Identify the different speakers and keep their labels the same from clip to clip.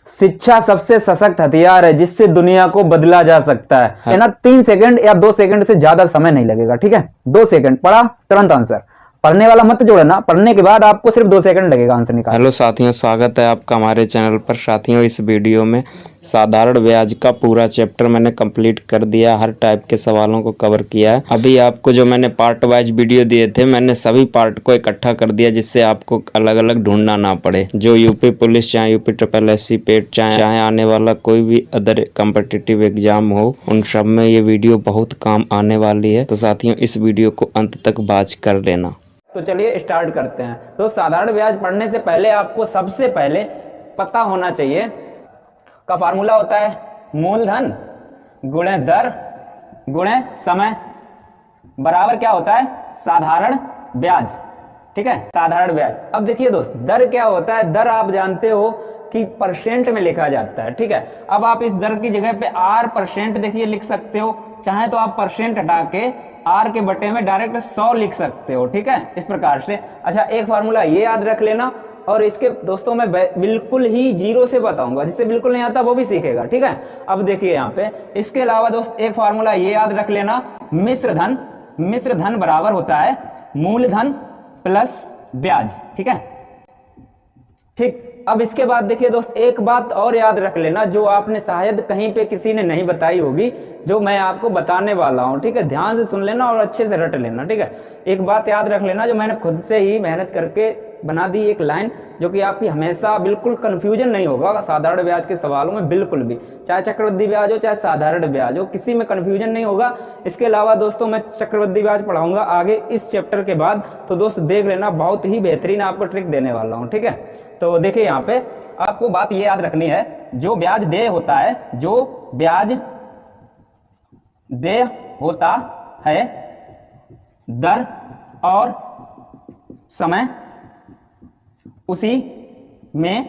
Speaker 1: शिक्षा सबसे सशक्त हथियार है जिससे दुनिया को बदला जा सकता है ना। 3 सेकंड या 2 सेकंड से ज्यादा समय नहीं लगेगा, ठीक है। 2 सेकंड पढ़ा तुरंत आंसर, पढ़ने वाला मत जोड़ना, पढ़ने के बाद आपको सिर्फ 2 सेकंड लगेगा आंसर निकालने।
Speaker 2: हेलो साथियों, स्वागत है आपका हमारे चैनल पर। साथियों, इस वीडियो में साधारण ब्याज का पूरा चैप्टर मैंने कंप्लीट कर दिया, हर टाइप के सवालों को कवर किया है। अभी आपको जो मैंने पार्ट वाइज वीडियो दिए थे, मैंने सभी पार्ट को इकट्ठा कर दिया जिससे आपको अलग अलग ढूंढना ना पड़े। जो यूपी पुलिस, चाहे यूपी SSSC पेट, चाहे आने वाला कोई भी अदर कॉम्पिटिटिव एग्जाम हो, उन सब में ये वीडियो बहुत काम आने वाली है। तो साथियों, इस वीडियो को अंत तक वॉच कर लेना।
Speaker 1: तो चलिए स्टार्ट करते हैं। तो साधारण ब्याज पढ़ने से पहले आपको सबसे पहले पता होना चाहिए का फार्मूला होता है मूलधन गुणे दर गुणे समय बराबर क्या होता है, साधारण ब्याज। ठीक है, साधारण ब्याज। अब देखिए दोस्त, दर क्या होता है? दर आप जानते हो कि परसेंट में लिखा जाता है। ठीक है, अब आप इस दर की जगह पे R% देखिए लिख सकते हो, चाहे तो आप परसेंट हटा के R के बटे में डायरेक्ट 100 लिख सकते हो। ठीक है, इस प्रकार से। अच्छा, एक फार्मूला ये याद रख लेना, और इसके दोस्तों मैं बिल्कुल ही जीरो से बताऊंगा, जिससे बिल्कुल नहीं आता वो भी सीखेगा। ठीक है, अब देखिए यहाँ पे इसके अलावा दोस्त एक फार्मूला ये याद रख लेना, मिश्र धन बराबर होता है मूलधन प्लस ब्याज। ठीक है, ठीक। अब इसके बाद देखिए दोस्त, एक बात और याद रख लेना जो आपने शायद कहीं पे किसी ने नहीं बताई होगी, जो मैं आपको बताने वाला हूं। ठीक है, ध्यान से सुन लेना और अच्छे से रट लेना। ठीक है, एक बात याद रख लेना जो मैंने खुद से ही मेहनत करके बना दी, एक लाइन जो कि आपकी हमेशा बिल्कुल कंफ्यूजन नहीं होगा साधारण ब्याज के सवालों में, बिल्कुल भी, चाहे चक्रवृद्धि ब्याज हो चाहे साधारण ब्याज हो, किसी में कंफ्यूजन नहीं होगा। इसके अलावा दोस्तों मैं चक्रवृद्धि ब्याज पढ़ाऊंगा आगे इस चैप्टर के बाद, तो दोस्त देख लेना, बहुत ही बेहतरीन आपको ट्रिक देने वाला हूं। ठीक है, तो देखिए यहाँ पे आपको बात ये याद रखनी है, जो ब्याज देय होता है, जो ब्याज देय होता है, दर और समय उसी में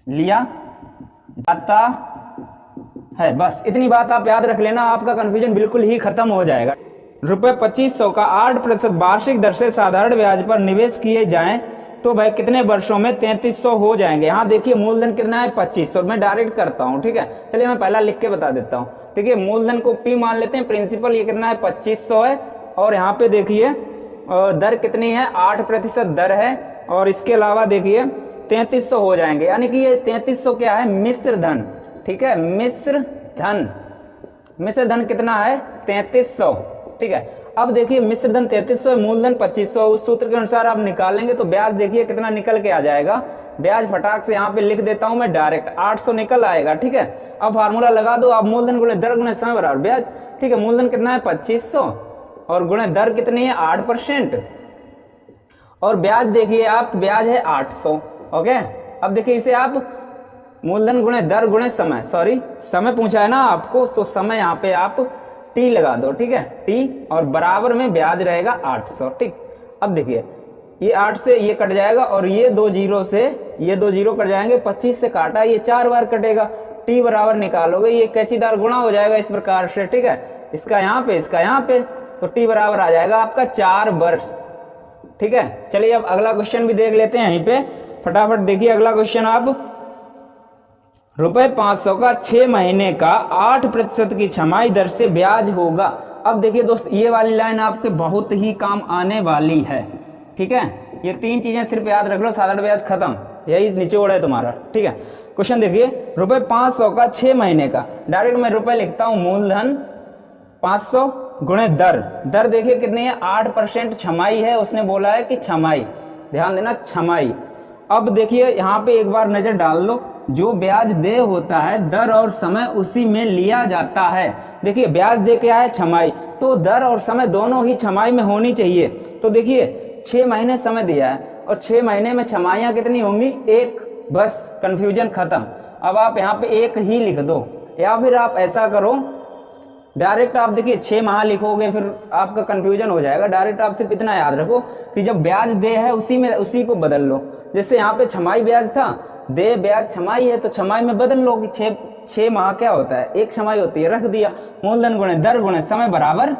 Speaker 1: लिया जाता है। बस इतनी बात आप याद रख लेना, आपका कंफ्यूजन बिल्कुल ही खत्म हो जाएगा। रुपए 2500 का 8% वार्षिक दर से साधारण ब्याज पर निवेश किए जाएं तो भाई कितने वर्षों में 3300 हो जाएंगे। यहाँ देखिए मूलधन कितना है, 2500। मैं डायरेक्ट करता हूँ। ठीक है, चलिए मैं पहला लिख के बता देता हूँ। देखिए मूलधन को P मान लेते हैं, प्रिंसिपल ये कितना है, 2500 है, और यहाँ पे देखिए दर कितनी है, 8% दर है, और इसके अलावा देखिए 3300 हो जाएंगे। यानी कि ये 3300 क्या है, मिश्र धन। ठीक है, मिश्र धन कितना है, 3300। ठीक है, अब देखिए मिश्र धन 3300, मूलधन 2500, उस सूत्र के अनुसार आप निकालेंगे तो ब्याज देखिए कितना निकल के आ जाएगा। ब्याज फटाक से यहाँ पे लिख देता हूं मैं डायरेक्ट, 800 निकल आएगा। ठीक है, अब फार्मूला लगा दो आप, मूलधन गुणे दर गुणे समय बराबर ब्याज। ठीक है, मूलधन कितना है, 2500, और गुणे दर कितनी है, 8%, और ब्याज देखिए आप, ब्याज है 800। ओके, अब देखिए इसे आप मूलधन गुणे दर गुणे समय, सॉरी समय पूछा है ना आपको, तो समय यहाँ पे आप T लगा दो। ठीक है, T, और बराबर में ब्याज रहेगा 800। ठीक, अब देखिए ये 8 से ये कट जाएगा, और ये 2 जीरो से ये 2 जीरो कट जाएंगे, 25 से काटा, ये 4 बार कटेगा, T बराबर निकालोगे, ये कैचीदार गुणा हो जाएगा इस प्रकार से। ठीक है, इसका यहाँ पे, इसका यहाँ पे, तो T बराबर आ जाएगा आपका 4 वर्ष। ठीक है, चलिए अब अगला क्वेश्चन भी देख लेते हैं यहीं पे फटाफट। देखिए अगला क्वेश्चन, आप रुपए 500 का 6 महीने का 8% की छमाही दर से ब्याज होगा। अब देखिए दोस्त, ये वाली लाइन आपके बहुत ही काम आने वाली है। ठीक है, ये 3 चीजें सिर्फ याद रख लो, साधारण ब्याज खत्म, यही निचोड़ है तुम्हारा। ठीक है, क्वेश्चन देखिए, रुपए 500 का 6 महीने का, डायरेक्ट मैं रुपए लिखता हूं, मूलधन 500 गुणे दर देखिए कितनी है, 8% छमाही है, उसने बोला है कि छमाही, ध्यान देना छमाही। अब देखिए यहाँ पे एक बार नजर डाल लो, जो ब्याज देय होता है, दर और समय उसी में लिया जाता है। देखिए ब्याज दे क्या है, छमाही, तो दर और समय दोनों ही छमाही में होनी चाहिए। तो देखिए 6 महीने समय दिया है, और 6 महीने में छमाहियां कितनी होंगी, 1। बस कंफ्यूजन खत्म। अब आप यहाँ पे 1 ही लिख दो, या फिर आप ऐसा करो, डायरेक्ट आप देखिए 6 माह लिखोगे फिर आपका कंफ्यूजन हो जाएगा। डायरेक्ट आप सिर्फ इतना याद रखो कि जब ब्याज दे है उसी को बदल लो। जैसे यहाँ पे छमाही ब्याज था, दे ब्याज छमाही है, तो छमाही में बदल लो कि 6 माह क्या होता है, 1 छमाही होती है, रख दिया। मूलधन गुणे दर गुणे समय बराबर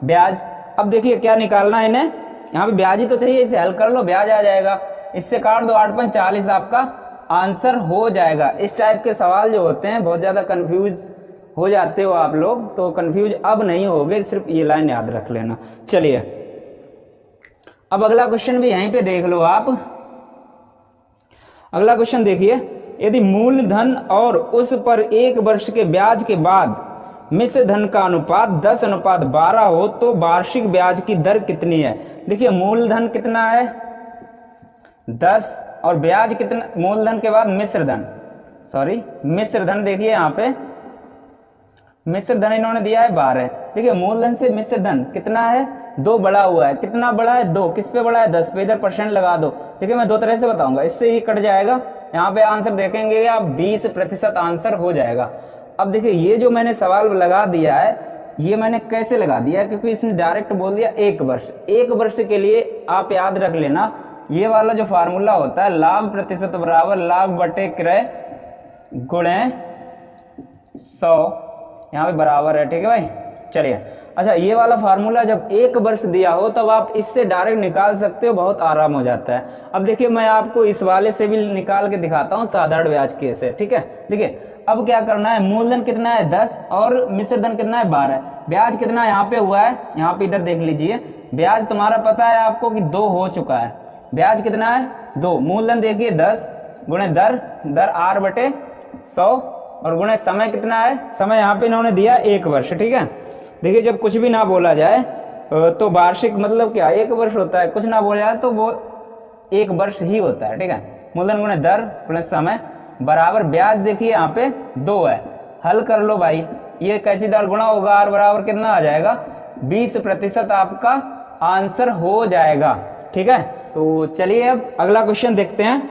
Speaker 1: ब्याज। अब देखिए क्या निकालना है इन्हें, यहाँ पे ब्याज ही तो चाहिए, इसे हल कर लो, ब्याज आ जाएगा। इससे काट दो, 8 × 5 = 40 आपका आंसर हो जाएगा। इस टाइप के सवाल जो होते हैं बहुत ज़्यादा कंफ्यूज हो जाते हो आप लोग, तो कंफ्यूज अब नहीं होगे, सिर्फ ये लाइन याद रख लेना। चलिए अब अगला क्वेश्चन भी यहीं पे देख लो आप। अगला क्वेश्चन देखिए, यदि मूलधन और उस पर 1 वर्ष के ब्याज के बाद मिश्र धन का अनुपात 10:12 हो तो वार्षिक ब्याज की दर कितनी है। देखिए मूलधन कितना है 10 और ब्याज कितना, मूलधन के बाद मिश्र धन देखिए यहाँ पे मिश्र धन इन्होंने दिया है 12। देखिए मूलधन से मिश्र धन कितना है 2 बढ़ा हुआ है, कितना बड़ा है 2, किस पे बढ़ा है 10 पे, इधर परसेंट लगा दो। देखिए मैं 2 तरह से बताऊंगा, इससे ही कट जाएगा, यहाँ पे आंसर देखेंगे आप 20% आंसर हो जाएगा। अब देखिए ये जो मैंने सवाल लगा दिया है ये मैंने कैसे लगा दिया, क्योंकि इसने डायरेक्ट बोल दिया 1 वर्ष। 1 वर्ष के लिए आप याद रख लेना ये वाला जो फार्मूला होता है लाभ प्रतिशत बराबर लाभ बटे क्रय गुणे 100, यहाँ पे बराबर है, ठीक है भाई। चलिए अच्छा ये वाला फार्मूला जब 1 वर्ष दिया हो तब आप इससे डायरेक्ट निकाल सकते हो, बहुत आराम हो जाता है। अब देखिए मैं आपको इस वाले से भी निकाल के दिखाता हूँ साधारण ब्याज के से, ठीक है। देखिए अब क्या करना है, मूलधन कितना है 10 और मिश्र धन कितना है 12, ब्याज कितना यहाँ पे हुआ है, यहाँ पे इधर देख लीजिए ब्याज तुम्हारा पता है आपको कि 2 हो चुका है, ब्याज कितना है 2, मूलधन देखिए 10 गुणे दर r बटे 100 और गुणे समय कितना है, समय यहाँ पे इन्होंने दिया 1 वर्ष, ठीक है। देखिए जब कुछ भी ना बोला जाए तो वार्षिक मतलब क्या 1 वर्ष होता है, कुछ ना बोला जाए तो वो 1 वर्ष ही होता है, ठीक है। मूलधन गुणे दर गुणे समय बराबर ब्याज देखिए यहाँ पे 2 है, हल कर लो भाई, ये कैचीदार गुणा होगा, r बराबर कितना आ जाएगा 20% आपका आंसर हो जाएगा, ठीक है। तो चलिए अब अगला क्वेश्चन देखते हैं।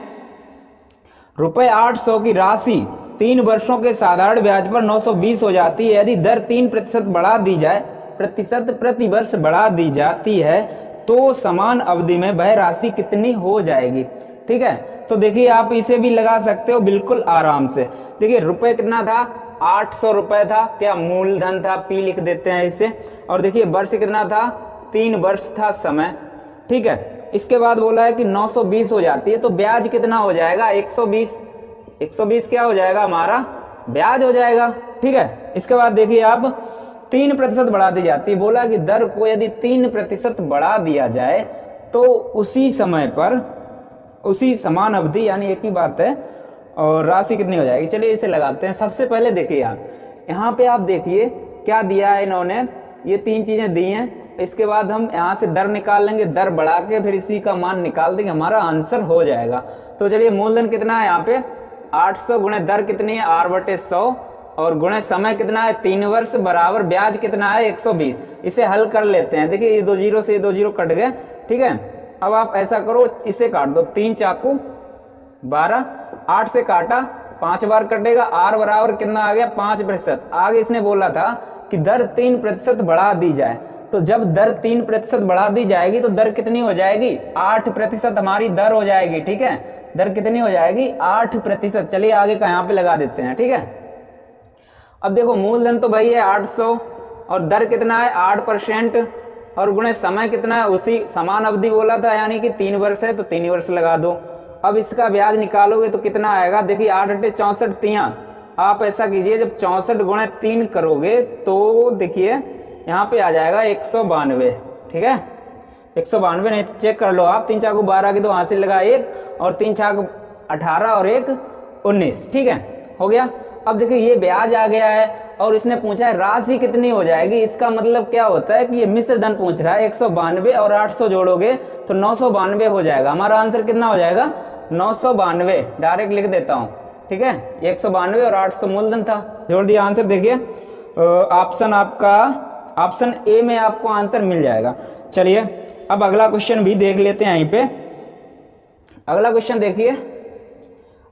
Speaker 1: रुपए 800 की राशि 3 वर्षों के साधारण ब्याज पर 920 हो जाती है। यदि दर 3% बढ़ा दी जाए, प्रतिशत प्रति वर्ष बढ़ा दी जाती है तो समान अवधि में वह राशि कितनी हो जाएगी, ठीक है। तो देखिए आप इसे भी लगा सकते हो बिल्कुल आराम से। देखिए रुपए कितना था 800 रुपए था, क्या मूलधन था, P लिख देते हैं इसे, और देखिए वर्ष कितना था 3 वर्ष था समय, ठीक है। इसके बाद बोला है कि 920 हो जाती है तो ब्याज कितना हो जाएगा 120 क्या हो जाएगा हमारा ब्याज हो जाएगा, ठीक है। इसके बाद देखिए आप 3% बढ़ा दी जाती है, बोला कि दर को यदि 3% बढ़ा दिया जाए तो उसी समय पर उसी समान अवधि यानी एक ही बात है और राशि कितनी हो जाएगी। चलिए इसे लगाते हैं। सबसे पहले देखिए आप यहाँ पे आप देखिए क्या दिया है इन्होंने, ये 3 चीजें दी हैं। इसके बाद हम यहाँ से दर निकाल लेंगे, दर बढ़ा के फिर इसी का मान निकाल देंगे, हमारा आंसर हो जाएगा। तो चलिए मूलधन कितना है यहाँ पे 800 गुणे दर कितनी है r बटे 100 और गुणे समय कितना है 3 वर्ष बराबर ब्याज कितना है 120। इसे हल कर लेते हैं। देखिए ये 2 जीरो से ये 2 जीरो कट गए, ठीक है। अब आप ऐसा करो इसे काट दो, 3 चाकू 12, 8 से काटा 5 बार कटेगा, r बराबर कितना आ गया 5%। आगे इसने बोला था कि दर 3% बढ़ा दी जाए, तो जब दर 3% बढ़ा दी जाएगी तो दर कितनी हो जाएगी 8% हमारी दर हो जाएगी, ठीक है। दर कितनी हो जाएगी 8%। चलिए आगे का यहाँ पे लगा देते हैं, ठीक है। अब देखो मूलधन तो भाई है 800 और दर कितना है 8% और गुणे समय कितना है उसी समान अवधि बोला था यानी कि 3 वर्ष है तो 3 वर्ष लगा दो। अब इसका ब्याज निकालोगे तो कितना आएगा, देखिए 8 × 64 तियां, आप ऐसा कीजिए जब 64 गुणे 3 करोगे तो देखिए यहाँ पे आ जाएगा 192, ठीक है। 192 नहीं तो चेक कर लो आप, 3 चाकू 12 की तो वहां से लगा 1 और 3 चाकू 18 और 1 19, ठीक है, हो गया। अब देखिए ये ब्याज आ गया है और इसने पूछा है राशि कितनी हो जाएगी। इसका मतलब क्या होता है कि ये मिश्र धन पूछ रहा है, 192 और 800 जोड़ोगे तो 992 हो जाएगा। हमारा आंसर कितना हो जाएगा 992, डायरेक्ट लिख देता हूँ, ठीक है। 192 और 800 मूलधन था, जोड़ दिया आंसर। देखिए ऑप्शन आपका ऑप्शन ए में आपको आंसर मिल जाएगा। चलिए अब अगला क्वेश्चन भी देख लेते हैं। यहीं पे अगला क्वेश्चन देखिए,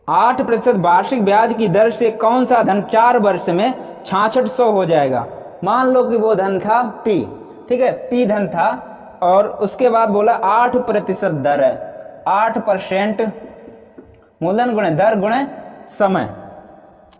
Speaker 1: 8% वार्षिक ब्याज की दर से कौन सा धन 4 वर्ष में 6600 हो जाएगा। मान लो कि वो धन था P, ठीक है, P धन था और उसके बाद बोला 8% दर है, 8% मूलधन गुणे दर गुणे समय।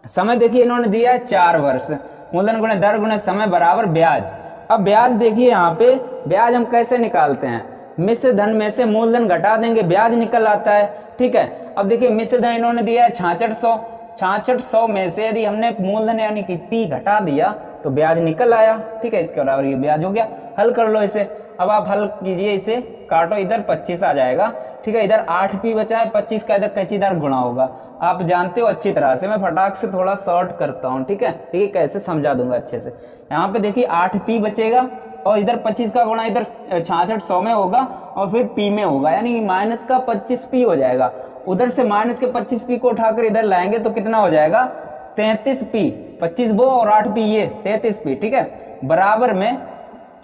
Speaker 1: समय देखिए इन्होंने दिया है 4 वर्ष, मूलधन गुणे दर गुणे समय बराबर ब्याज। अब ब्याज देखिए यहाँ पे ब्याज हम कैसे निकालते हैं, मिश्र धन में से मूलधन घटा देंगे, ब्याज निकल आता है। ठीक है, अब देखिए मिश्र धन इन्होंने दिया है 6600, 6600 में से यदि हमने मूलधन यानी कि P घटा दिया तो ब्याज निकल आया। ठीक है, इसके बराबर ये ब्याज हो गया। हल कर लो इसे। अब आप हल कीजिए, इसे काटो, इधर 25 आ जाएगा। ठीक है, इधर 8P बचा है, 25 का इधर कैचीदार गुणा होगा। आप जानते हो अच्छी तरह से, मैं फटाक से थोड़ा शॉर्ट करता हूँ। ठीक है, देखिए कैसे समझा दूंगा अच्छे से। यहाँ पे देखिए 8P बचेगा और इधर 25 का गुणा इधर 6600 में होगा और फिर P में होगा, यानी माइनस का 25P हो जाएगा। उधर से माइनस के 25P को उठाकर इधर लाएंगे तो कितना हो जाएगा 33P, 25 वो और 8P ये 33P। ठीक है, बराबर में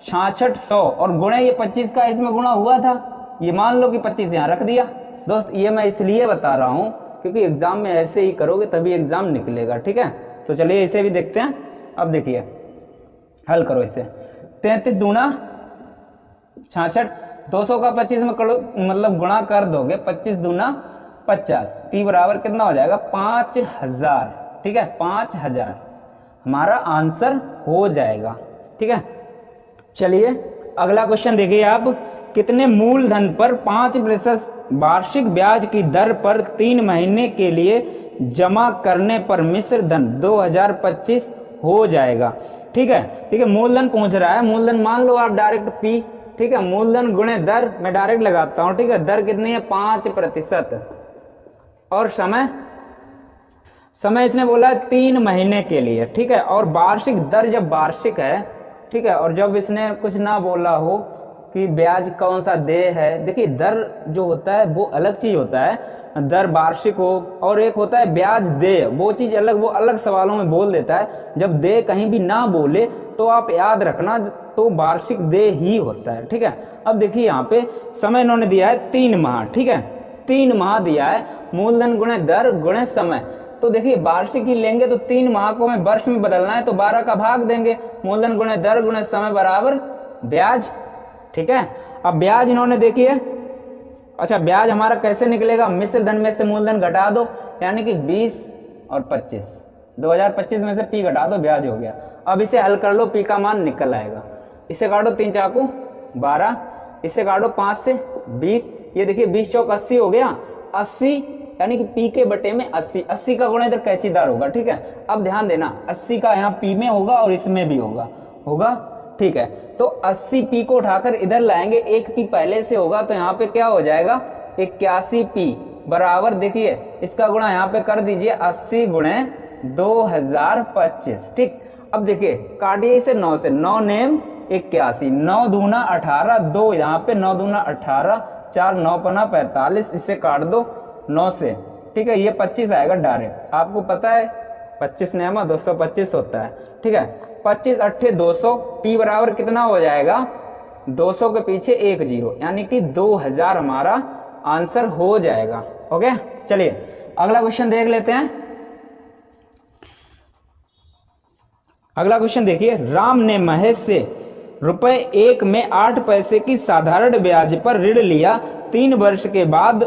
Speaker 1: 6600 और गुणे ये 25 का इसमें गुणा हुआ था, ये मान लो कि 25 यहाँ रख दिया। दोस्त ये मैं इसलिए बता रहा हूँ क्योंकि एग्जाम में ऐसे ही करोगे तभी एग्जाम निकलेगा। ठीक है, तो चलिए इसे भी देखते हैं। अब देखिए हल करो इसे। 33 दूना 66, 200 का 25 में करो, मतलब गुणा कर दोगे, 25 दूना 50, P बराबर कितना हो जाएगा 5000। ठीक है, 5000 हमारा आंसर हो जाएगा। ठीक है, चलिए अगला क्वेश्चन देखिए आप। कितने मूलधन पर 5% वार्षिक ब्याज की दर पर 3 महीने के लिए जमा करने पर मिश्र धन 2025 हो जाएगा। ठीक है, ठीक है, मूलधन पूछ रहा है। मूलधन मान लो आप डायरेक्ट P। ठीक है, मूलधन गुणे दर मैं डायरेक्ट लगाता हूं। ठीक है, दर कितनी है 5% और समय, समय इसने बोला है 3 महीने के लिए। ठीक है, और वार्षिक दर जब वार्षिक है, ठीक है, और जब इसने कुछ ना बोला हो कि ब्याज कौन सा दे है, देखिए दर जो होता है वो अलग चीज होता है, दर वार्षिक हो, और एक होता है ब्याज दे, वो चीज अलग, वो अलग सवालों में बोल देता है। जब दे कहीं भी ना बोले तो आप याद रखना तो वार्षिक दे ही होता है। ठीक है, अब देखिए यहाँ पे समय इन्होंने दिया है 3 माह। ठीक है, 3 माह दिया है, मूलधन गुणे दर गुणे समय। तो देखिए वार्षिक ही लेंगे तो 3 माह को हमें वर्ष में बदलना है तो 12 का भाग देंगे, मूलधन गुणे दर गुणे समय बराबर ब्याज। ठीक है, अब ब्याज इन्होंने देखिए, अच्छा ब्याज हमारा कैसे निकलेगा, मिश्र धन में से मूलधन घटा दो, यानी कि 20 और 25, 2025 में से P घटा दो, ब्याज हो गया। अब इसे हल कर लो, P का मान निकल आएगा। इसे काटो 3 चाकू 12, इसे काटो 5 से 20, ये देखिए 20 चौक 80 हो गया, 80 यानी कि P के बटे में 80, 80 का गुणा इधर कैचीदार होगा। ठीक है, अब ध्यान देना 80 का यहाँ P में होगा और इसमें भी होगा। ठीक है, तो 80P को उठाकर इधर लाएंगे, 1P पहले से होगा तो यहाँ पे क्या हो जाएगा 81P बराबर, देखिए इसका गुणा यहाँ पे कर दीजिए 80 गुणे 2025। ठीक, अब देखिए काटिए इसे 9 से, 9 नेम 81, 9 दूना 18, 2 यहाँ पे 9 दूना 18, 4 9 पना 45, इसे काट दो 9 से। ठीक है, ये 25 आएगा डायरेक्ट, आपको पता है 25 नेमा 225 होता है। ठीक है, 25 अट्ठे 200, P बराबर कितना हो जाएगा 200 के पीछे 1 0, यानी कि 2000 हमारा आंसर हो जाएगा। ओके, चलिए अगला क्वेश्चन देख लेते हैं। अगला क्वेश्चन देखिए, राम ने महेश से रुपए 1 में 8 पैसे की साधारण ब्याज पर ऋण लिया। 3 वर्ष के बाद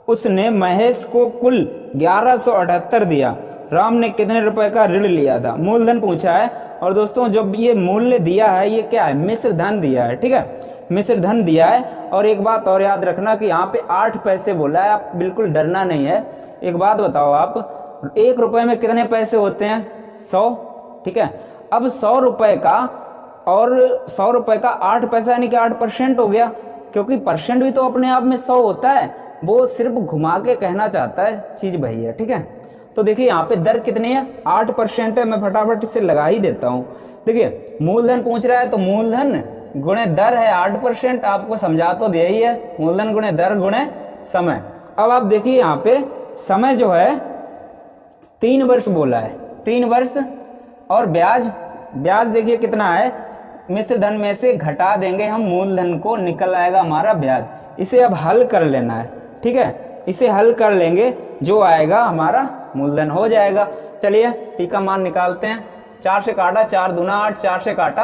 Speaker 1: उसने महेश को कुल 1178 दिया। राम ने कितने रुपए का ऋण लिया था, मूलधन पूछा है। और दोस्तों जब ये मूल्य दिया है, ये क्या है, मिश्र धन दिया है। ठीक है, मिश्र धन दिया है। और एक बात और याद रखना कि यहाँ पे 8 पैसे बोला है, आप बिल्कुल डरना नहीं है। एक बात बताओ आप, 1 रुपए में कितने पैसे होते हैं 100। ठीक है, अब 100 रुपए का और 100 रुपए का 8 पैसा यानी कि 8% हो गया, क्योंकि परसेंट भी तो अपने आप में 100 होता है, वो सिर्फ घुमा के कहना चाहता है, चीज वही है। ठीक है, तो देखिए यहाँ पे दर कितनी है 8% है, मैं फटाफट इससे लगा ही देता हूँ। देखिए मूलधन पूछ रहा है तो मूलधन गुणे दर है 8%, आपको समझा तो दिया ही है, मूलधन गुणे दर गुणे समय। अब आप देखिए यहाँ पे समय जो है 3 वर्ष बोला है, 3 वर्ष, और ब्याज देखिए कितना है, मिश्र धन में से घटा देंगे हम मूलधन को, निकल आएगा हमारा ब्याज। इसे अब हल कर लेना है। ठीक है, इसे हल कर लेंगे, जो आएगा हमारा मूलधन हो जाएगा। चलिए P का मान निकालते हैं। 4 से काटा, 4 दूना 8, 4 से काटा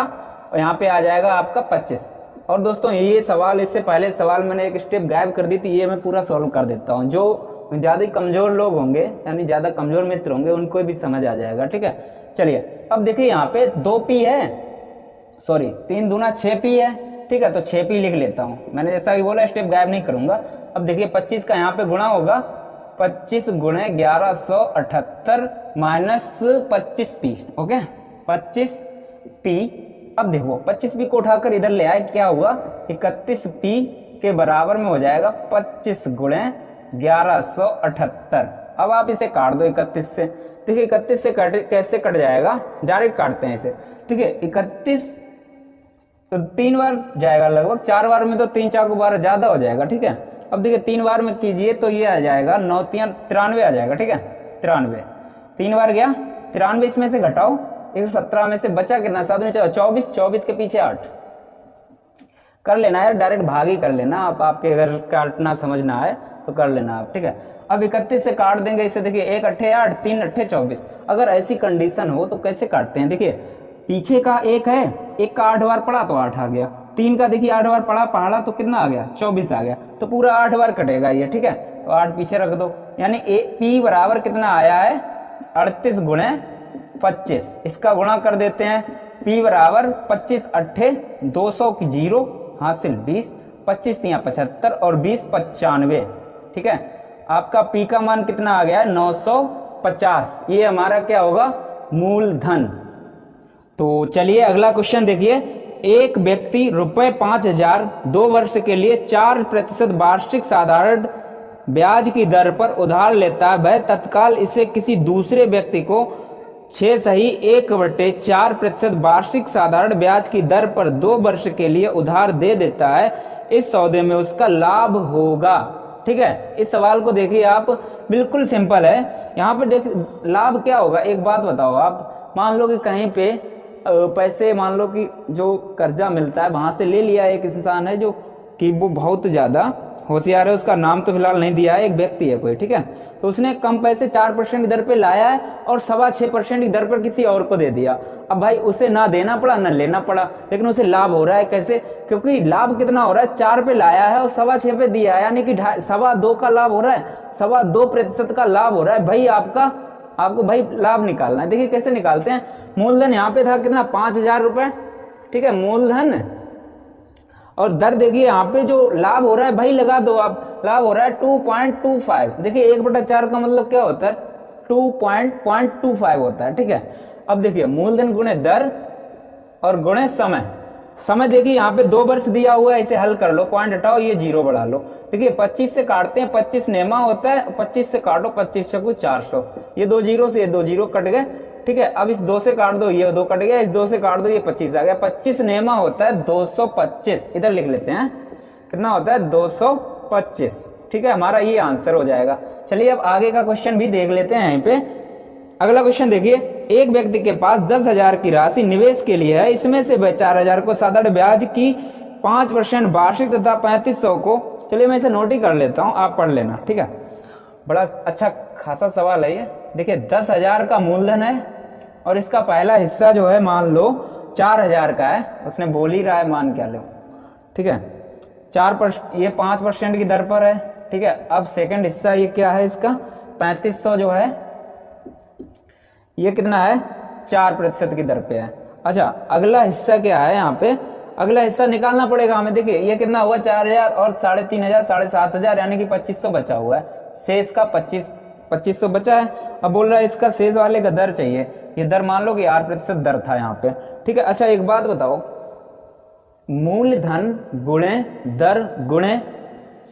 Speaker 1: और यहाँ पे आ जाएगा आपका 25। और दोस्तों ये सवाल, इससे पहले सवाल मैंने एक स्टेप गायब कर दी थी, ये मैं पूरा सॉल्व कर देता हूँ। जो ज्यादा कमजोर लोग होंगे, यानी ज्यादा कमजोर मित्र होंगे, उनको भी समझ आ जाएगा। ठीक है, चलिए अब देखिए यहाँ पे 2P है, सॉरी 3 दूना 6P है, ठीक है, तो 6p लिख लेता हूं। मैंने जैसा कि बोला स्टेप गायब नहीं करूंगा। अब देखिए 25 का यहाँ पे गुणा होगा, 25 गुणे 1178 माइनस 25p, ओके 25p। अब देखो 25p को उठाकर इधर ले आए, क्या हुआ 31p के बराबर में हो जाएगा 25 गुणे 1178। अब आप इसे काट दो 31 से। देखिए 31 से कैसे कट जाएगा, डायरेक्ट काटते हैं इसे। ठीक है 31 तो 3 बार जाएगा, लगभग 4 बार में तो 3 4 12 ज्यादा हो जाएगा। ठीक है, अब देखिए 3 बार में कीजिए तो ये आ जाएगा 9 3 93 आ जाएगा। ठीक है 93, 3 बार गया 93, इसमें से घटाओ 117 में से बचा कितना, 7 में 24, 24 के पीछे 8 कर लेना है, डायरेक्ट भाग ही कर लेना आप, आपके अगर काटना समझना है तो कर लेना आप। ठीक है, अब 31 से काट देंगे इसे। देखिए 1 8 8, 3 8 24। अगर ऐसी कंडीशन हो तो कैसे काटते हैं, देखिए पीछे का 1 है, 1 का 8 बार पड़ा तो 8 आ गया, 3 का देखिए 8 बार पढ़ा तो कितना आ गया 24 आ गया, तो पूरा 8 बार कटेगा ये। ठीक है, तो 8 पीछे रख दो, यानी p बराबर कितना आया है 38 गुणे 25। इसका गुणा कर देते हैं, p बराबर 25 8 200 की 0 हासिल 20, 25 3 75 और 20 95। ठीक है, आपका p का मान कितना आ गया है 950। ये हमारा क्या होगा मूलधन। तो चलिए अगला क्वेश्चन देखिए, एक व्यक्ति रुपए 5000 2 वर्ष के लिए 4% वार्षिक साधारण ब्याज की दर पर उधार लेता है। वह तत्काल इसे किसी दूसरे व्यक्ति को 6/1/4% वार्षिक साधारण ब्याज की दर पर 2 वर्ष के लिए उधार दे देता है। इस सौदे में उसका लाभ होगा। ठीक है, इस सवाल को देखिए आप, बिल्कुल सिंपल है। यहाँ पे देख लाभ क्या होगा, एक बात बताओ आप, मान लो कि कहीं पे पैसे, मान लो कि जो कर्जा मिलता है वहां से ले लिया एक इंसान है जो कि वो बहुत ज्यादा होशियार है, उसका नाम तो फिलहाल नहीं दिया है, एक व्यक्ति है कोई। ठीक है, तो उसने कम पैसे 4% की दर पे लाया है और 6.25% की दर पर किसी और को दे दिया। अब भाई उसे ना देना पड़ा ना लेना पड़ा, लेकिन उसे लाभ हो रहा है। कैसे, क्योंकि लाभ कितना हो रहा है, 4 पे लाया है और 6.25 पे दिया है, यानी कि 2.25 का लाभ हो रहा है, 2.25% का लाभ हो रहा है। भाई आपको भाई लाभ निकालना है। देखिए कैसे निकालते हैं, मूलधन यहाँ पे था कितना 5000 रुपए। ठीक है, मूलधन और दर देखिए यहाँ पे जो लाभ हो रहा है भाई लगा दो आप, लाभ हो रहा है 2.25। देखिए 1/4 का मतलब क्या होता है 2.25 होता है। ठीक है, अब देखिए मूलधन गुणे दर और गुणे समय। समय देखिए यहाँ पे 2 वर्ष दिया हुआ है, इसे हल कर लो, पॉइंट हटाओ, ये 0 बढ़ा लो। देखिए 25 से काटते हैं, 25 नेमा होता है, 25 से काटो 25 चौको 400, ये 2 0 से ये 2 0 कट गए। ठीक है, अब इस 2 से काट दो, ये 2 कट गया, इस 2 से काट दो, ये 25 आ गया। 25 नेमा होता है 225, इधर लिख लेते हैं कितना होता है 225। ठीक है, हमारा ये आंसर हो जाएगा। चलिए अब आगे का क्वेश्चन भी देख लेते हैं। यहीं पे अगला क्वेश्चन देखिए, एक व्यक्ति के पास 10,000 की राशि निवेश के लिए है, इसमें से वह 4,000 को साधारण ब्याज की 5% वार्षिक तथा 3500 को, चलिए मैं इसे नोट ही कर लेता हूं, आप पढ़ लेना। ठीक है, बड़ा अच्छा खासा सवाल है ये। देखिए 10,000 का मूलधन है और इसका पहला हिस्सा जो है मान लो 4,000 का है, उसने बोल ही रहा है मान क्या लो। ठीक है, 4%, ये 5% की दर पर है। ठीक है, अब सेकंड हिस्सा ये क्या है, इसका 3500 जो है ये कितना है 4% की दर पे है। अच्छा, अगला हिस्सा क्या है, यहाँ पे अगला हिस्सा निकालना पड़ेगा हमें। देखिए ये कितना हुआ 4,000 और 3,500 7,500, यानी कि 2500 बचा हुआ है, शेष का 2500 बचा है। अब बोल रहा है इसका शेष वाले का दर चाहिए, ये दर मान लो कि 8% दर था यहाँ पे। ठीक है, अच्छा एक बात बताओ, मूलधन गुणे दर गुणे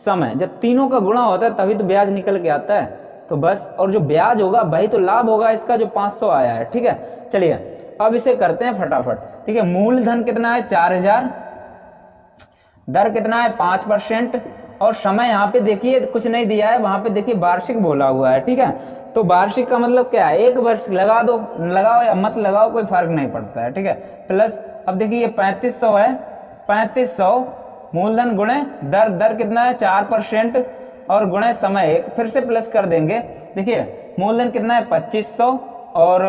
Speaker 1: समय, जब तीनों का गुणा होता है तभी तो ब्याज निकल के आता है। तो बस, और जो ब्याज होगा भाई तो लाभ होगा इसका जो 500 आया है। ठीक है, चलिए अब इसे करते हैं फटाफट। ठीक है, मूलधन कितना है 4,000, दर कितना है 5%, और समय यहाँ पे देखिए कुछ नहीं दिया है, वहां पे देखिए वार्षिक बोला हुआ है। ठीक है, तो वार्षिक का मतलब क्या है, 1 वर्ष लगा दो, लगाओ या मत लगाओ कोई फर्क नहीं पड़ता है। ठीक है, प्लस अब देखिए ये 3500 है, 3500 मूलधन गुणे दर, दर कितना है 4% और गुणे समय 1, फिर से प्लस कर देंगे। देखिए मूलधन कितना है 2500 और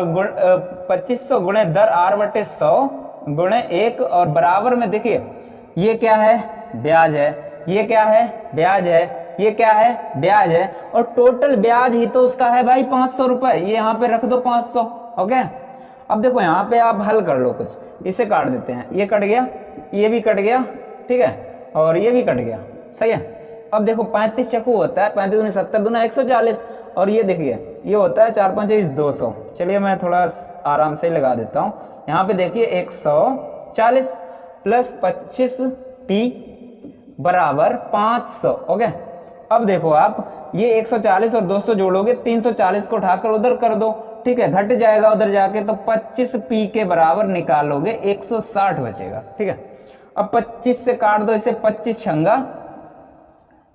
Speaker 1: 2500 गुणे दर r/100 गुणे 1 और बराबर में देखिए ये क्या है ब्याज है, ये क्या है ब्याज है, ये क्या है ब्याज है, और टोटल ब्याज ही तो उसका है भाई 500 रुपए। ये यहाँ पे रख दो 500। ओके, अब देखो यहाँ पे आप हल कर लो कुछ, इसे काट देते हैं, ये कट गया, ये भी कट गया, ठीक है, और ये भी कट गया, सही है। अब देखो 35 चक्कू होता है, 35 दूनी 70 दूना 140, और ये देखिए ये होता है 4 5 200। चलिए मैं थोड़ा आराम से लगा देता हूँ। यहाँ पे देखिए 140 प्लस 25 पी बराबर 500। ओके, अब देखो आप ये 140 और 200 जोड़ोगे, 340 को उठाकर उधर कर दो, ठीक है, घट जाएगा उधर जाके, तो 25 पी के बराबर निकालोगे 160 बचेगा, ठीक है। अब 25 से काट दो इसे, 25 छंगा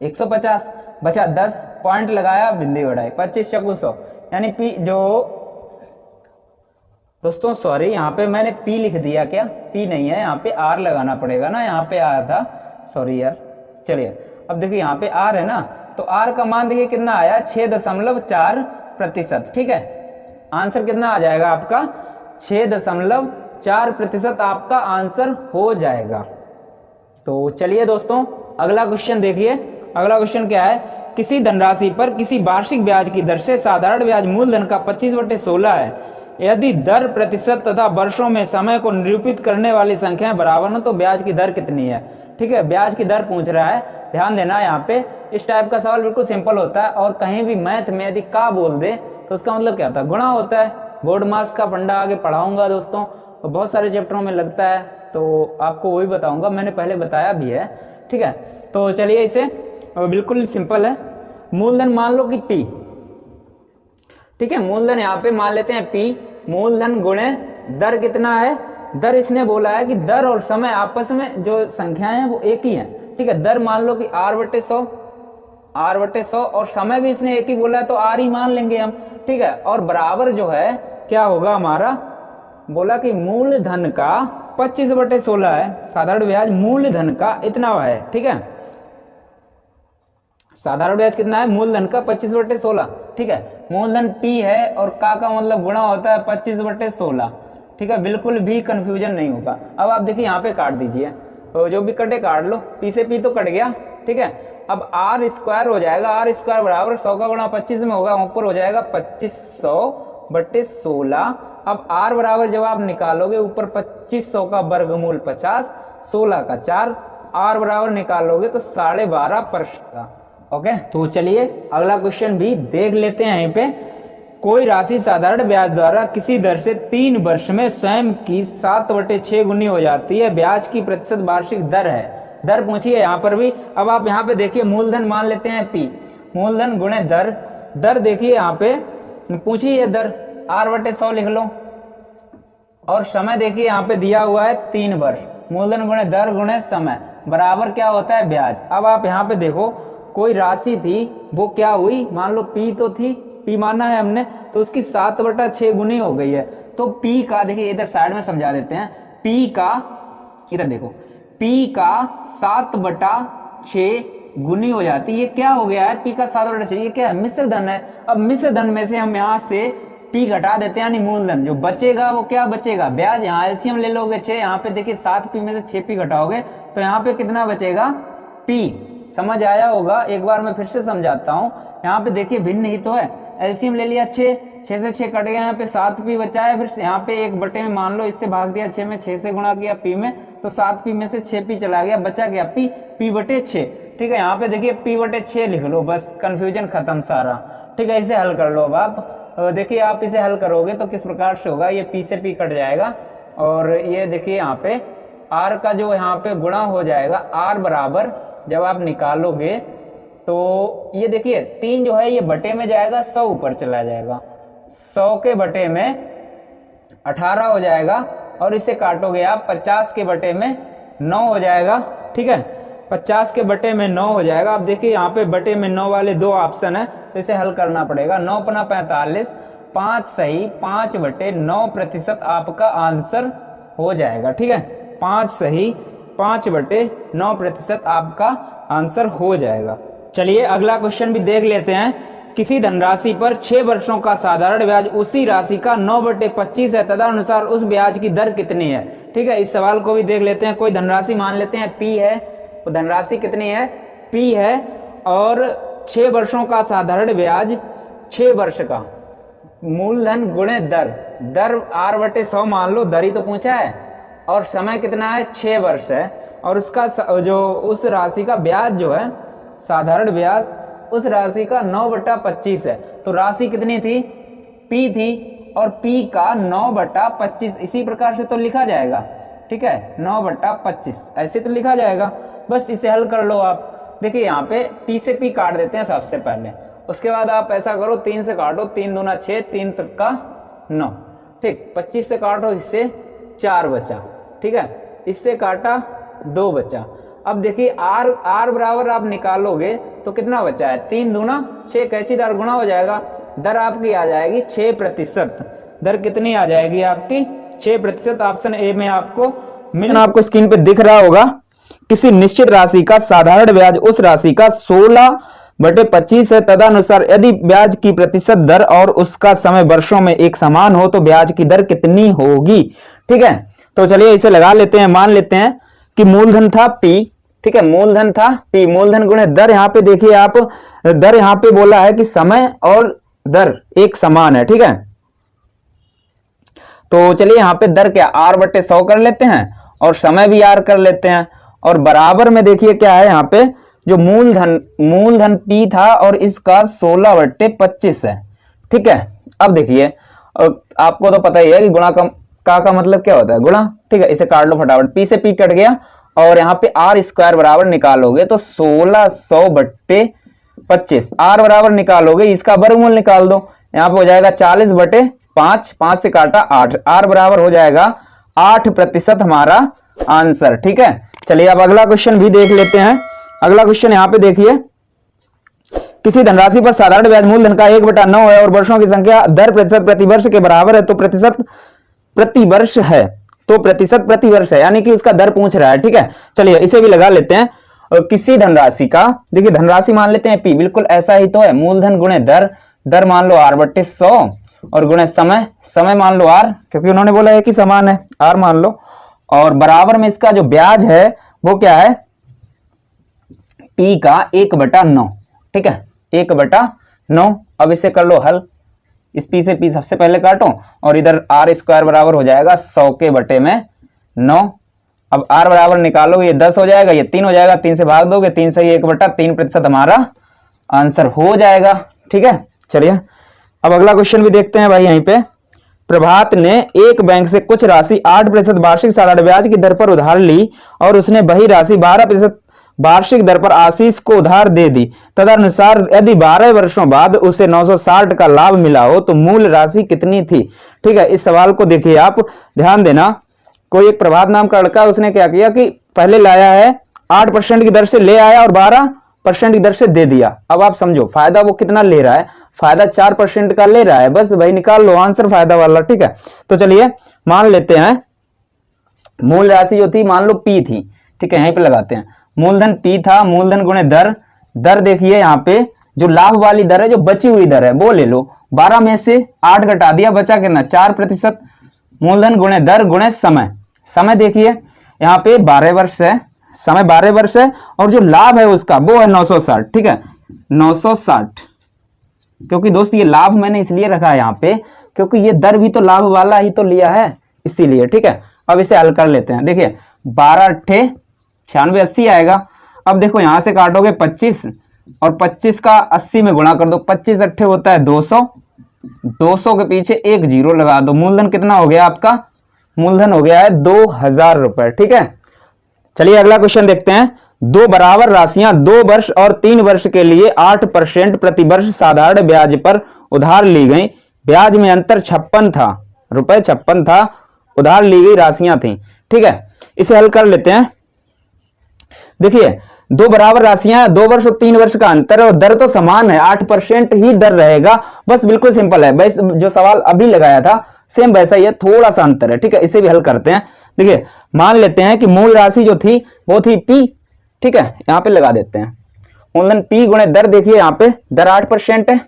Speaker 1: 150 बचा 10, पॉइंट लगाया, बिंदी बढ़ाई, 25 चक्कू 100, यानी पी जो दोस्तों सॉरी यहाँ पे मैंने पी लिख दिया, क्या पी नहीं है, यहाँ पे आर लगाना पड़ेगा ना, यहाँ पे आर था, सॉरी यार। चलिए अब देखिए यहाँ पे आर है ना, तो आर का मान देखिए कितना आया 6.4%, ठीक है। आंसर कितना आ जाएगा आपका 6.4% आपका आंसर हो जाएगा। तो चलिए दोस्तों अगला क्वेश्चन देखिए। अगला क्वेश्चन क्या है, किसी धनराशि पर किसी वार्षिक ब्याज की दर से साधारण ब्याज मूलधन का 25/16 है, यदि दर प्रतिशत तथा वर्षों में समय को निरूपित करने वाली संख्याएं बराबर हो तो ब्याज की दर कितनी है, ठीक है। ब्याज की दर पूछ रहा है, ध्यान देना। यहाँ पे इस टाइप का सवाल बिल्कुल सिंपल होता है, और कहीं भी मैथ में यदि का बोल दे तो उसका मतलब क्या होता है, गुणा होता है। बोर्ड मास का फंडा आगे पढ़ाऊंगा दोस्तों, तो बहुत सारे चैप्टरों में लगता है, तो आपको वही बताऊंगा, मैंने पहले बताया भी है, ठीक है। तो चलिए इसे बिल्कुल सिंपल है। मूलधन मान लो कि पी, ठीक है, मूलधन यहाँ पे मान लेते हैं पी, मूलधन गुणे दर कितना है, दर इसने बोला है कि दर और समय आपस में जो संख्याएं हैं वो एक ही हैं, ठीक है। दर मान लो कि r/100, और समय भी इसने एक ही बोला है तो r ही मान लेंगे हम, ठीक है। और बराबर जो है क्या होगा हमारा, बोला कि मूलधन का 25/16 है, साधारण ब्याज मूलधन का इतना है, ठीक है। साधारण ब्याज कितना है, मूलधन का 25/16, ठीक है। मूलधन P है और का मतलब गुणा होता है 25/16, ठीक है। बिल्कुल भी कंफ्यूजन नहीं होगा। अब आप देखिए यहाँ पे काट दीजिए, तो जो भी कटे काट लो, P से P तो कट गया, ठीक है। अब R स्क्वायर हो जाएगा, R स्क्वायर बराबर 100 का गुणा 25 में होगा, ऊपर हो जाएगा 2500/16। अब R बराबर जब आप निकालोगे ऊपर 2500 का वर्गमूल 50, 16 का 4, R बराबर निकालोगे तो 12.5%। ओके, तो चलिए अगला क्वेश्चन भी देख लेते हैं। यहीं पे कोई राशि साधारण ब्याज द्वारा किसी दर से 3 वर्ष में स्वयं की 7/6 गुनी हो जाती है, ब्याज की प्रतिशत वार्षिक दर है। दर पूछी है यहाँ पर भी। अब आप यहाँ पे देखिए मूलधन मान लेते हैं P, मूलधन गुणे दर, दर देखिए यहाँ पे पूछी है दर, r/100 लिख लो, और समय देखिए यहाँ पे दिया हुआ है 3 वर्ष, मूलधन गुणे दर गुणे समय बराबर क्या होता है ब्याज। अब आप यहाँ पे देखो कोई राशि थी, वो क्या हुई, मान लो P तो थी, P माना है हमने, तो उसकी 7/6 गुनी हो गई है। तो P का देखिए इधर साइड में समझा देते हैं, P का इधर देखो, P का 7/6 गुनी हो जाती है। ये क्या हो गया है, P का 7/6, ये क्या है, मिश्र धन है। अब मिश्र धन में से हम यहाँ से P घटा देते हैं, यानी मूलधन जो बचेगा वो क्या बचेगा, ब्याज। यहाँ एलसीएम ले लोगे 6, यहाँ पे देखिए 7P में से 6P घटाओगे तो यहाँ पे कितना बचेगा, P। समझ आया होगा, एक बार मैं फिर से समझाता हूँ। यहाँ पे देखिए भिन्न ही तो है, एलसीएम ले लिया 6 से 6 कट गया, यहाँ पे 7P बचा है, फिर यहाँ पे 1/में मान लो इससे भाग दिया 6 में, 6 से गुणा किया P में, तो 7P में से 6P चला गया, बचा गया P/6, ठीक है। यहाँ पे देखिए P/6 लिख लो, बस कंफ्यूजन खत्म सारा, ठीक है। इसे हल कर लो। अब आप देखिए आप इसे हल करोगे तो किस प्रकार से होगा, ये P से P कट जाएगा, और ये देखिए यहाँ पे R का जो यहाँ पे गुणा हो जाएगा, R बराबर जब आप निकालोगे तो ये देखिए 3 जो है ये बटे में जाएगा, 100 ऊपर चला जाएगा, 100 के बटे में 18 हो जाएगा, और इसे काटोगे आप 50 के बटे में 9 हो जाएगा, ठीक है। 50 के बटे में 9 हो जाएगा। अब देखिए यहाँ पे बटे में 9 वाले 2 ऑप्शन है, तो इसे हल करना पड़ेगा। 9 × 45, 5 सही 5/9% आपका आंसर हो जाएगा, ठीक है। 5 सही 5/9% आपका आंसर हो जाएगा। चलिए अगला क्वेश्चन भी देख लेते हैं। किसी धनराशि पर 6 वर्षों का साधारण ब्याज उसी राशि का 9/25 है, तदनुसार उस ब्याज की दर कितनी है, ठीक है। इस सवाल को भी देख लेते हैं। कोई धनराशि मान लेते हैं P है, तो धनराशि कितनी है, P है, और 6 वर्षों का साधारण ब्याज, 6 वर्ष का मूलधन गुणे दर, दर r/100 मान लो, दर ही तो पूछा है, और समय कितना है 6 वर्ष है। और उसका जो उस राशि का ब्याज जो है, साधारण ब्याज उस राशि का 9/25 है। तो राशि कितनी थी? P थी, और P का 9/25 इसी प्रकार से तो लिखा जाएगा, ठीक है, 9/25 ऐसे तो लिखा जाएगा। बस इसे हल कर लो आप। देखिए यहाँ पे P से P काट देते हैं सबसे पहले, उसके बाद आप ऐसा करो 3 से काटो, 3 दूना 6, 3 तक का 9, ठीक, 25 से काटो, इससे 4 बचा, ठीक है, इससे काटा 2 बचा। अब देखिए R बराबर आप निकालोगे तो कितना बचा है? 3 दूना 6, कैची दार गुणा हो जाएगा, दर आपकी आ जाएगी 6%। दर कितनी आ जाएगी आपकी? 6%। ऑप्शन ए में आपको स्क्रीन पे दिख रहा होगा, किसी निश्चित राशि का साधारण ब्याज उस राशि का 16/25 है, तदनुसार यदि ब्याज की प्रतिशत दर और उसका समय वर्षों में एक समान हो तो ब्याज की दर कितनी होगी? ठीक है, तो चलिए इसे लगा लेते हैं। मान लेते हैं कि मूलधन था P, ठीक है, मूलधन था P, मूलधन गुणे दर। यहां पे देखिए आप, दर यहां पे बोला है कि समय और दर एक समान है, ठीक है, तो चलिए यहां पे दर क्या R/100 कर लेते हैं और समय भी R कर लेते हैं, और बराबर में देखिए क्या है यहाँ पे, जो मूलधन P था और इसका 16/25 है, ठीक है। अब देखिए, आपको तो पता ही है कि गुणा का मतलब क्या होता है? गुणा, ठीक है, इसे काट लो फटाफट, P से P कट गया, और यहाँ पे R² बराबर निकालोगे तो 1600/25, R बराबर निकालोगे, इसका वर्गमूल निकाल दो, यहाँ पे हो जाएगा 40/5, 5 से काटा 8, R बराबर हो जाएगा 8% हमारा आंसर, ठीक है। चलिए अब अगला क्वेश्चन भी देख लेते हैं। अगला क्वेश्चन यहाँ पे देखिए, किसी धनराशि पर साधारण ब्याज मूलधन का 1/9 है और वर्षों की संख्या दर प्रतिशत प्रति वर्ष के बराबर है, तो प्रतिशत प्रति वर्ष है, तो प्रतिशत प्रति वर्ष है, यानी कि उसका दर पूछ रहा है, ठीक है। चलिए इसे भी लगा लेते हैं। किसी धनराशि का, देखिए धनराशि मान लेते हैं P, बिल्कुल ऐसा ही तो है, मूलधन गुणे दर, दर मान लो R/100 और गुणे समय, समय मान लो R, क्योंकि उन्होंने बोला है कि समान है, R मान लो, और बराबर में इसका जो ब्याज है वो क्या है? P का 1/9, ठीक है, 1/9। अब इसे कर लो हल, इस P से P सबसे पहले काटो और इधर R² बराबर हो जाएगा 100/9। अब R बराबर निकालो, ये 10 हो जाएगा, ये 3 हो जाएगा, 3 से भाग दोगे, 3 से 1/3% हमारा आंसर हो जाएगा, ठीक है। चलिए अब अगला क्वेश्चन भी देखते हैं भाई। यहीं पे प्रभात ने एक बैंक से कुछ राशि 8% वार्षिक साधारण ब्याज की दर पर उधार ली और उसने वही राशि 12% वार्षिक दर पर आशीष को उधार दे दी। तदनुसार यदि 12 वर्षों बाद उसे 960 का लाभ मिला हो तो मूल राशि कितनी थी? ठीक है, इस सवाल को देखिए आप, ध्यान देना। कोई एक प्रभात नाम का लड़का, उसने क्या किया कि पहले लाया है 8% की दर से ले आया और 12% की दर से दे दिया। अब आप समझो फायदा वो कितना ले रहा है, फायदा 4% का ले रहा है। बस भाई निकाल लो आंसर फायदा वाला, ठीक है। तो चलिए मान लेते हैं मूल राशि जो थी मान लो P थी, ठीक है, यहीं पे लगाते हैं। मूलधन P था, मूलधन गुणे दर, दर देखिए यहाँ पे जो लाभ वाली दर है, जो बची हुई दर है वो ले लो, 12 में से 8 घटा दिया, बचा कितना? 4%। मूलधन गुणे दर गुणे समय, समय देखिए यहाँ पे 12 वर्ष है, समय 12 वर्ष है, और जो लाभ है उसका वो है 960, ठीक है, 960। क्योंकि दोस्त ये लाभ मैंने इसलिए रखा है यहाँ पे क्योंकि ये दर भी तो लाभ वाला ही तो लिया है, इसीलिए, ठीक है। अब इसे हल कर लेते हैं। देखिए 12 8 96 80 आएगा। अब देखो यहां से काटोगे 25 और 25 का 80 में गुणा कर दो, 25 8 होता है 200, 200 के पीछे एक जीरो लगा दो। मूलधन कितना हो गया आपका? मूलधन हो गया है 2000 रुपए, ठीक है। चलिए अगला क्वेश्चन देखते हैं। दो बराबर राशियां 2 वर्ष और 3 वर्ष के लिए 8% प्रति वर्ष साधारण ब्याज पर उधार ली गई। ब्याज में अंतर 56 था, रुपए 56 था, उधार ली गई राशियां थी, ठीक है। इसे हल कर लेते हैं। देखिए दो बराबर राशियां, 2 वर्ष और 3 वर्ष का अंतर है और दर तो समान है, 8% ही दर रहेगा। बस बिल्कुल सिंपल है, बस जो सवाल अभी लगाया था सेम वैसा ही है, थोड़ा सा अंतर है, ठीक है। इसे भी हल करते हैं। देखिए मान लेते हैं कि मूल राशि जो थी वो थी P, ठीक है, यहां पे लगा देते हैं मूलधन P गुणे दर। देखिए यहां पे दर 8% है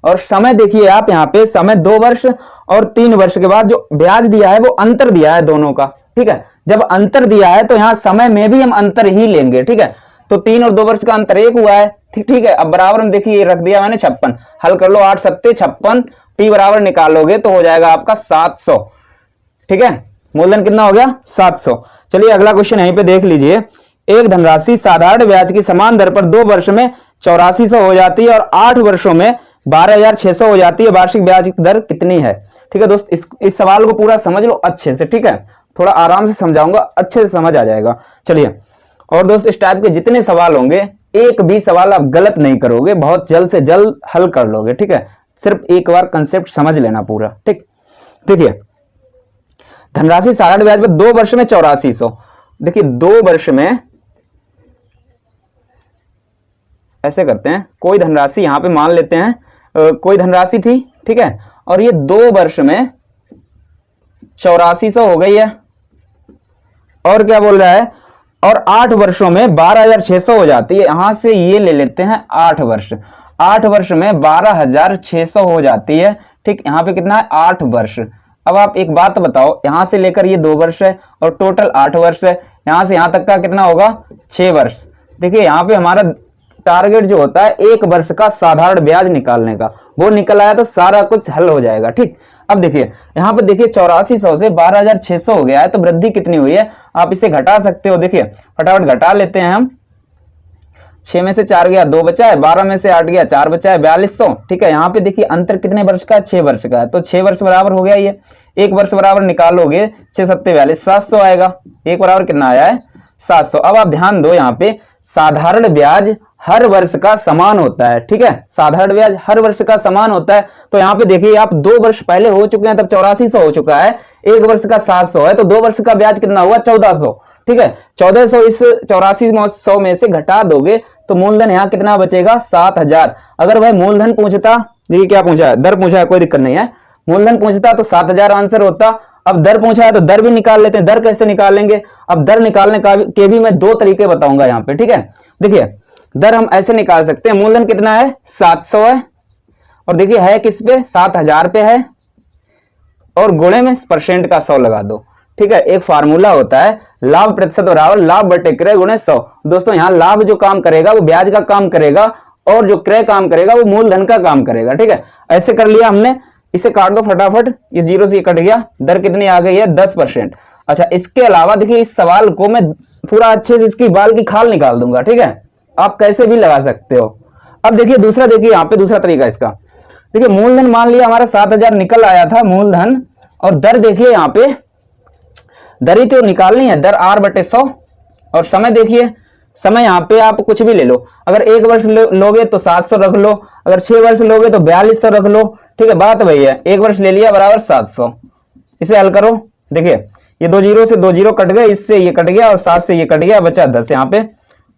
Speaker 1: और समय देखिए आप यहाँ पे समय 2 वर्ष और 3 वर्ष के बाद जो ब्याज दिया है वो अंतर दिया है दोनों का, ठीक है। जब अंतर दिया है तो यहाँ समय में भी हम अंतर ही लेंगे, ठीक है। तो 3 और 2 वर्ष का अंतर 1 हुआ है, ठीक है। अब बराबर में देखिए रख दिया मैंने 56, हल कर लो 8 7 56, P बराबर निकालोगे तो हो जाएगा आपका 700, ठीक है। मूलधन कितना हो गया 700। चलिए अगला क्वेश्चन यहीं पे देख लीजिए। एक धनराशि साधारण ब्याज की समान दर पर 2 वर्ष में 8400 हो जाती है और 8 वर्षों में 12600 हो जाती है, वार्षिक ब्याज की दर कितनी है? ठीक है दोस्त, इस सवाल को पूरा समझ लो अच्छे से, ठीक है, थोड़ा आराम से समझाऊंगा, अच्छे से समझ आ जाएगा। चलिए, और दोस्त इस टाइप के जितने सवाल होंगे, एक भी सवाल आप गलत नहीं करोगे, बहुत जल्द से जल्द हल कर लोगे, ठीक है। सिर्फ एक बार कंसेप्ट समझ लेना पूरा, ठीक। देखिए, धनराशि साधारण ब्याज पर 2 वर्ष में 8400, देखिए 2 वर्ष में ऐसे करते हैं, कोई धनराशि यहां पे मान लेते हैं, कोई धनराशि थी, ठीक है, और ये 2 वर्ष में 8400 हो गई है, और क्या बोल रहा है, और 8 वर्षों में 12600 हो जाती है। यहां से ये ले लेते हैं 8 वर्ष, 8 वर्ष में 12600 हो जाती है, ठीक। यहां पे कितना है 8 वर्ष। अब आप एक बात बताओ, यहां से लेकर ये 2 वर्ष है और टोटल 8 वर्ष है, यहां से यहां तक का कितना होगा 6 वर्ष। देखिए यहां पे हमारा टारगेट जो होता है 1 वर्ष का साधारण ब्याज निकालने का, वो निकल आया तो सारा कुछ हल हो जाएगा, ठीक। अब देखिए यहां पे देखिए 8400 से 12600 हो गया है, तो वृद्धि कितनी हुई है आप इसे घटा सकते हो। देखिए फटाफट घटा लेते हैं हम, 6 में से 4 गया 2 बचा है, 12 में से 8 गया 4 बचा है, 4200, ठीक है। यहाँ पे देखिए अंतर कितने वर्ष का है 6 वर्ष का है, तो 6 वर्ष बराबर हो गया ये, 1 वर्ष बराबर निकालोगे 6 7 42 700 आएगा, 1 बराबर कितना आया है 700। अब आप ध्यान दो, यहाँ पे साधारण ब्याज हर वर्ष का समान होता है, ठीक है, साधारण ब्याज हर वर्ष का समान होता है। तो यहाँ पे देखिए आप 2 वर्ष पहले हो चुके हैं, तब 8400 हो चुका है, 1 वर्ष का 700 है, तो 2 वर्ष का ब्याज कितना हुआ 1400, ठीक है। 1400 इस 8400 में से घटा दोगे तो मूलधन यहाँ कितना बचेगा 7000। अगर भाई मूलधन पूछता, देखिए क्या पूछा है, दर पूछा है, कोई दिक्कत नहीं है, मूलधन पूछता तो 7000 आंसर होता। अब दर पूछा है तो दर भी निकाल लेते हैं, दर कैसे निकालेंगे, अब दर निकालने का के भी मैं 2 तरीके बताऊंगा यहाँ पे, ठीक है। देखिए दर हम ऐसे निकाल सकते हैं, मूलधन कितना है 700 है, और देखिए है किस पे 7000 पे है, और गुणे में परसेंट का 100 लगा दो, ठीक है। एक फार्मूला होता है लाभ प्रतिशत बराबर लाभ बटे क्रय गुणे 100। दोस्तों यहाँ लाभ जो काम करेगा वो ब्याज का काम करेगा, और जो क्रय काम करेगा वो मूलधन का काम करेगा, ठीक है। ऐसे कर लिया हमने, इसे काट दो फटाफट, ये 0 से ये कट गया, दर कितनी आ गई है 10%। अच्छा, इसके अलावा देखिए इस सवाल को मैं पूरा अच्छे से इसकी बाल की खाल निकाल दूंगा, ठीक है, आप कैसे भी लगा सकते हो। अब देखिए दूसरा, देखिए यहाँ पे दूसरा तरीका इसका, देखिए मूलधन मान लिया हमारा 7000 निकल आया था मूलधन, और दर देखिए यहाँ पे दर ही तो निकालनी है, दर R बटे 100, और समय देखिए, समय यहाँ पे आप कुछ भी ले लो, अगर 1 वर्ष लोगे तो 700 रख लो, अगर 6 वर्ष लोगे तो 4200 रख लो, ठीक है, बात वही है। 1 वर्ष ले लिया बराबर 700, इसे हल करो। देखिए ये 2 0 से 2 0 कट गए, इससे ये कट गया और 7 से ये कट गया, बचा 10। यहाँ पे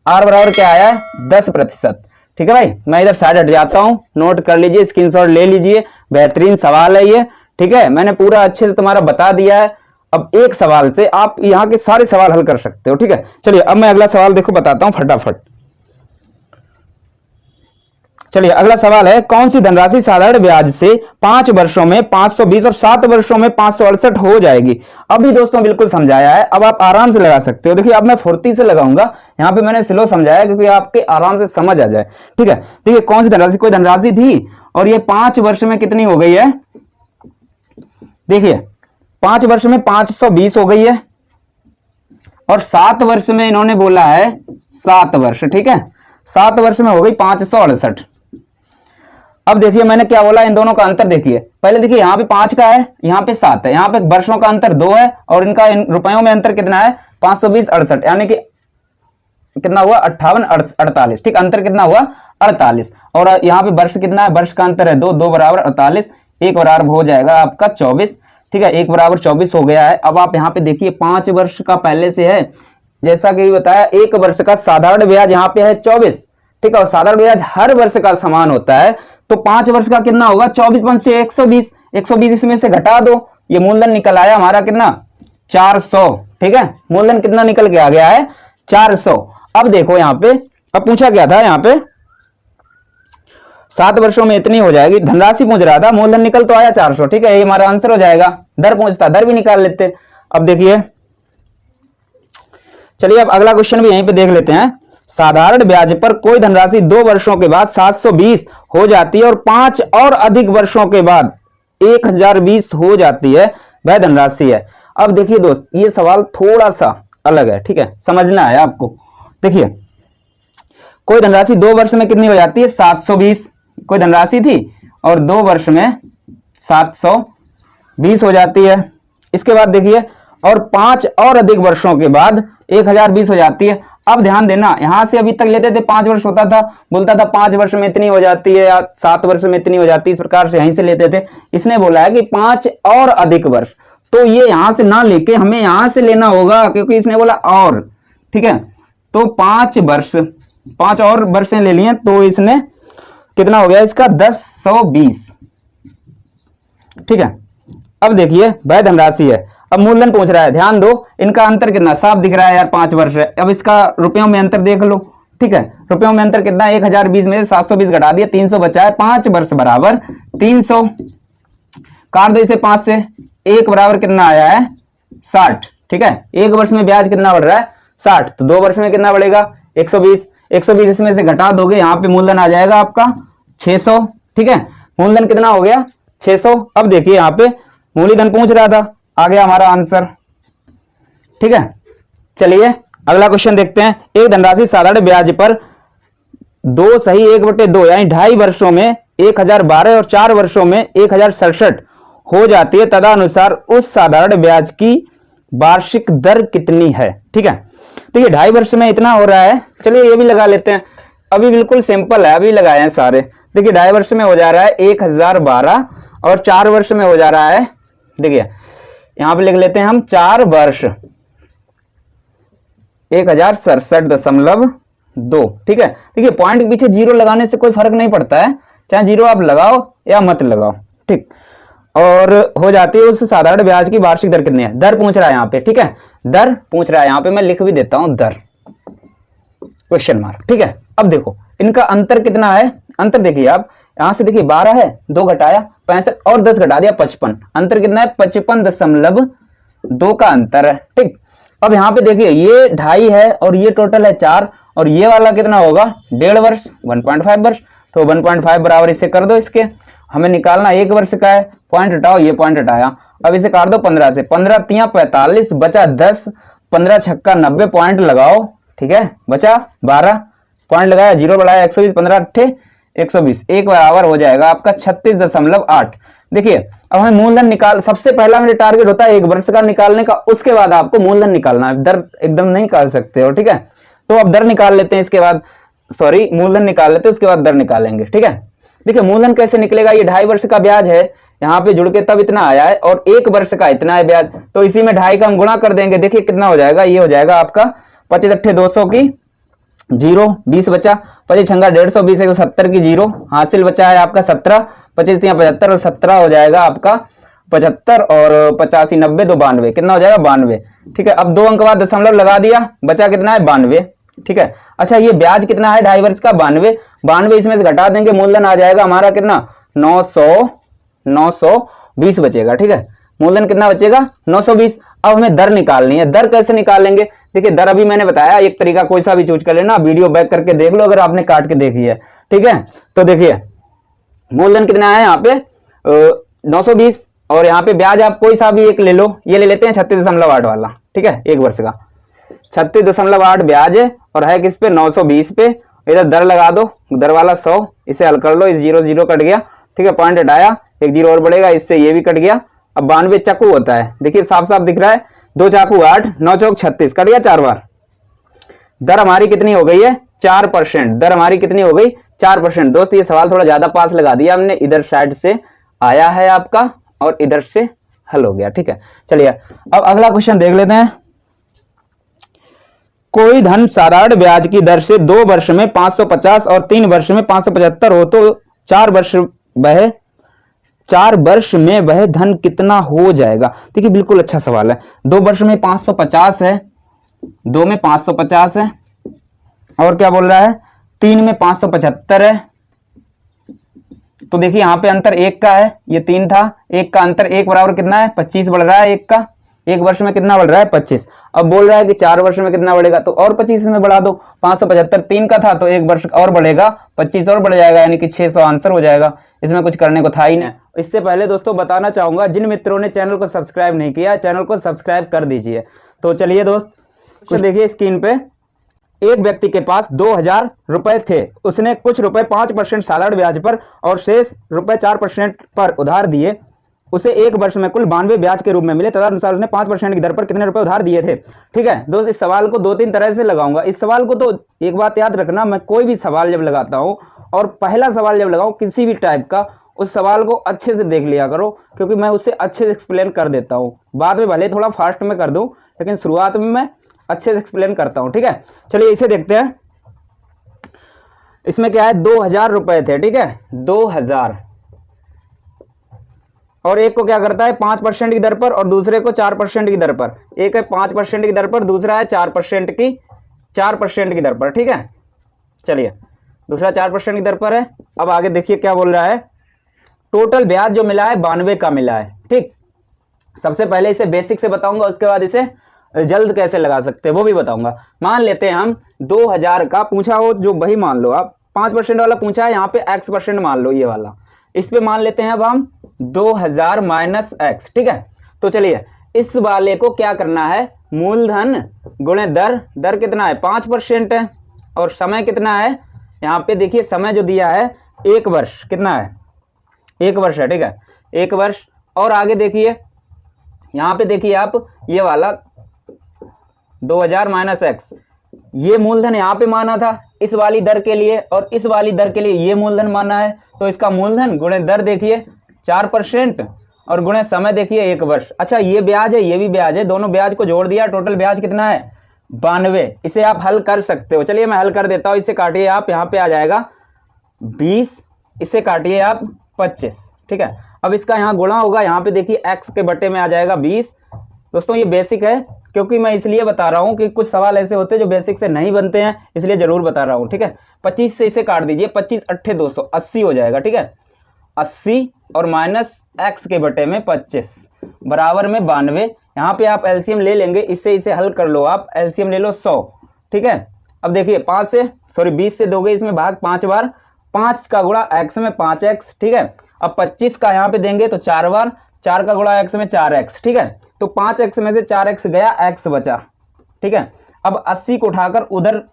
Speaker 1: R बराबर क्या आया है 10%, ठीक है भाई। मैं इधर साइड हट जाता हूं, नोट कर लीजिए, स्क्रीनशॉट ले लीजिए, बेहतरीन सवाल है ये, ठीक है। मैंने पूरा अच्छे से तुम्हारा बता दिया है, अब एक सवाल से आप यहाँ के सारे सवाल हल कर सकते हो, ठीक है। चलिए अब मैं अगला सवाल देखो बताता हूं फटाफट। चलिए अगला सवाल है, कौन सी धनराशि साधारण ब्याज से 5 वर्षों में 520 और 7 वर्षों में 568 हो जाएगी? अभी दोस्तों बिल्कुल समझाया है, अब आप आराम से लगा सकते हो। देखिए अब मैं फुर्ती से लगाऊंगा, यहाँ पे मैंने स्लो समझाया क्योंकि आपके आराम से समझ आ जाए, ठीक है। देखिए कौन सी धनराशि, कोई धनराशि थी और ये 5 वर्ष में कितनी हो गई है, देखिए 5 वर्ष में 520 हो गई है, और 7 वर्ष में इन्होंने बोला है 7 वर्ष, ठीक है, 7 वर्ष में हो गई 568। अब देखिए मैंने क्या बोला, इन दोनों का अंतर देखिए, पहले देखिए यहाँ पे 5 का है, यहाँ पे 7 है, यहाँ पे वर्षों का अंतर 2 है, और इनका रुपयों में अंतर कितना है 520 68, यानी कि कितना हुआ 58 48, ठीक, अंतर कितना हुआ 48, और यहाँ पे वर्ष कितना है, वर्ष का अंतर है 2, 2 बराबर 48, 1 बराबर हो जाएगा आपका 24, ठीक है, 1 बराबर 24 हो गया है। अब आप यहाँ पे देखिए 5 वर्ष का पहले से है, जैसा कि बताया 1 वर्ष का साधारण ब्याज यहाँ पे है 24, ठीक है, और साधारण ब्याज हर वर्ष का समान होता है, तो 5 वर्ष का कितना होगा 24 5 120, 120 इसमें से घटा दो, ये मूलधन निकल आया हमारा कितना 400, ठीक है, मूलधन कितना निकल के आ गया है 400। अब देखो यहाँ पे, अब पूछा क्या था, यहाँ पे 7 वर्षों में इतनी हो जाएगी, धनराशि पूछ रहा था, मूलधन निकल तो आया 400, ठीक है, ये हमारा आंसर हो जाएगा। दर पूछता, दर भी निकाल लेते। अब देखिए चलिए अब अगला क्वेश्चन भी यहीं पे देख लेते हैं। साधारण ब्याज पर कोई धनराशि 2 वर्षों के बाद 720 हो जाती है और 5 और अधिक वर्षों के बाद 1020 हो जाती है, वह धनराशि है। अब देखिए दोस्त, ये सवाल थोड़ा सा अलग है, ठीक है, समझना है आपको। देखिए, कोई धनराशि 2 वर्ष में कितनी हो जाती है? 720। कोई धनराशि थी और 2 वर्ष में 720 हो जाती है। इसके बाद देखिए, और 5 और अधिक वर्षों के बाद 1020 हो जाती है। अब ध्यान देना, यहां से अभी तक लेते थे 5 वर्ष होता था, बोलता था 5 वर्ष में इतनी हो जाती है या 7 वर्ष में इतनी हो जाती है, इस प्रकार से यहीं से लेते थे। इसने बोला है कि 5 और अधिक वर्ष, तो ये यहां से ना लेके हमें यहां से लेना होगा, क्योंकि इसने बोला और, ठीक है। तो 5 वर्ष, 5 और वर्षें ले लिए, तो इसने कितना हो गया इसका? 1020, ठीक है। अब देखिए, वह धनराशि है, अब मूलधन पूछ रहा है। ध्यान दो, इनका अंतर कितना साफ दिख रहा है यार, 5 वर्ष है। अब इसका रुपयों में अंतर देख लो, ठीक है। रुपयों में अंतर कितना? 1020 में से 720 घटा दिया, 300 बचा है। 5 वर्ष बराबर 300, काट दो इसे 5 से, 1 बराबर कितना आया है? 60, ठीक है। 1 वर्ष में ब्याज कितना बढ़ रहा है? 60, तो 2 वर्ष में कितना बढ़ेगा? 120। 120 इसमें से घटा दोगे, यहां पे मूलधन आ जाएगा आपका 600, ठीक है। मूलधन कितना हो गया? 600। अब देखिए, यहां पे मूलधन पूछ रहा था, आ गया हमारा आंसर, ठीक है। चलिए अगला क्वेश्चन देखते हैं। एक धनराशि साधारण ब्याज पर 2 सही 1/2 यानी 2.5 वर्षों में 1012 और 4 वर्षों में 1067 हो जाती है, तदनुसार उस साधारण ब्याज की वार्षिक दर कितनी है? ठीक है, देखिए 2.5 वर्ष में इतना हो रहा है। चलिए ये भी लगा लेते हैं, अभी बिल्कुल सिंपल है, अभी लगाए हैं सारे। देखिए 2.5 वर्ष में हो जा रहा है 1012 और 4 वर्ष में हो जा रहा है, देखिए यहां पे लिख लेते हैं हम 4 वर्ष 1067.2, ठीक है। देखिए पॉइंट के पीछे जीरो लगाने से कोई फर्क नहीं पड़ता है, चाहे जीरो आप लगाओ या मत लगाओ, ठीक। और हो जाती है उस साधारण ब्याज की वार्षिक दर कितनी है? दर पूछ रहा है यहाँ पे, ठीक है, दर पूछ रहा है यहाँ पे, मैं लिख भी देता हूं दर क्वेश्चन मार्क, ठीक है। अब देखो इनका अंतर कितना है? अंतर देखिए आप, यहां से देखिए 12 है, 2 घटाया 65 और 10 घटा दिया 55, अंतर कितना है? 55.2 का अंतर है, ठीक। अब यहाँ पे देखिए ये 2.5 है और ये टोटल है 4, और ये वाला कितना होगा? 1.5 वर्ष, 1.5 वर्ष, तो 1.5 बराबर इसे कर दो, इसके हमें निकालना 1 वर्ष का है। पॉइंट हटाओ, ये पॉइंट हटाया, अब इसे काट दो 15 से, 15 तिया 45 बचा 10, 15 छक्का 90 पॉइंट लगाओ, ठीक है, बचा 12 पॉइंट लगाया, जीरो बढ़ाया 120, 15 अट्ठे 120, एक बराबर हो जाएगा आपका 36.8। देखिए अब हमें मूलधन निकाल, सबसे पहला मेरे टारगेट होता है 1 वर्ष का निकालने का, उसके बाद आपको मूलधन निकालना है, दर एकदम नहीं निकाल सकते हो, ठीक है। तो अब दर निकाल लेते हैं, इसके बाद सॉरी मूलधन निकाल लेते हैं, उसके बाद दर निकालेंगे, ठीक है। देखिए मूलधन कैसे निकलेगा? ये 2.5 वर्ष का ब्याज है, यहाँ पे जुड़ के तब इतना आया है, और 1 वर्ष का इतना है ब्याज, तो इसी में 2.5 का हम गुणा कर देंगे। देखिए कितना हो जाएगा? ये हो जाएगा आपका 25 अट्ठे 200 की जीरो, 20 बचा, 25 छंगा 150, 20 170 की जीरो, हासिल बचा है आपका 17, 25 तिया 75 और 17 हो जाएगा आपका 75, और 85 90 2 92, कितना हो जाएगा? 92, ठीक है। अब 2 अंक बाद दशमलव लगा दिया, बचा कितना है? 92, ठीक है। अच्छा ये ब्याज कितना है 2.5 वर्ष का? 92, 92 इसमें से घटा देंगे, मूलधन आ जाएगा हमारा कितना? 920 बचेगा, ठीक है। मूलधन कितना बचेगा? 920। अब हमें दर निकालनी है, दर कैसे निकालेंगे? देखिए दर अभी मैंने बताया, एक तरीका कोई सा भी चूज कर लेना, वीडियो बैक करके देख लो अगर आपने काट के देखी है, ठीक है। तो देखिए मूलधन कितना है यहाँ पे 920, और यहाँ पे ब्याज आप कोई सा भी एक ले लो, ये ले लेते हैं 36.8 वाला, ठीक है, 1 वर्ष का 36.8 ब्याज है, और है किस पे? 920 पे। इधर दर लगा दो, दर वाला 100, इसे हल कर लो, इस 0 0 कट गया, ठीक है, पॉइंट हटाया, 1 0 और बढ़ेगा, इससे ये भी कट गया। अब 92 चाकू होता है, देखिए साफ साफ दिख रहा है, 2 चाकू 8, 9 चौक 36, कट गया 4 बार। दर हमारी कितनी हो गई है? 4%। दर हमारी कितनी हो गई? 4%। दोस्त ये सवाल थोड़ा ज्यादा पास लगा दिया हमने, इधर साइड से आया है आपका और इधर से हल हो गया, ठीक है। चलिए अब अगला क्वेश्चन देख लेते हैं। कोई धन साधारण ब्याज की दर से 2 वर्ष में 550 और 3 वर्ष में 575 हो, तो 4 वर्ष में वह धन कितना हो जाएगा? देखिए बिल्कुल अच्छा सवाल है। 2 वर्ष में 550 है, 2 में 550 है, और क्या बोल रहा है? 3 में 575 है। तो देखिए यहां पे अंतर 1 का है, ये 3 था, 1 का अंतर, 1 बराबर कितना है? 25 बढ़ रहा है 1 का, एक वर्ष में कितना बढ़ रहा है 25। अब बोल रहा है कि 4 वर्ष में कितना बढ़ेगा, तो और 25 इसमें बढ़ा दो। 575 3 का था तो एक वर्ष और बढ़ेगा, 25 और बढ़ जाएगा, यानी कि 600 आंसर हो जाएगा। इसमें कुछ करने को था ही नहीं। इससे पहले दोस्तों बताना चाहूंगा, जिन मित्रों ने चैनल को सब्सक्राइब नहीं किया, चैनल को सब्सक्राइब कर दीजिए। तो चलिए दोस्त, कुछ देखिए स्क्रीन पे। एक व्यक्ति के पास 2000 रुपए थे, उसने कुछ रुपए 5% सालाना ब्याज पर और शेष रुपए 4% पर उधार दिए। उसे एक वर्ष में कुल 92 ब्याज के रूप में मिले, तदनुसार उसने 5% की दर पर कितने रुपए उधार दिए थे। ठीक है दोस्त, इस सवाल को 2-3 तरह से लगाऊंगा। इस सवाल को तो एक बात याद रखना, मैं कोई भी सवाल जब लगाता हूं और पहला सवाल जब लगाऊं किसी भी टाइप का, उस सवाल को अच्छे से देख लिया करो, क्योंकि मैं उसे अच्छे से एक्सप्लेन कर देता हूं। बाद में भले थोड़ा फास्ट में कर दूं, लेकिन शुरुआत में मैं अच्छे से एक्सप्लेन करता हूं। ठीक है, चलिए इसे देखते हैं। इसमें क्या है, 2000 रुपए थे। ठीक है, 2000, और एक को क्या करता है 5% की दर पर और दूसरे को 4% की दर पर। एक है 5% की दर पर, दूसरा है 4% की दर पर। ठीक है, चलिए दूसरा 4% की दर पर है। अब आगे देखिए क्या बोल रहा है, टोटल ब्याज जो मिला है 92 का मिला है। ठीक, सबसे पहले इसे बेसिक से बताऊंगा, उसके बाद इसे जल्द कैसे लगा सकते हैं वो भी बताऊंगा। मान लेते हैं हम 2000 का पूछा हो, जो वही मान लो आप, 5% वाला पूछा है, यहाँ पे x% मान लो, ये वाला। इस पे मान लेते हैं अब हम 2000 माइनस x। ठीक है, तो चलिए इस वाले को क्या करना है, मूलधन गुणे दर। दर कितना है 5% है, और समय कितना है, यहाँ पे देखिए समय जो दिया है 1 वर्ष, कितना है 1 वर्ष है। ठीक है, 1 वर्ष। और आगे देखिए, यहाँ पे देखिए आप, ये वाला 2000 माइनस x, ये मूलधन यहाँ पे माना था इस वाली दर के लिए, और इस वाली दर के लिए ये मूलधन माना है। तो इसका मूलधन गुणे दर देखिए 4% और गुणे समय देखिए 1 वर्ष। अच्छा, ये ब्याज है, ये भी ब्याज है, दोनों ब्याज को जोड़ दिया, टोटल ब्याज कितना है 92। इसे आप हल कर सकते हो। चलिए मैं हल कर देता हूं। इसे काटिए आप, यहाँ पे आ जाएगा 20, इसे काटिए आप 25। ठीक है, अब इसका यहाँ गुणा होगा, यहाँ पे देखिए x के बटे में आ जाएगा 20। दोस्तों ये बेसिक है, क्योंकि मैं इसलिए बता रहा हूं कि कुछ सवाल ऐसे होते हैं जो बेसिक से नहीं बनते हैं, इसलिए जरूर बता रहा हूं। ठीक है, 25 से इसे काट दीजिए, 25 8 200, 80 हो जाएगा। ठीक है, 80 और माइनस x के बटे में 25 बराबर में 92। यहाँ पे आप एलसीएम ले लेंगे, इससे इसे हल कर लो आप, एलसीएम ले लो 100। ठीक है, अब देखिए 20 से दोगे इसमें भाग 5 बार, 5 का गुणा x में 5x। ठीक है, अब 25 का यहाँ पे देंगे तो 4 बार, 4 का गुणा x में 4x। ठीक है, तो 5x में से 4x गया, x बचा। ठीक है, अब 80 को उठाकर उधर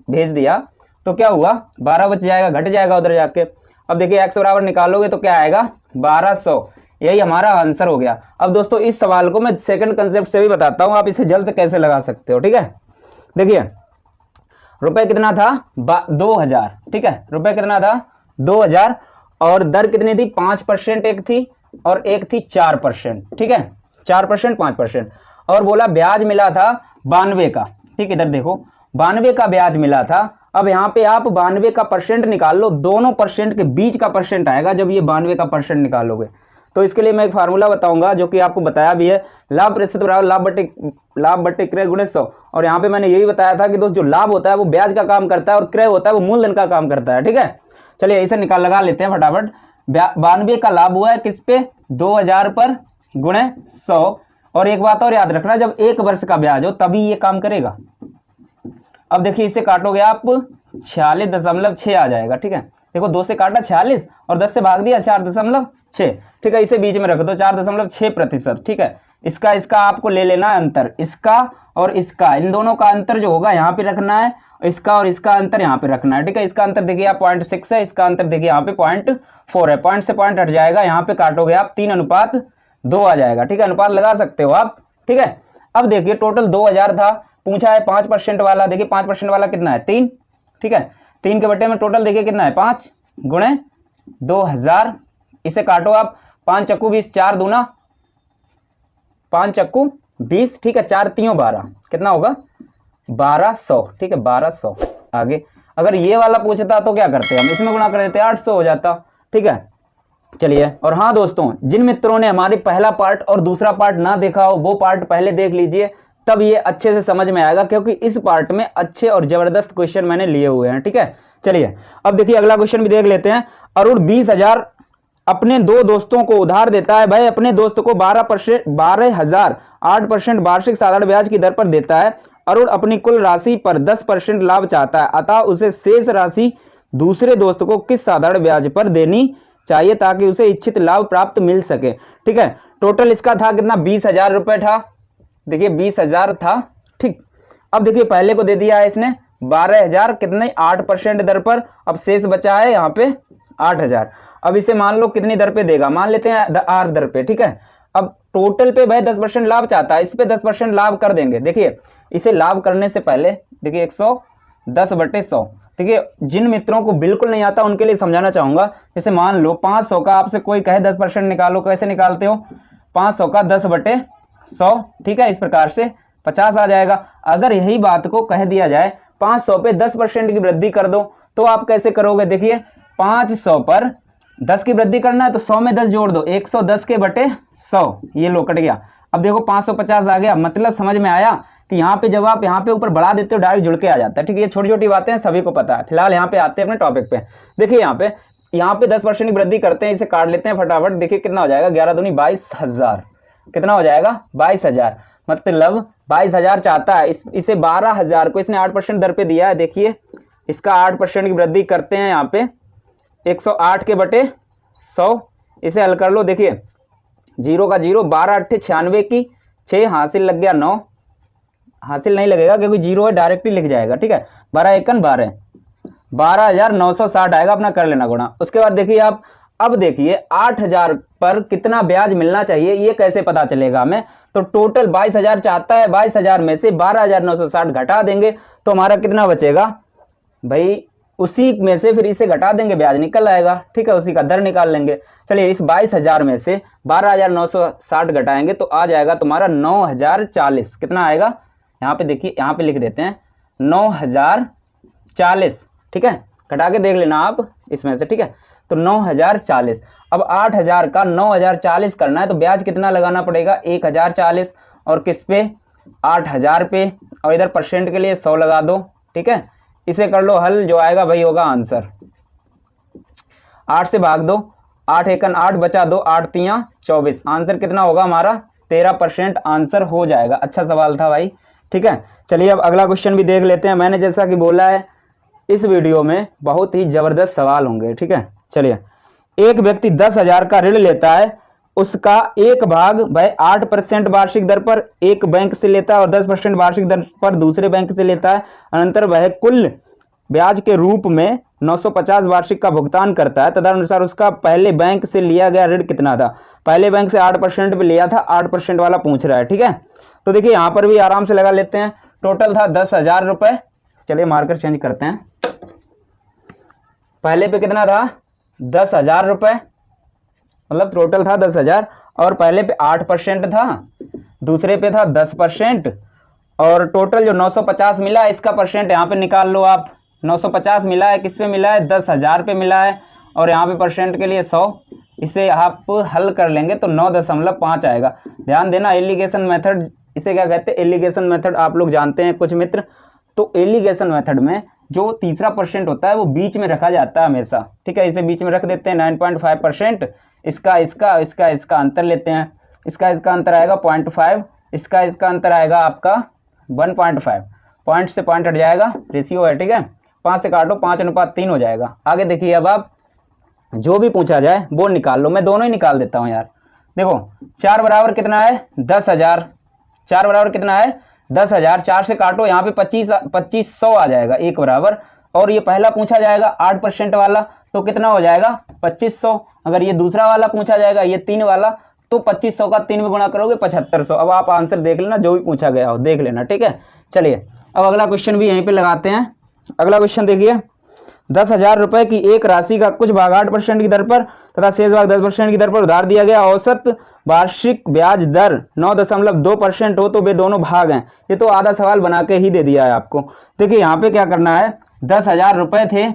Speaker 1: भेज दिया तो क्या हुआ, 12 बच जाएगा, घट जाएगा उधर जाके। अब देखिए x बराबर निकालोगे तो क्या आएगा 1200। यही हमारा आंसर हो गया। अब दोस्तों इस सवाल को मैं सेकंड कंसेप्ट से भी बताता हूं, आप इसे जल्द कैसे लगा सकते हो। ठीक है, देखिए रुपए कितना था 2000। ठीक है, रुपए कितना था 2000, और दर कितनी थी 5% एक थी और एक थी 4%। ठीक है, 4% 5%, और बोला ब्याज मिला था 92 का। ठीक, इधर देखो 92 का ब्याज मिला था। अब यहाँ पे आप 92 का परसेंट निकाल लो, दोनों परसेंट के बीच का परसेंट आएगा जब ये 92 का परसेंट निकालोगे। तो इसके लिए मैं एक फार्मूला बताऊंगा जो कि आपको बताया भी है, लाभ प्रतिशत बराबर लाभ बटे क्रय गुणे 100। और यहाँ पे मैंने यही बताया था कि दोस्त जो लाभ होता है वो ब्याज का काम करता है और क्रय होता है वो मूलधन का काम करता है। ठीक है, चलिए इसे लगा लेते हैं फटाफट। 92 का लाभ हुआ है किस पे, 2000 पर गुणे 100। और एक बात और याद रखना, जब 1 वर्ष का ब्याज हो तभी ये काम करेगा। अब देखिए इसे काटोगे आप 46.6 आ जाएगा। ठीक है, देखो 2 से काटा 46 और 10 से भाग दिया 4.6। ठीक है, इसे बीच में रख दो 4.6%। ठीक है, इसका आपको ले लेना है अंतर, इसका और इसका, इन दोनों का अंतर जो होगा यहाँ पे रखना है, इसका और इसका अंतर यहाँ पे रखना है। ठीक है, इसका अंतर देखिए आप 0.6 है, इसका अंतर देखिए यहाँ पे 0.4 है। पॉइंट से पॉइंट हट जाएगा, यहाँ पे काटोगे आप 3:2 आ जाएगा। ठीक है, अनुपात लगा सकते हो आप। ठीक है, अब देखिए टोटल 2000 था, पूछा है 5% वाला। देखिए 5% वाला कितना है 3। ठीक है, 3 के बटे में टोटल देखिए कितना है 5 गुणे 2000। इसे काटो आप, 5 चक्कू 20, 4 दूना 5 चक्कू 20। ठीक है, 4 3 12, कितना होगा 1200। ठीक है, 1200। आगे अगर ये वाला पूछता तो क्या करते हम, इसमें गुणा कर देते 800 हो जाता। ठीक है, चलिए। और हाँ दोस्तों, जिन मित्रों ने हमारे पहला पार्ट और दूसरा पार्ट ना देखा हो वो पार्ट पहले देख लीजिए, तब ये अच्छे से समझ में आएगा, क्योंकि इस पार्ट में अच्छे और जबरदस्त क्वेश्चन मैंने लिए हुए हैं। ठीक है, चलिए अब देखिए अगला क्वेश्चन भी देख लेते हैं। अरुण अपने दो दोस्तों को उधार देता है। भाई अपने दोस्त को 12,000 8% वार्षिक साधारण ब्याज की दर पर देता है। अरुण अपनी कुल राशि पर 10% लाभ चाहता है, अतः उसे शेष राशि दूसरे दोस्त को किस साधारण ब्याज पर देनी चाहिए ताकि उसे इच्छित लाभ प्राप्त मिल सके। ठीक है, टोटल इसका था कितना, 20,000 रुपये था। देखिए 20,000 था। ठीक, अब देखिए पहले को दे दिया है इसने 12,000 कितने 8% दर पर, अब शेष बचा है यहाँ पे 8,000। अब इसे मान लो कितनी दर पे देगा, मान लेते हैं आर दर पे। ठीक है, अब टोटल पे भाई 10% लाभ चाहता है, इस पे 10% लाभ कर देंगे। देखिए इसे लाभ करने से पहले देखिए 110/100। देखिए जिन मित्रों को बिल्कुल नहीं आता उनके लिए समझाना चाहूंगा। जैसे मान लो 500 का आपसे कोई कहे 10% निकालो, कैसे निकालते हो, 500 का 10/100। ठीक है, इस प्रकार से 50 आ जाएगा। अगर यही बात को कह दिया जाए 500 पे 10% की वृद्धि कर दो तो आप कैसे करोगे। देखिए 500 पर 10 की वृद्धि करना है तो 100 में 10 जोड़ दो, 110 के बटे 100, ये लो कट गया। अब देखो 550 आ गया। मतलब समझ में आया कि यहाँ पे जब आप यहाँ पे ऊपर बढ़ा देते हो डायरेक्ट जुड़ के आ जाता है। ठीक है, ये छोटी छोटी बातें हैं, सभी को पता है। फिलहाल यहाँ पे आते हैं अपने टॉपिक पे। देखिए यहाँ पे 10% की वृद्धि करते हैं, इसे काट लेते हैं फटाफट। देखिए कितना हो जाएगा, 11 दूनी 22,000। कितना हो जाएगा, 22,000। मतलब 22,000 चाहता है, इसे 12,000 को इसने 8% दर पे दिया है। देखिए इसका 8% की वृद्धि करते हैं यहाँ पे 108 के बटे 100, इसे हल कर लो। देखिए 0 का 0, 12 96 की 6 हासिल लग गया 9, हासिल नहीं लगेगा क्योंकि 0 है, डायरेक्ट ही लिख जाएगा। ठीक है, 12 एकन 12, 12,960 आएगा, अपना कर लेना गुणा। उसके बाद देखिए आप, अब देखिए 8,000 पर कितना ब्याज मिलना चाहिए ये कैसे पता चलेगा हमें। तो टोटल 22,000 चाहता है, 22,000 में से 12,960 घटा देंगे तो हमारा कितना बचेगा भाई, उसी में से फिर इसे घटा देंगे, ब्याज निकल आएगा। ठीक है, उसी का दर निकाल लेंगे। चलिए इस 22,000 में से 12,960 घटाएंगे तो आ जाएगा तुम्हारा 9,040। कितना आएगा, यहाँ पे देखिए, यहाँ पे लिख देते हैं 9,040। ठीक है, घटा के देख लेना आप इसमें से। ठीक है, तो 9,040। अब 8,000 का 9,040 करना है तो ब्याज कितना लगाना पड़ेगा, 1,040। और किस पे, 8,000 पे, और इधर परसेंट के लिए 100 लगा दो। ठीक है, इसे कर लो हल, जो आएगा भाई होगा आंसर। 8 से भाग दो, 8 एकन 8 बचा दो, 8 तियां 24। आंसर कितना होगा हमारा, 13% आंसर हो जाएगा। अच्छा सवाल था भाई। ठीक है, चलिए अब अगला क्वेश्चन भी देख लेते हैं। मैंने जैसा कि बोला है इस वीडियो में बहुत ही जबरदस्त सवाल होंगे। ठीक है, चलिए एक व्यक्ति 10,000 का ऋण लेता है, उसका एक भाग भाई 8% वार्षिक दर पर एक बैंक से लेता है और 10% वार्षिक दर पर दूसरे बैंक से लेता है। अनंतर वह कुल ब्याज के रूप में 950 वार्षिक का भुगतान करता है। तदनुसार उसका पहले बैंक से लिया गया ऋण कितना था। पहले बैंक से 8% पे लिया था, 8% वाला पूछ रहा है। ठीक है, तो देखिए यहाँ पर भी आराम से लगा लेते हैं। टोटल था 10,000 रुपये। चलिए मार्कर चेंज करते हैं। पहले पे कितना था, 10,000 रुपये, मतलब टोटल था 10,000 और पहले पे 8% था, दूसरे पे था 10%, और टोटल जो 950 मिला है इसका परसेंट यहाँ पे निकाल लो आप। 950 मिला है, किस पे मिला है, 10,000 पे मिला है, और यहाँ पे परसेंट के लिए 100। इसे आप हल कर लेंगे तो 9.5 आएगा। ध्यान देना, एलिगेशन मेथड, इसे क्या कहते हैं, एलिगेशन मेथड आप लोग जानते हैं कुछ मित्र। तो एलिगेशन मेथड में जो तीसरा परसेंट होता है वो बीच में रखा जाता है हमेशा। ठीक है, इसे बीच में रख देते हैं 9.5%। इसका अंतर लेते हैं, इसका अंतर आएगा 0.5, इसका अंतर आएगा आपका 1.5। पॉइंट से पॉइंट हट जाएगा, रेशियो है। ठीक है, 5 से काटो, 5:3 हो जाएगा। आगे देखिए, अब आप जो भी पूछा जाए वो निकाल लो। मैं दोनों ही निकाल देता हूँ यार। देखो 4 बराबर कितना है, 10,000। 4 बराबर कितना है, 10,000। 4 से काटो, यहाँ पे 2500 आ जाएगा, 1 बराबर। और ये पहला पूछा जाएगा 8% वाला तो कितना हो जाएगा, 2500। अगर ये दूसरा वाला पूछा जाएगा, ये 3 वाला, तो 2500 का 3 में गुणा करोगे 7500। अब आप आंसर देख लेना, जो भी पूछा गया हो देख लेना। ठीक है, चलिए अब अगला क्वेश्चन भी यहीं पे लगाते हैं। अगला क्वेश्चन देखिए, 10,000 रुपए की एक राशि का कुछ भाग 8% की दर पर तथा शेष भाग 10% की दर पर उधार दिया गया। औसत वार्षिक ब्याज दर 9.2% हो तो वे दोनों भाग हैं। ये तो आधा सवाल बना के ही दे दिया है आपको। देखिए यहाँ पे क्या करना है, 10,000 रुपए थे।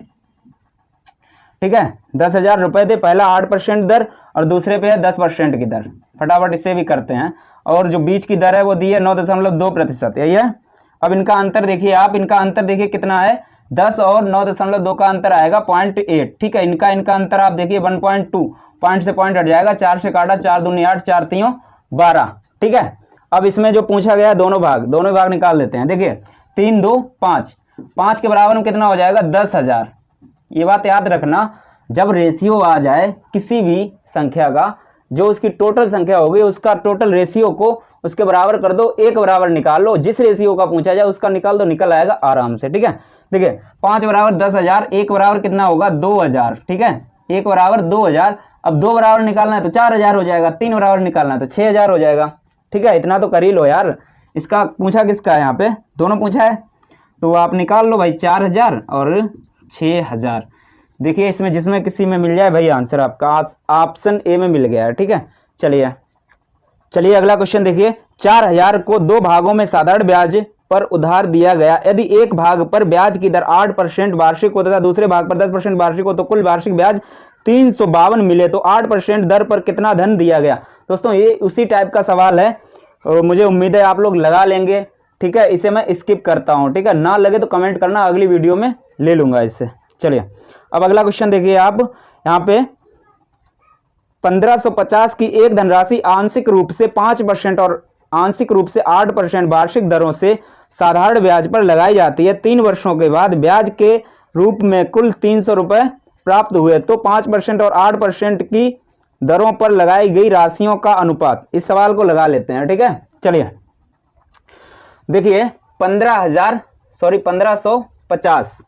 Speaker 1: ठीक है, 10,000 रुपए थे, पहला 8% दर और दूसरे पे है 10% की दर। फटाफट इससे भी करते हैं। और जो बीच की दर है वो दी है 9.2%, यही है। अब इनका अंतर देखिए आप, इनका अंतर देखिए कितना है, 10 और 9.2 का अंतर आएगा 0.8, ठीक है। इनका अंतर आप देखिए 1.2, पॉइंट से पॉइंट हट जाएगा, 4 से काटा, 4 दूनी 8, 4 तीयों 12, ठीक है। अब इसमें जो पूछा गया दोनों भाग निकाल लेते हैं। देखिए 3 2 5, 5 के बराबर में कितना हो जाएगा 10,000। ये बात याद रखना, जब रेशियो आ जाए किसी भी संख्या का, जो उसकी टोटल संख्या होगी उसका टोटल रेशियो को उसके बराबर कर दो, एक बराबर निकाल लो, जिस रेशियो का पूछा जाए उसका निकाल दो, निकल आएगा आराम से, ठीक है। देखिए 5 बराबर 10,000, 1 बराबर कितना होगा 2,000, ठीक है। 1 बराबर 2,000, अब 2 बराबर निकालना है तो 4,000 हो जाएगा, 3 बराबर निकालना है तो 6,000 हो जाएगा, ठीक है। इतना तो कर ही लो यार। इसका पूछा किसका है, यहाँ पे दोनों पूछा है, तो आप निकाल लो भाई 4,000 और 6,000। देखिए इसमें जिसमें किसी में मिल जाए भाई आंसर आपका ऑप्शन ए में मिल गया है, ठीक है। चलिए अगला क्वेश्चन देखिए। 4,000 को 2 भागों में साधारण ब्याज पर उधार दिया गया। यदि एक भाग पर ब्याज की दर 8% वार्षिक हो तथा दूसरे भाग पर 10% वार्षिक हो तो कुल वार्षिक ब्याज 352 मिले तो 8% दर पर कितना धन दिया गया। दोस्तों ये उसी टाइप का सवाल है और मुझे उम्मीद है आप लोग लगा लेंगे, ठीक है। इसे मैं स्किप करता हूं, ठीक है। ना लगे तो कमेंट करना, अगली वीडियो में ले लूंगा इससे। चलिए अब अगला क्वेश्चन देखिए आप, यहाँ पे 1550 की एक धनराशि आंशिक रूप से 5% और आंशिक रूप से 8% वार्षिक दरों से साधारण ब्याज पर लगाई जाती है। 3 वर्षों के बाद ब्याज के रूप में कुल 300 रुपये प्राप्त हुए तो 5% और 8% की दरों पर लगाई गई राशियों का अनुपात। इस सवाल को लगा लेते हैं, ठीक है। चलिए देखिए 1550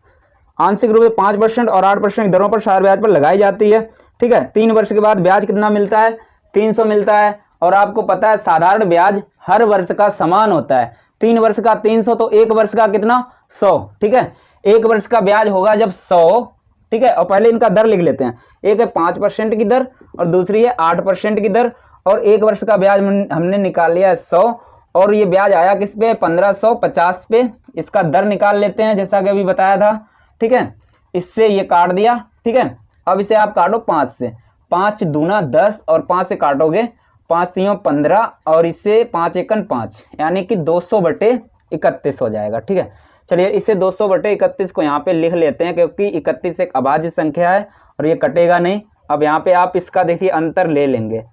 Speaker 1: आंशिक रूप से 5% और 8% दरों पर साधारण ब्याज पर लगाई जाती है, ठीक है। 3 वर्ष के बाद ब्याज कितना मिलता है, 300 मिलता है। और आपको पता है साधारण ब्याज हर वर्ष का समान होता है। 3 वर्ष का 300 तो 1 वर्ष का कितना 100, ठीक है। 1 वर्ष का ब्याज होगा जब 100, ठीक है। और पहले इनका दर लिख लेते हैं, एक है 5% की दर और दूसरी है 8% की दर। और 1 वर्ष का ब्याज हमने निकाल लिया है 100 और ये ब्याज आया किस पे 1550 पे। इसका दर निकाल लेते हैं जैसा कि अभी बताया था, ठीक है। इससे ये काट दिया, ठीक है। अब इसे आप काटो 5 से, 5 दूना 10 और 5 से काटोगे 5 तीयों 15 और इससे 5 एकन 5, यानी कि 200/31 हो जाएगा, ठीक है। चलिए इसे 200/31 को यहाँ पे लिख लेते हैं क्योंकि 31 एक अभाज्य संख्या है और ये कटेगा नहीं। अब यहाँ पे आप इसका देखिए अंतर ले लेंगे।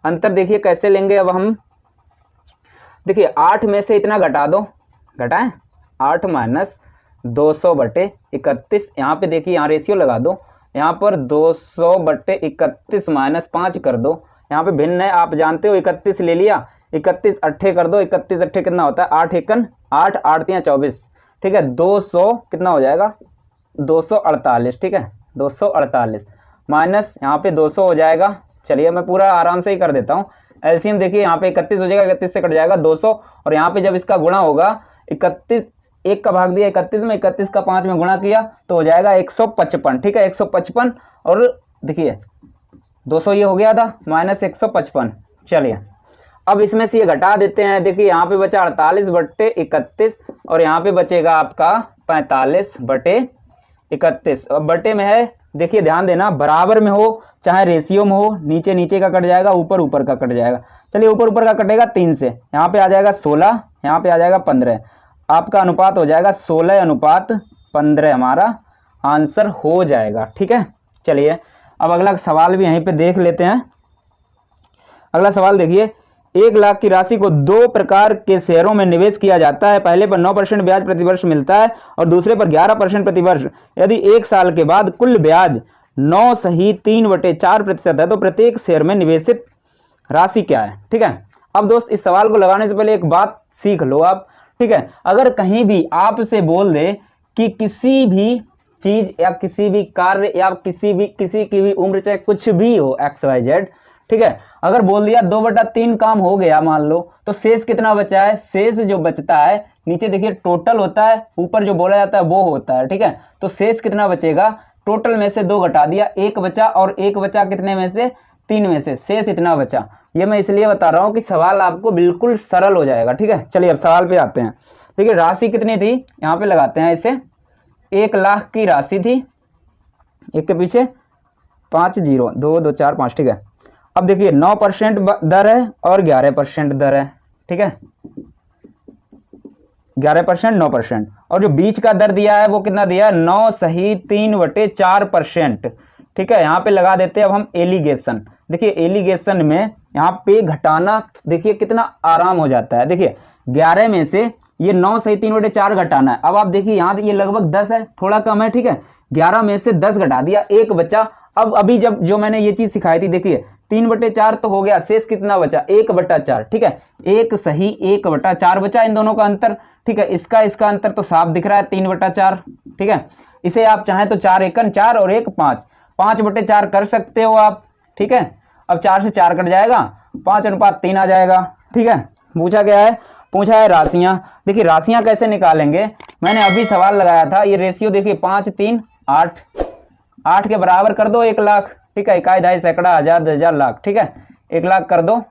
Speaker 1: अंतर देखिए कैसे लेंगे, अब हम देखिए 8 में से इतना घटा दो, घटाएं 8 माइनस 200/31। यहाँ पे देखिए यहाँ रेशियो लगा दो, यहाँ पर 200/31 माइनस 5 कर दो। यहाँ पे भिन्न है, आप जानते हो 31 ले लिया, 31 अट्ठे कर दो, 31 अट्ठे कितना होता है 8 एकन 8, 8 तियां 24, ठीक है। 200 कितना हो जाएगा 248, ठीक है। 248 माइनस यहाँ पे 200 हो जाएगा। चलिए मैं पूरा आराम से ही कर देता हूँ। एलसीएम देखिए यहाँ पे 31 हो जाएगा, 31 से कट जाएगा 200 और यहाँ पे जब इसका गुणा होगा 31, 1 का भाग दिया 31 में, 31 का 5 में गुणा किया तो हो जाएगा 155, ठीक है। 155 और देखिए 200 ये हो गया था माइनस 155। चलिए अब इसमें से ये घटा देते हैं। देखिए यहाँ पे बचा 48/31 और यहाँ पे बचेगा आपका 45/31। अब बटे में है, देखिए ध्यान देना, बराबर में हो चाहे रेशियो में हो, नीचे नीचे का कट जाएगा, ऊपर ऊपर का कट जाएगा। चलिए ऊपर ऊपर का कटेगा 3 से, यहाँ पे आ जाएगा 16, यहाँ पे आ जाएगा 15। आपका अनुपात हो जाएगा 16:15, हमारा आंसर हो जाएगा, ठीक है। चलिए अब अगला सवाल भी यहीं पे देख लेते हैं। अगला सवाल देखिए, 1 लाख की राशि को 2 प्रकार के शेयरों में निवेश किया जाता है। पहले पर 9% ब्याज प्रतिवर्ष मिलता है और दूसरे पर 11% प्रतिवर्ष। यदि 1 साल के बाद कुल ब्याज 9 सही 3/4% है तो प्रत्येक शेयर में निवेशित राशि क्या है, ठीक है। अब दोस्त इस सवाल को लगाने से पहले एक बात सीख लो आप, ठीक है। अगर कहीं भी आपसे बोल दे कि किसी भी चीज या किसी भी कार्य या किसी की भी उम्र चाहे कुछ भी हो XYZ, ठीक है, अगर बोल दिया 2/3 काम हो गया मान लो, तो शेष कितना बचा है। शेष जो बचता है नीचे देखिए टोटल होता है, ऊपर जो बोला जाता है वो होता है, ठीक है। तो शेष कितना बचेगा, टोटल में से 2 घटा दिया, 1 बचा और 1 बचा कितने में से 3 में से, शेष इतना बचा। ये मैं इसलिए बता रहा हूं कि सवाल आपको बिल्कुल सरल हो जाएगा, ठीक है। चलिए अब सवाल पे आते हैं। देखिए राशि कितनी थी, यहाँ पे लगाते हैं इसे, 1 लाख की राशि थी, 1 के पीछे 5 0, 2 2 4 5, ठीक है। अब देखिए 9% दर है और 11% दर है, ठीक है। 11% 9% और जो बीच का दर दिया है वो कितना दिया है, 9.3/4%। ठीक है, यहाँ पे लगा देते हैं अब हम एलिगेशन। देखिए एलिगेशन में यहाँ पे घटाना देखिए कितना आराम हो जाता है। देखिए 11 में से ये 9.3/4 घटाना है। अब आप देखिए यहाँ ये लगभग 10 है, थोड़ा कम है। ठीक है, 11 में से 10 घटा दिया, एक बचा। अब अभी जब जो मैंने ये चीज सिखाई थी, देखिए 3/4 तो हो गया, शेष कितना बचा, 1/4। ठीक है, एक सही 1/4 बचा, इन दोनों का अंतर। ठीक है, इसका अंतर तो साफ दिख रहा है, 3/4। ठीक है, इसे आप चाहें तो 4 एकन 4 और 1 5, 5/4 कर सकते हो आप। ठीक है, अब 4 से 4 कट जाएगा, 5:3 आ जाएगा। ठीक है, पूछा है राशियां। देखिए राशियां कैसे निकालेंगे, मैंने अभी सवाल लगाया था। ये रेशियो देखिए 5 3 8, 8 के बराबर कर दो 1 लाख। ठीक है, इकाई दहाई सैकड़ा हजार 10,000 लाख। ठीक है, 1 लाख कर दो।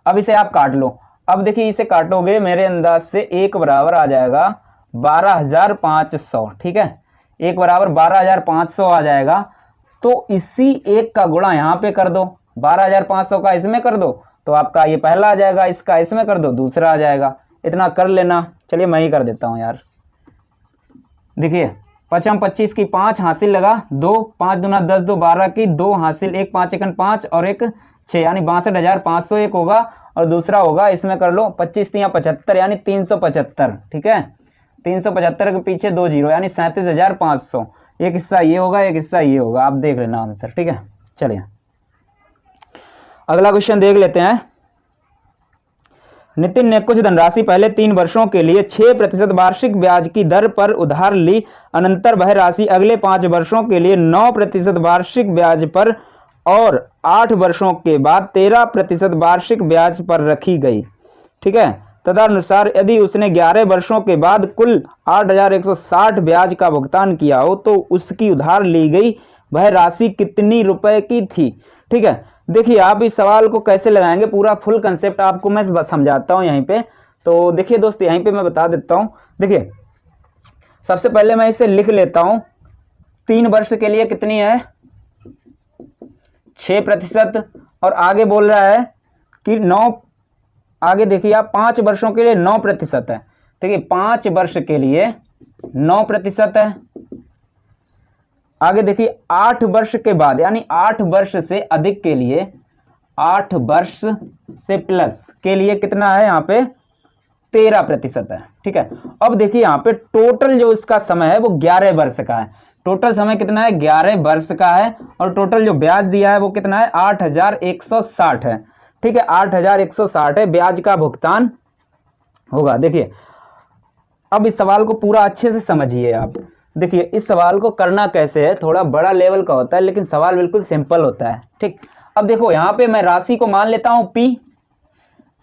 Speaker 1: अब इसे आप काट लो। अब देखिए इसे काटोगे मेरे अंदाज से 1 बराबर आ जाएगा 12,500। ठीक है, 1 बराबर 12,500 आ जाएगा। तो इसी 1 का गुणा यहाँ पे कर दो, 12,500 का इसमें कर दो तो आपका ये पहला आ जाएगा, इसका इसमें कर दो दूसरा आ जाएगा। इतना कर लेना। चलिए मैं ही कर देता हूँ यार। देखिए 5 25 की 5 हासिल लगा 2, 5 दूना 10 2 12 की 2 हासिल 1 5 एकन 5 और 1 6 यानी 62,500 एक होगा। और दूसरा होगा इसमें कर लो 25 3 75 यानी 375। ठीक है, 375 के पीछे 2 जीरो यानी 37,500। एक हिस्सा ये होगा, एक हिस्सा ये होगा, आप देख लेना आंसर। ठीक है, चलिए अगला क्वेश्चन देख लेते हैं। नितिन ने कुछ धनराशि पहले 3 वर्षों के लिए 6% वार्षिक ब्याज की दर पर उधार ली, अनंतर वह राशि अगले 5 वर्षों के लिए 9% वार्षिक ब्याज पर और 8 वर्षों के बाद 13% वार्षिक ब्याज पर रखी गई। ठीक है, तदनुसार यदि उसने 11 वर्षों के बाद कुल 8,160 ब्याज का भुगतान किया हो तो उसकी उधार ली गई वह राशि कितनी रुपए की थी। ठीक है, देखिए आप इस सवाल को कैसे लगाएंगे, पूरा फुल कंसेप्ट आपको मैं समझाता हूं यहीं पे। तो देखिए दोस्त यहीं पे मैं बता देता हूं। देखिए सबसे पहले मैं इसे लिख लेता हूं। 3 वर्ष के लिए कितनी है, 6% और आगे बोल रहा है कि 9, आगे देखिए आप 5 वर्षों के लिए 9% है। देखिए 5 वर्ष के लिए 9% है। आगे देखिए 8 वर्ष के बाद यानी 8 वर्ष से अधिक के लिए, 8 वर्ष से प्लस के लिए कितना है, यहाँ पे 13% है। ठीक है, अब देखिए यहाँ पे टोटल जो इसका समय है वो 11 वर्ष का है। टोटल समय कितना है, 11 वर्ष का है। और टोटल जो ब्याज दिया है वो कितना है, 8,160 है। ठीक है, 8,160 है ब्याज का भुगतान होगा। देखिए अब इस सवाल को पूरा अच्छे से समझिए आप। देखिए इस सवाल को करना कैसे है, थोड़ा बड़ा लेवल का होता है लेकिन सवाल बिल्कुल सिंपल होता है। ठीक, अब देखो यहाँ पे मैं राशि को मान लेता हूँ पी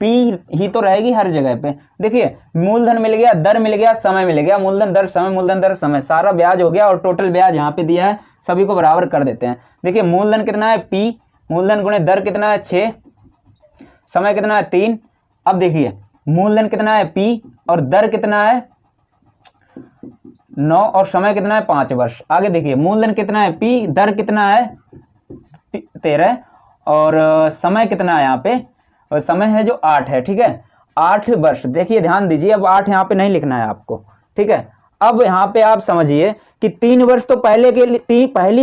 Speaker 1: ही तो रहेगी हर जगह पे। देखिए मूलधन मिल गया, दर मिल गया, समय मिल गया, मूलधन दर समय, मूलधन दर समय, सारा ब्याज हो गया और टोटल ब्याज यहाँ पे दिया है, सभी को बराबर कर देते हैं। देखिए मूलधन कितना है पी, मूलधन गुणे दर कितना है 6, समय कितना है 3। अब देखिए मूलधन कितना है पी और दर कितना है 9 और समय कितना है 5 वर्ष। आगे देखिए मूलधन कितना है पी, दर कितना है 13 और समय कितना है यहाँ पे, और समय है जो 8 है। ठीक है, 8 वर्ष। देखिए ध्यान दीजिए, अब 8 यहाँ पे नहीं लिखना है आपको। ठीक है, अब यहाँ पे आप समझिए कि 3 वर्ष तो पहली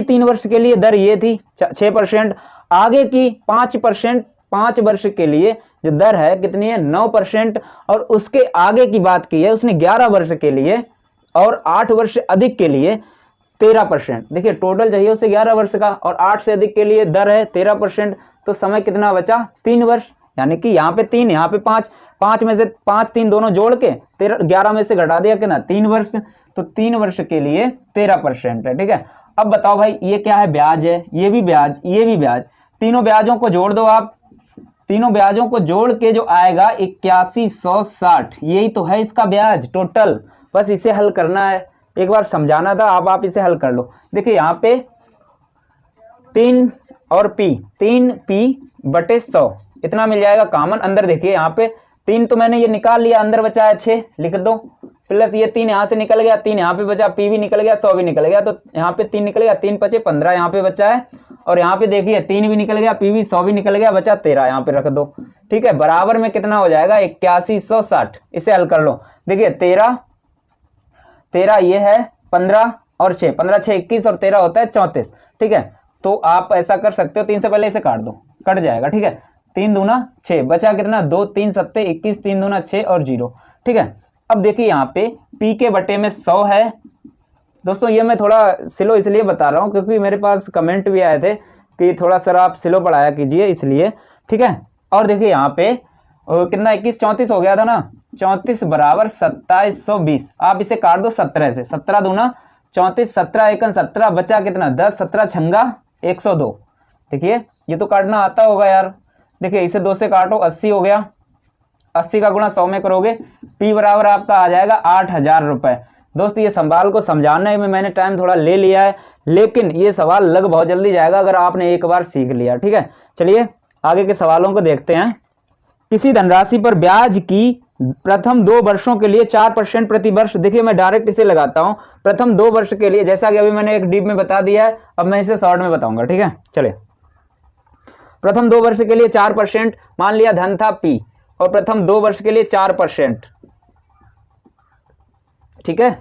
Speaker 1: 3 वर्ष के लिए दर ये थी 6%, आगे की 5%, 5 वर्ष के लिए जो दर है कितनी है 9%, और उसके आगे की बात की है उसने 11 वर्ष के लिए और 8 वर्ष अधिक के लिए 13%। देखिए टोटल चाहिए उसे 11 वर्ष का और 8 से अधिक के लिए दर है 13%। तो समय कितना बचा 3 वर्ष, यानी कि यहाँ पे 3 यहाँ पे 5, 5 में से 5 3 दोनों जोड़ के 11 में से घटा दिया कितना 3 वर्ष। तो 3 वर्ष के लिए 13% है। ठीक है, अब बताओ भाई ये क्या है, ब्याज है, ये भी ब्याज, ये भी ब्याज, तीनों ब्याजों को जोड़ दो आप। तीनों ब्याजों को जोड़ के जो आएगा 8160, यही तो है इसका ब्याज टोटल। बस इसे हल करना है, एक बार समझाना था, अब आप इसे हल कर लो। देखिए यहाँ पे 3 और पी, 3p/100 इतना मिल जाएगा कॉमन। अंदर देखिए यहाँ पे 3 तो मैंने ये निकाल लिया, अंदर बचा है 6, लिख दो, प्लस ये 3 यहाँ से निकल गया, 3 यहाँ पे बचा, पी भी निकल गया, 100 भी निकल गया, तो यहाँ पे 3 निकल गया, 3 × 5 = 15 यहाँ पे बचा है। और यहाँ पे देखिए 3 भी निकल गया, पी भी, 100 भी निकल गया, बचा 13, यहाँ पे रख दो। ठीक है, बराबर में कितना हो जाएगा 8160। इसे हल कर लो। देखिए 13 13 ये है 15 और 6, 15 6 21 और 13 होता है 34। ठीक है, तो आप ऐसा कर सकते हो, 3 से पहले इसे काट दो, कट जाएगा। ठीक है, 3 दूना 6, बचा कितना 2 3 7 21, 3 दूना 6 और 0। ठीक है, अब देखिए यहाँ पे p के बटे में 100 है। दोस्तों ये मैं थोड़ा स्लो इसलिए बता रहा हूँ क्योंकि मेरे पास कमेंट भी आए थे कि थोड़ा सर आप स्लो पढ़ाया कीजिए, इसलिए। ठीक है, और देखिए यहाँ पे कितना 21 34 हो गया था ना, 34 बराबर 2720। आप इसे काट दो 17 से, 17 दूना 34, 17 एकन 17, बचा कितना 10, 17 छंगा 102। देखिए ये तो काटना आता होगा यार। देखिए इसे 2 से काटो, 80 हो गया, 80 का गुणा 100 में करोगे, p बराबर आपका आ जाएगा 8000 रुपए। दोस्त ये सवाल को समझाने में मैंने टाइम थोड़ा ले लिया है, लेकिन ये सवाल लग बहुत जल्दी जाएगा अगर आपने एक बार सीख लिया। ठीक है, चलिए आगे के सवालों को देखते हैं। किसी धनराशि पर ब्याज की प्रथम 2 वर्षों के लिए 4% प्रति वर्ष। देखिए मैं डायरेक्ट इसे लगाता हूं, प्रथम 2 वर्ष के लिए, जैसा कि अभी मैंने एक डीप में बता दिया है, अब मैं इसे शॉर्ट में बताऊंगा। ठीक है, चलिए प्रथम 2 वर्ष के लिए 4%, मान लिया धन था p और प्रथम 2 वर्ष के लिए 4%। ठीक है,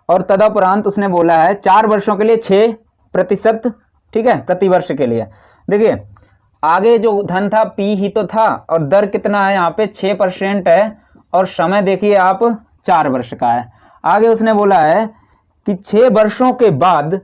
Speaker 1: और तदुपरांत उसने बोला है 4 वर्षों के लिए 6%। ठीक है, प्रति वर्ष के लिए। देखिए आगे जो धन था p ही तो था, और दर कितना है यहाँ पे 6% है, और समय देखिए आप 4 वर्ष का है। आगे उसने बोला है कि 6 वर्षों के बाद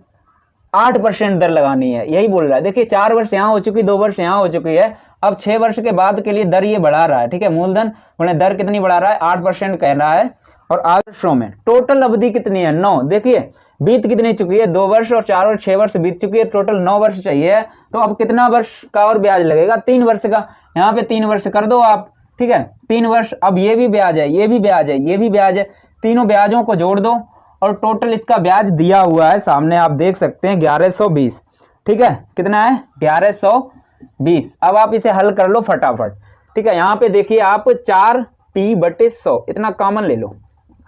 Speaker 1: 8% दर लगानी है, यही बोल रहा है। देखिए 4 वर्ष यहाँ हो चुकी, 2 वर्ष यहाँ हो चुकी है, अब 6 वर्ष के बाद के लिए दर ये बढ़ा रहा है। ठीक है, मूलधन उन्हें दर कितनी बढ़ा रहा है, 8% कह रहा है। और आगे वर्षों में टोटल अवधि कितनी है, 9। देखिए बीत कितनी चुकी है, 2 वर्ष और 4 और 6 वर्ष बीत चुकी है, टोटल 9 वर्ष चाहिए। तो अब कितना वर्ष का और ब्याज लगेगा, 3 वर्ष का। यहाँ पे 3 वर्ष कर दो आप। ठीक है, 3 वर्ष, अब ये भी ब्याज है, ये भी ब्याज है, ये भी ब्याज है, तीनों ब्याजों को जोड़ दो और टोटल इसका ब्याज दिया हुआ है सामने, आप देख सकते हैं 1120। ठीक है, कितना है 1120। अब आप इसे हल कर लो फटाफट। ठीक है, यहाँ पे देखिए आप 4p/100 इतना कॉमन ले लो,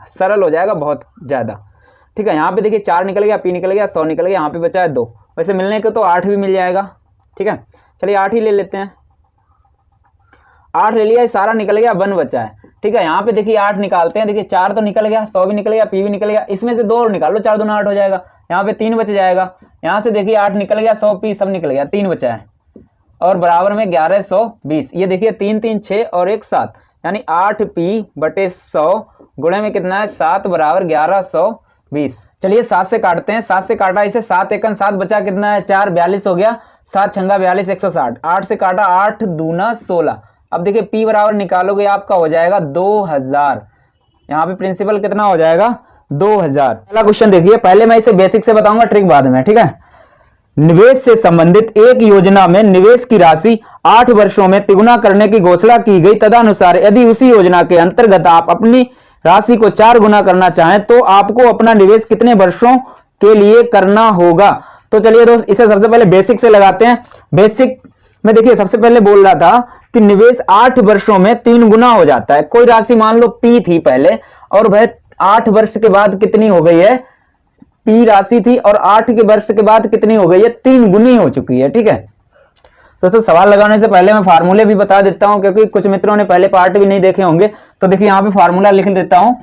Speaker 1: सरल हो जाएगा बहुत ज्यादा। ठीक है, यहाँ पे देखिए 4 निकल गया, p निकल गया, 100 निकल गया, यहाँ पे बचा है 2। वैसे मिलने को तो 8 भी मिल जाएगा। ठीक है, चलिए 8 ही ले लेते हैं, 8 ले लिया, सारा निकल गया, 1 बचा है। ठीक है, यहाँ पे देखिए 8 निकालते हैं, देखिए 4 तो निकल गया, 100 भी निकल गया, p भी निकल गया, इसमें से 2 और निकाल लो, 4 दूना 8 हो जाएगा। यहाँ पे 3 बच जाएगा, यहाँ से देखिए 8 निकल गया, 100 p सब निकल गया, 3 बचा है, और बराबर में 1120। ये देखिए 3 3 6 और 1 7, यानी 8p/100 गुणे में कितना है 7 बराबर 1120। चलिए 7 से काटते हैं, 7 से काटा इसे, 7 एकन 7, बचा कितना है 4, 42 हो गया, 7 छंगा 42 160। 8 से काटा, 8 दूना 16। अब देखिए p बराबर निकालोगे आपका हो जाएगा 2000। यहाँ पे प्रिंसिपल कितना हो जाएगा 2000। पहला क्वेश्चन देखिए, पहले मैं इसे बेसिक से बताऊंगा, ट्रिक बाद में। ठीक है, निवेश से संबंधित एक योजना में निवेश की राशि 8 वर्षों में तिगुना करने की घोषणा की गई, तदनुसार यदि उसी योजना के अंतर्गत आप अपनी राशि को 4 गुना करना चाहें तो आपको अपना निवेश कितने वर्षों के लिए करना होगा। तो चलिए दोस्त इसे सबसे पहले बेसिक से लगाते हैं। बेसिक में देखिए सबसे पहले बोल रहा था कि निवेश 8 वर्षों में 3 गुना हो जाता है। कोई राशि मान लो p थी पहले, और वह 8 वर्ष के बाद कितनी हो गई है, p राशि थी, और 8 के वर्ष के बाद कितनी हो गई है, 3 गुनी हो चुकी है। ठीक है दोस्तों, सवाल लगाने से पहले मैं फार्मूले भी बता देता हूं, क्योंकि कुछ मित्रों ने पहले पार्ट भी नहीं देखे होंगे। तो देखिए यहाँ पे फार्मूला लिख देता हूं,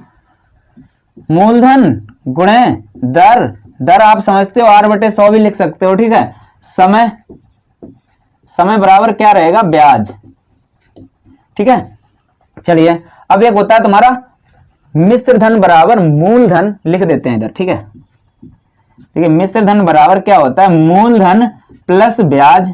Speaker 1: मूलधन गुणे दर, दर आप समझते हो r/100 भी लिख सकते हो। ठीक है, समय, समय बराबर क्या रहेगा, ब्याज। ठीक है, चलिए अब एक होता है तुम्हारा मिश्र धन बराबर मूलधन, लिख देते हैं इधर। ठीक है, देखिए मिश्र धन बराबर क्या होता है, मूलधन प्लस ब्याज।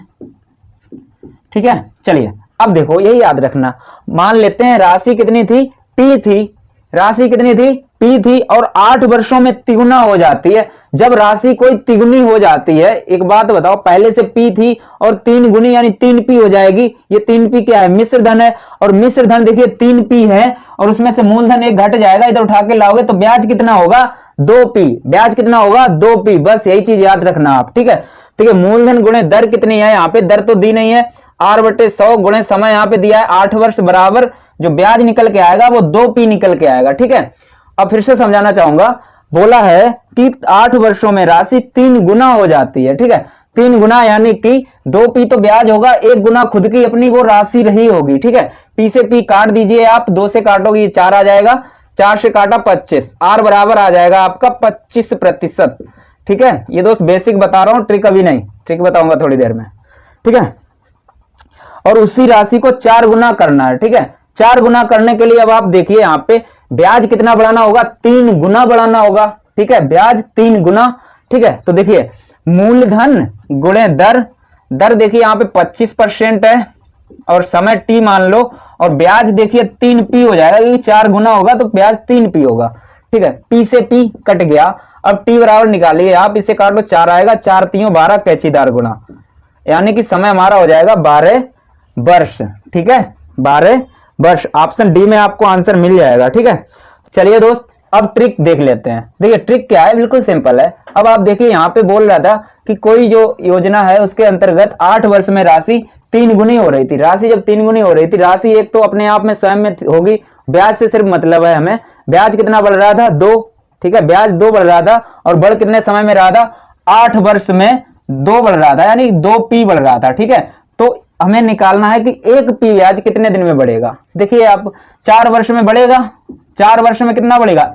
Speaker 1: ठीक है, चलिए अब देखो यही याद रखना, मान लेते हैं राशि कितनी थी, p थी, राशि कितनी थी, p थी, और 8 वर्षों में तिगुना हो जाती है। जब राशि कोई तिगुनी हो जाती है, एक बात बताओ, पहले से p थी और 3 गुनी यानी 3p हो जाएगी। ये 3p क्या है, मिश्र धन है, और मिश्र धन देखिए 3p है, और उसमें से मूलधन 1 घट जाएगा, इधर उठा के लाओगे तो ब्याज कितना होगा, 2p। ब्याज कितना होगा, 2p। बस यही चीज याद रखना आप। ठीक है, ठीक है, मूलधन गुणे दर कितनी है, यहाँ पे दर तो दी नहीं है, r/100 गुणे समय यहाँ पे दिया है 8 वर्ष, बराबर जो ब्याज निकल के आएगा वो 2p निकल के आएगा। ठीक है, अब फिर से समझाना चाहूंगा, बोला है कि 8 वर्षों में राशि 3 गुना हो जाती है। ठीक है, 3 गुना यानी कि 2p तो ब्याज होगा, 1 गुना खुद की अपनी वो राशि रही होगी। ठीक है, p से p काट दीजिए आप, 2 से काटोगे ये 4 आ जाएगा, 4 से काटा 25, आर बराबर आ जाएगा आपका 25%। ठीक है, ये दोस्त बेसिक बता रहा हूं, ट्रिक अभी नहीं, ट्रिक बताऊंगा थोड़ी देर में। ठीक है, और उसी राशि को 4 गुना करना है। ठीक है, 4 गुना करने के लिए अब आप देखिए यहाँ पे ब्याज कितना बढ़ाना होगा, 3 गुना बढ़ाना होगा। ठीक है, ब्याज 3 गुना। ठीक है, तो देखिए मूलधन गुणे दर, दर देखिए यहाँ पे 25% है और समय टी मान लो, और ब्याज देखिए 3p हो जाएगा, क्योंकि 4 गुना होगा तो ब्याज 3p होगा। ठीक है, p से p कट गया, अब t बराबर निकालिए आप, इसे काट लो 4 आएगा, 4 3 12 कैचीदार गुना, यानी कि समय हमारा हो जाएगा 12 वर्ष। ठीक है, 12 वर्ष, ऑप्शन डी में आपको आंसर मिल जाएगा। ठीक है, चलिए दोस्त अब ट्रिक देख लेते हैं। देखिए ट्रिक क्या है, बिल्कुल सिंपल है। अब आप देखिए यहाँ पे बोल रहा था कि कोई जो योजना है उसके अंतर्गत 8 वर्ष में राशि 3 गुनी हो रही थी। राशि जब 3 गुनी हो रही थी, राशि एक तो अपने आप में स्वयं में होगी, ब्याज से सिर्फ मतलब है हमें, ब्याज कितना बढ़ रहा था 2। ठीक है, ब्याज 2 बढ़ रहा था, और बढ़ कितने समय में रहा था, 8 वर्ष में 2 बढ़ रहा था, यानी 2p बढ़ रहा था। ठीक है, तो हमें निकालना है कि 1p ब्याज कितने दिन में बढ़ेगा। देखिए आप 4 वर्ष में बढ़ेगा, 4 वर्ष में कितना बढ़ेगा,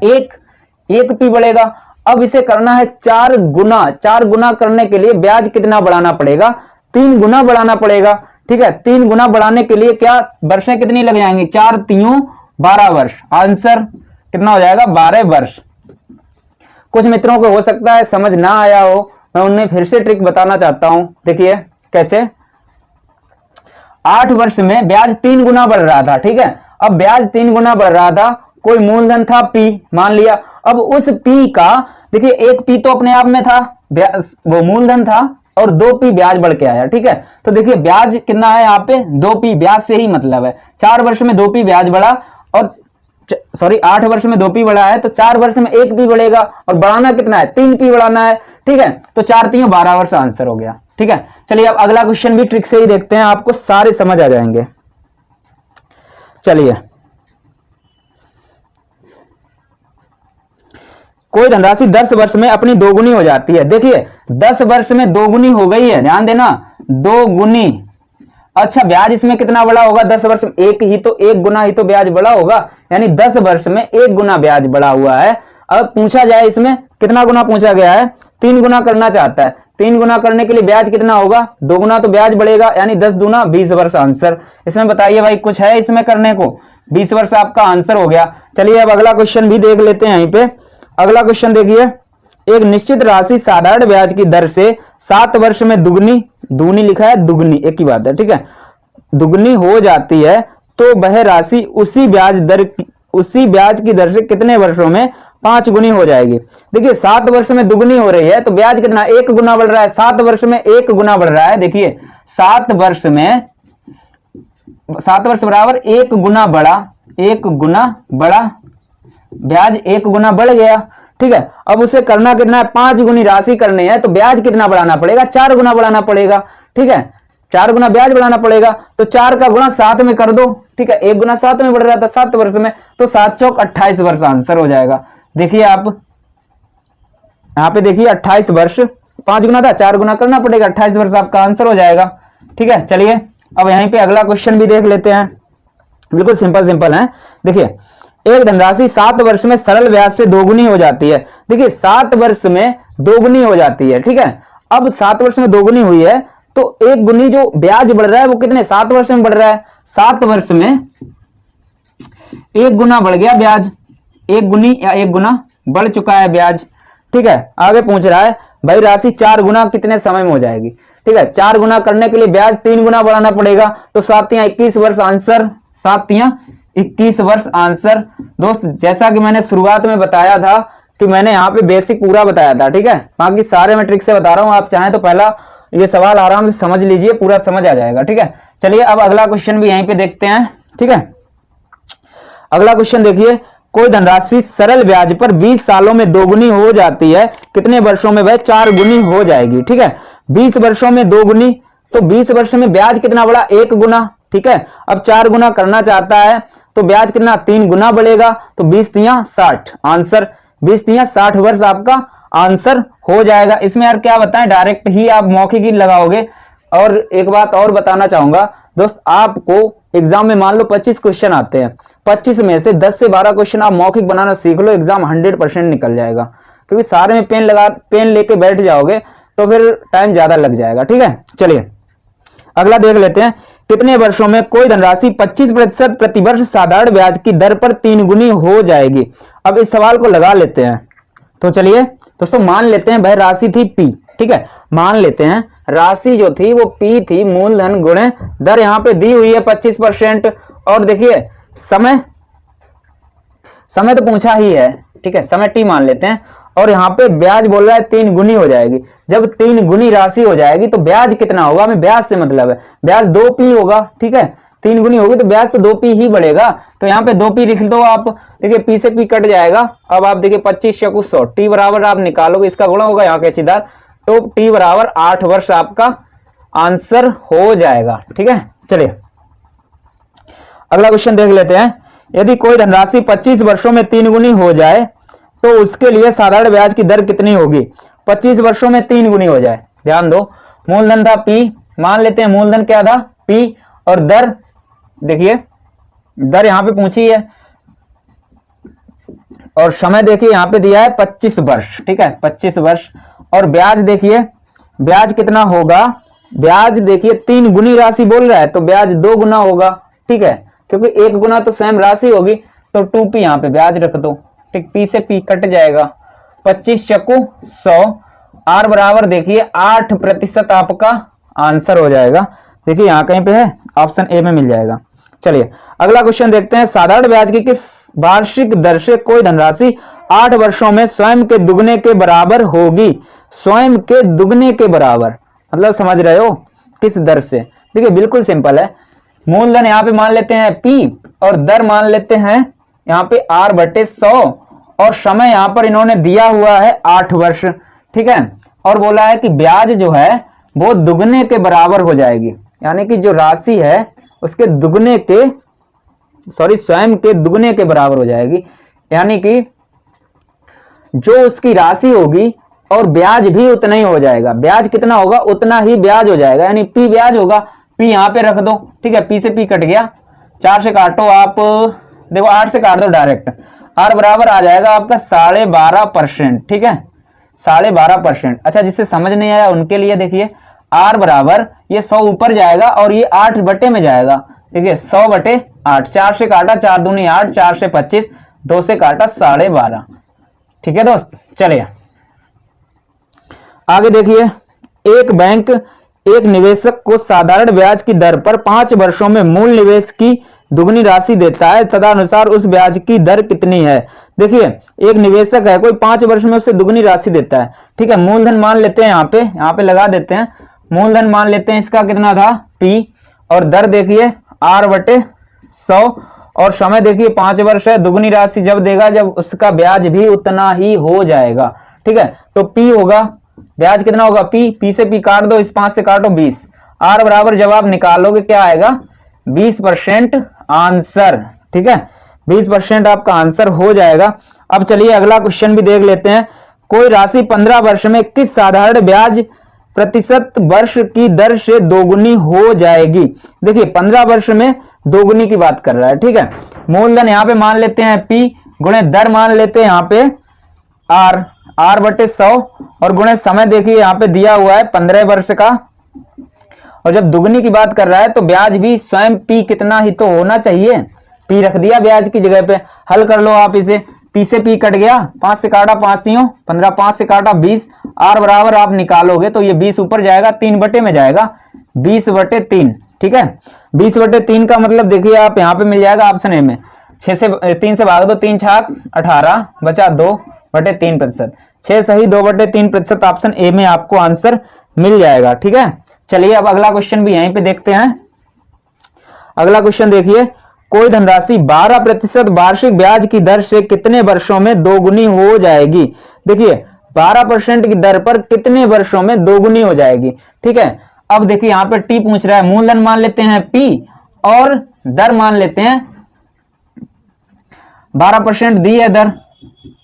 Speaker 1: 1p बढ़ेगा। अब इसे करना है 4 गुना, 4 गुना करने के लिए ब्याज कितना बढ़ाना पड़ेगा, 3 गुना बढ़ाना पड़ेगा। ठीक है, 3 गुना बढ़ाने के लिए क्या वर्षें कितनी लग जाएंगी, 4 3 12 वर्ष, आंसर कितना हो जाएगा 12 वर्ष। कुछ मित्रों को हो सकता है समझ ना आया हो, मैं उन्हें फिर से ट्रिक बताना चाहता हूं। देखिए कैसे, 8 वर्ष में ब्याज 3 गुना बढ़ रहा था। ठीक है, अब ब्याज 3 गुना बढ़ रहा था, कोई मूलधन था p मान लिया, अब उस p का देखिए 1p तो अपने आप में था, वो मूलधन था, और 2p ब्याज बढ़ के आया। ठीक है, तो देखिए ब्याज कितना है यहाँ पे 2p, ब्याज से ही मतलब है, 4 वर्ष में 2p ब्याज बढ़ा, और सॉरी 8 वर्ष में 2p बढ़ा है, तो 4 वर्ष में 1p बढ़ेगा, और बढ़ाना कितना है 3p बढ़ाना है। ठीक है, तो 4 3 12 वर्ष आंसर हो गया। ठीक है, चलिए अब अगला क्वेश्चन भी ट्रिक से ही देखते हैं, आपको सारे समझ आ जाएंगे। चलिए, कोई धनराशि 10 वर्ष में अपनी 2 गुनी हो जाती है। देखिए 10 वर्ष में 2 गुनी हो गई है, ध्यान देना 2 गुनी। अच्छा ब्याज इसमें कितना बढ़ा होगा, 10 वर्ष में 1 गुना ही तो ब्याज बढ़ा होगा, यानी 10 वर्ष में 1 गुना ब्याज बढ़ा हुआ है। अब पूछा जाए इसमें कितना गुना पूछा गया है, 3 गुना करना चाहता है। 3 गुना करने के लिए ब्याज कितना होगा, 2 गुना तो ब्याज बढ़ेगा, यानी 10 दूना 20 वर्ष आंसर। इसमें बताइए भाई कुछ है इसमें करने को, 20 वर्ष आपका आंसर हो गया। चलिए अब अगला क्वेश्चन भी देख लेते हैं। यहीं पे अगला क्वेश्चन देखिए, एक निश्चित राशि साधारण ब्याज की दर से 7 वर्ष में दुगनी, दुगनी लिखा है दुगनी, एक ही बात है। ठीक है, दुगनी हो जाती है, तो वह राशि उसी ब्याज की दर से कितने वर्षों में 5 गुनी हो जाएगी। देखिए 7 वर्ष में दुगनी हो रही है, तो ब्याज कितना 1 गुना बढ़ रहा है, 7 वर्ष में 1 गुना बढ़ रहा है। देखिए 7 वर्ष बराबर 1 गुना बढ़ा, 1 गुना बढ़ा, ब्याज 1 गुना बढ़ गया। ठीक है, अब उसे करना कितना है, 5 गुनी राशि करनी है, तो ब्याज कितना बढ़ाना पड़ेगा, 4 गुना बढ़ाना पड़ेगा। ठीक है, 4 गुना ब्याज बढ़ाना पड़ेगा, तो 4 का गुना 7 में कर दो। ठीक है, 1 गुना 7 में बढ़ रहा था 7 वर्ष में, तो 7 चौक 28 वर्ष आंसर हो जाएगा। देखिए आप यहां पे देखिए 28 वर्ष, 5 गुना था 4 गुना करना पड़ेगा, 28 वर्ष आपका आंसर हो जाएगा। ठीक है, चलिए अब यहीं पे अगला क्वेश्चन भी देख लेते हैं, बिल्कुल सिंपल है। देखिए एक धनराशि 7 वर्ष में सरल ब्याज से 2 गुनी हो जाती है। देखिए 7 वर्ष में 2 गुनी हो जाती है। ठीक है, अब 7 वर्ष में 2 गुनी हुई है, तो 1 गुनी जो ब्याज बढ़ रहा है वो कितने 7 वर्ष में बढ़ रहा है, 7 वर्ष में 1 गुना बढ़ गया ब्याज, 1 गुनी या 1 गुना बढ़ चुका है ब्याज। ठीक है, आगे पूछ रहा है भाई राशि 4 गुना कितने समय में हो जाएगी। ठीक है, 4 गुना करने के लिए ब्याज 3 गुना बढ़ाना पड़ेगा, तो 7 तियां 21 वर्ष आंसर, 7 तियां 21 वर्ष आंसर। दोस्त जैसा कि मैंने शुरुआत में बताया था कि मैंने यहाँ पे बेसिक पूरा बताया था। ठीक है, बाकी सारे मैं ट्रिक से बता रहा हूँ, आप चाहें तो पहला ये सवाल आराम से समझ लीजिए, पूरा समझ आ जाएगा। ठीक है, चलिए अब अगला क्वेश्चन भी यहीं पे देखते हैं। ठीक है, अगला क्वेश्चन देखिए, कोई धनराशि सरल ब्याज पर 20 सालों में 2 गुनी हो जाती है, कितने वर्षों में वह 4 गुनी हो जाएगी। ठीक है, 20 वर्षों में 2 गुनी, तो 20 वर्ष में ब्याज कितना बढ़ा 1 गुना। ठीक है, अब 4 गुना करना चाहता है, तो ब्याज कितना 3 गुना बढ़ेगा, तो 20 तियां 60 आंसर, 20 तियां 60 वर्ष आपका आंसर हो जाएगा। इसमें यार क्या बताएं, डायरेक्ट ही आप मौखिक ही लगाओगे। और एक बात और बताना चाहूंगा दोस्त, आपको एग्जाम में मान लो 25 क्वेश्चन आते हैं, 25 में से 10 से 12 क्वेश्चन आप मौखिक बनाना सीख लो, एग्जाम 100% निकल जाएगा। क्योंकि सारे में पेन लेके बैठ जाओगे तो फिर टाइम ज्यादा लग जाएगा। ठीक है, चलिए अगला देख लेते हैं। कितने वर्षों में कोई धनराशि 25% प्रतिवर्ष साधारण ब्याज की दर पर 3 गुनी हो जाएगी? अब इस सवाल को लगा लेते हैं। तो चलिए दोस्तों मान लेते हैं भाई राशि थी P। ठीक है, मान लेते हैं राशि जो थी वो P थी, मूलधन गुणे दर यहां पे दी हुई है 25%। और देखिए समय तो पूछा ही है। ठीक है, समय T मान लेते हैं और यहाँ पे ब्याज बोल रहा है 3 गुनी हो जाएगी। जब 3 गुनी राशि हो जाएगी तो ब्याज कितना होगा? हमें ब्याज से मतलब है, ब्याज 2p होगा। ठीक है, 3 गुनी होगी तो ब्याज तो 2p ही बढ़ेगा। तो यहाँ पे 2p लिख दो आप। देखिए p से p कट जाएगा। अब आप देखिए 25 × 100 t बराबर आप निकालोगे, इसका गुणा होगा यहाँ कैचीदार, तो t बराबर 8 वर्ष आपका आंसर हो जाएगा। ठीक है, चलिए अगला क्वेश्चन देख लेते हैं। यदि कोई धनराशि 25 वर्षों में 3 गुनी हो जाए तो उसके लिए साधारण ब्याज की दर कितनी होगी? 25 वर्षों में 3 गुनी हो जाए। ध्यान दो, मूलधन था P, मान लेते हैं मूलधन क्या था P, और दर देखिए दर यहां पे पूछी है और समय देखिए यहां पे दिया है 25 वर्ष। ठीक है, 25 वर्ष। और ब्याज देखिए ब्याज कितना होगा? ब्याज देखिए 3 गुनी राशि बोल रहा है तो ब्याज 2 गुना होगा। ठीक है, क्योंकि 1 गुना तो स्वयं राशि होगी, तो 2p यहां पे ब्याज रख दो। ठीक, p से p कट जाएगा, 25 × 100 r बराबर देखिए 8% आपका आंसर हो जाएगा। देखिए यहां कहीं पे है, ऑप्शन ए में मिल जाएगा। चलिए अगला क्वेश्चन देखते हैं। साधारण ब्याज की किस वार्षिक दर से कोई धनराशि 8 वर्षों में स्वयं के दुगने के बराबर होगी? स्वयं के दुगने के बराबर मतलब समझ रहे हो किस दर से? देखिए बिल्कुल सिंपल है। मूलधन यहाँ पे मान लेते हैं P और दर मान लेते हैं यहाँ पे R/100 और समय यहाँ पर इन्होंने दिया हुआ है 8 वर्ष। ठीक है, और बोला है कि ब्याज जो है वो दुगने के बराबर हो जाएगी, यानी कि जो राशि है उसके दुगने के स्वयं के दुगने के बराबर हो जाएगी। यानी कि जो उसकी राशि होगी और ब्याज भी उतना ही हो जाएगा। ब्याज कितना होगा? उतना ही ब्याज हो जाएगा, यानी P ब्याज होगा। P यहां पे रख दो। ठीक है, P से P कट गया, 4 से काटो आप, देखो 8 से काट दो डायरेक्ट, R बराबर आ जाएगा आपका 12.5%। ठीक है, 12.5%। अच्छा, जिससे समझ नहीं आया उनके लिए देखिए R बराबर ये 100 ऊपर जाएगा और ये 8 बटे में जाएगा। देखिए 100/8, 4 से काटा 4 दूनी 8, 4 से 25, 2 से काटा 12.5। ठीक है दोस्त, चलिए आगे देखिए। एक बैंक एक निवेशक को साधारण ब्याज की दर पर 5 वर्षों में मूल निवेश की दुगनी राशि देता है, तदनुसार उस ब्याज की दर कितनी है? देखिए एक निवेशक है, कोई 5 वर्ष में उसे दुगनी राशि देता है। ठीक है, मूलधन मान लेते हैं यहाँ पे लगा देते हैं। मूलधन मान लेते हैं इसका कितना था P, और दर देखिए R/100 और समय देखिए 5 वर्ष है। दुगनी राशि जब देगा जब उसका ब्याज भी उतना ही हो जाएगा। ठीक है, तो P होगा, ब्याज कितना होगा P से P काट दो, इस 5 से काटो 20, R बराबर जब आप निकालोगे क्या आएगा? 20% आंसर। ठीक है, 20% आपका आंसर हो जाएगा। अब चलिए अगला क्वेश्चन भी देख लेते हैं। कोई राशि 15 वर्ष में किस साधारण ब्याज प्रतिशत वर्ष की दर से दोगुनी हो जाएगी? देखिए 15 वर्ष में दोगुनी की बात कर रहा है। ठीक है, मूलधन यहाँ पे मान लेते हैं P गुणे दर मान लेते हैं यहाँ पे R/100 और गुणे समय देखिए यहाँ पे दिया हुआ है 15 वर्ष का, और जब दुगनी की बात कर रहा है तो ब्याज भी स्वयं P कितना ही तो होना चाहिए। P रख दिया ब्याज की जगह पे। हल कर लो आप इसे, P से P कट गया, 5 से काटा 5 तीनों 15, 5 से काटा 20, R बराबर आप निकालोगे तो ये 20 ऊपर जाएगा, 3 बटे में जाएगा, 20/3। ठीक है, 20/3 का मतलब देखिए आप यहाँ पे मिल जाएगा ऑप्शन ए में। 3 से भाग दो, 3 छाक 18 बचा 2/3%। 6 सही 2/3% ऑप्शन ए में आपको आंसर मिल जाएगा। ठीक है, चलिए अब अगला क्वेश्चन भी यहीं पे देखते हैं। अगला क्वेश्चन देखिए। कोई धनराशि 12% वार्षिक ब्याज की दर से कितने वर्षों में दोगुनी हो जाएगी? देखिए 12% की दर पर कितने वर्षों में दोगुनी हो जाएगी? ठीक है, अब देखिए यहां पर T पूछ रहा है। मूलधन मान लेते हैं P और दर मान लेते हैं 12% दी है दर,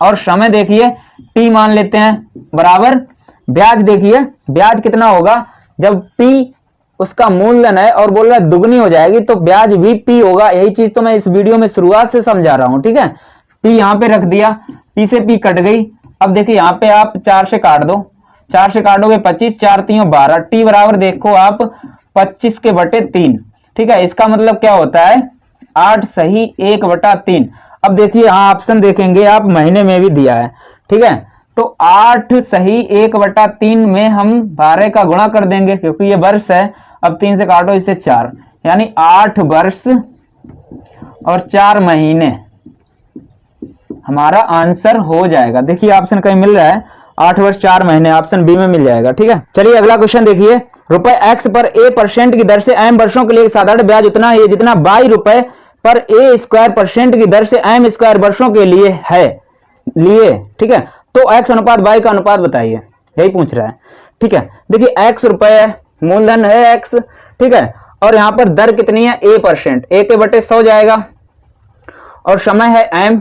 Speaker 1: और समय देखिए T मान लेते हैं बराबर ब्याज। देखिए ब्याज कितना होगा? जब P उसका मूलधन है और बोल रहा है दुगनी हो जाएगी तो ब्याज भी पी होगा। यही चीज तो मैं इस वीडियो में शुरुआत से समझा रहा हूं, ठीक है। पी यहां पे रख दिया, पी से पी कट गई। अब देखिए यहां पे आप 4 से काट दो, 4 से काटोगे 25, 4 3 12, टी बराबर देखो आप 25 के बटे 3, ठीक है। इसका मतलब क्या होता है 8 सही 1/3। अब देखिए यहां ऑप्शन देखेंगे आप, महीने में भी दिया है, ठीक है। तो 8 सही 1/3 में हम 12 का गुणा कर देंगे क्योंकि ये वर्ष है। अब 3 से काटो इसे 4, यानी 8 वर्ष और 4 महीने हमारा आंसर हो जाएगा। देखिए ऑप्शन कहीं मिल रहा है 8 वर्ष 4 महीने, ऑप्शन बी में मिल जाएगा, ठीक है। चलिए अगला क्वेश्चन देखिए, रुपए x पर a% की दर से m वर्षों के लिए साधारण ब्याज उतना है जितना 22 रुपए पर a² % की दर से m² वर्षों के लिए है लिए, ठीक है। तो x अनुपात y का अनुपात बताइए, यही पूछ रहा है, ठीक है। देखिए x रुपए है, मूलधन है x, ठीक है, और यहां पर दर कितनी है a%, a के बटे 100 जाएगा, और समय है m,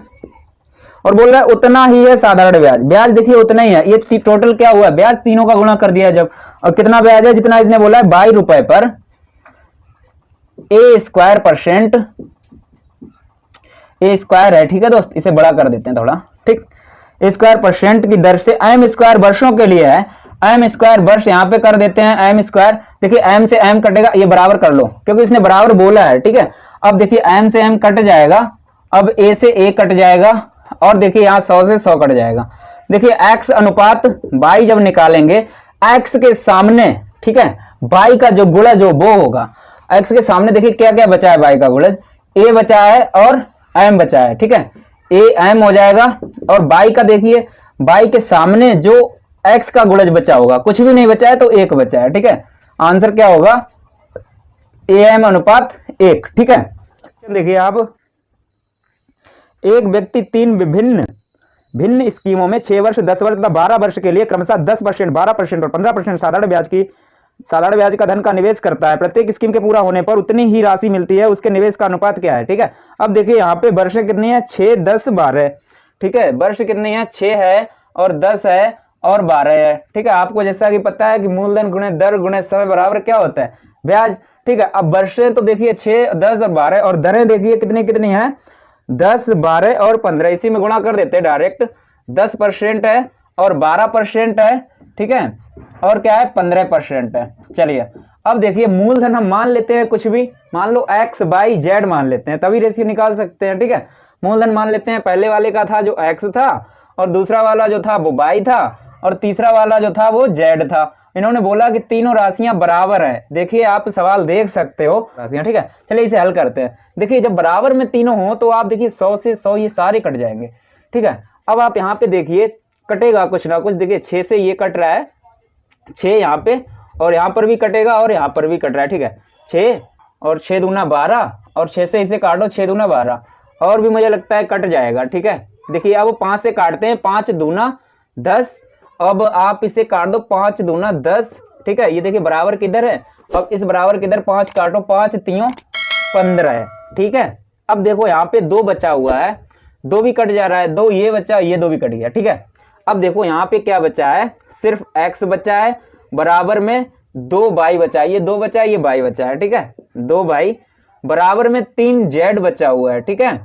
Speaker 1: और बोल रहा है उतना ही है साधारण ब्याज। ब्याज देखिए उतना ही है, ये टोटल क्या हुआ, ब्याज तीनों का गुणा कर दिया जब, और कितना ब्याज है जितना इसने बोला है 22 रुपए पर a² है, ठीक है दोस्त। इसे बड़ा कर देते हैं थोड़ा, ठीक। a² की दर से m² वर्षों के लिए है, m² वर्ष यहां पे कर देते हैं m²। देखिए m से m कटेगा, ये बराबर कर लो क्योंकि इसने बराबर बोला है, ठीक है। अब देखिए m से m कट जाएगा, अब a से a कट जाएगा, और देखिए यहां 100 से 100 कट जाएगा। देखिए x अनुपात y जब निकालेंगे, x के सामने, ठीक है, y का जो गुणज हो वो होगा। x के सामने देखिए क्या क्या बचा है, y का गुणज a बचा है और m बचा है, ठीक है। a m हो जाएगा, और y का देखिए y के सामने जो x का गुणज बचा होगा, कुछ भी नहीं बचा है तो 1 बचा है, ठीक है। आंसर क्या होगा am अनुपात 1, ठीक है। देखिए आप, एक व्यक्ति 3 भिन्न स्कीमों में 6 वर्ष 10 वर्ष तथा 12 वर्ष के लिए क्रमशः 10%, 12% और 15% साधारण ब्याज का धन का निवेश करता है। प्रत्येक स्कीम के पूरा होने पर उतनी ही राशि मिलती है, उसके निवेश का अनुपात क्या है, ठीक है। अब देखिए यहाँ पे वर्ष कितनी है 6 10 12, ठीक है। वर्ष कितनी है 6 है और 10 है और 12 है, ठीक है। आपको जैसा कि पता है कि मूलधन गुणे दर गुणे समय बराबर क्या होता है ब्याज, ठीक है। अब वर्षें तो देखिए 6 10 और 12, और दरें देखिए कितनी कितनी है 10 12 और 15, इसी में गुणा कर देते हैं डायरेक्ट। 10% है और 12% है, ठीक है, और क्या है 15% है। चलिए अब देखिए मूलधन हम मान लेते हैं कुछ भी, मान लो x y z मान लेते हैं, तभी रेशियो निकाल सकते हैं, ठीक है। मूलधन मान लेते हैं, पहले वाले का था जो x था, और दूसरा वाला जो था वो y था, और तीसरा वाला जो था वो z था। इन्होंने बोला कि तीनों राशियां बराबर है। देखिए आप सवाल देख सकते हो राशियां, ठीक है। चलिए इसे हल करते हैं। देखिए जब बराबर में तीनों हो तो आप देखिए 100 से 100 ये सारे कट जाएंगे, ठीक है। अब आप यहाँ पे देखिए कटेगा कुछ ना कुछ, देखिए 6 से ये कट रहा है, 6 यहाँ पे, और यहाँ पर भी कटेगा और यहाँ पर भी कट रहा है, ठीक है। 6 और 6 दूना 12, और 6 से इसे काटो 6 दूना 12, और भी मुझे लगता है कट जाएगा, ठीक है। देखिए अब 5 से काटते हैं, 5 दूना 10, अब आप इसे काट दो 5 दूना 10, ठीक है। ये देखिए बराबर किधर है, अब इस बराबर किधर 5 काटो, 5 3 15 है, ठीक है। अब देखो यहाँ पे 2 बचा हुआ है, 2 भी कट जा रहा है, 2 ये बचा, ये 2 भी कट गया, ठीक है। अब देखो यहाँ पे क्या बचा है, सिर्फ x बचा है, बराबर में 2 y बचा है, ये 2 बचा है, ये y बचा है, ठीक है। 2 y बराबर में 3 z बचा हुआ है, ठीक है।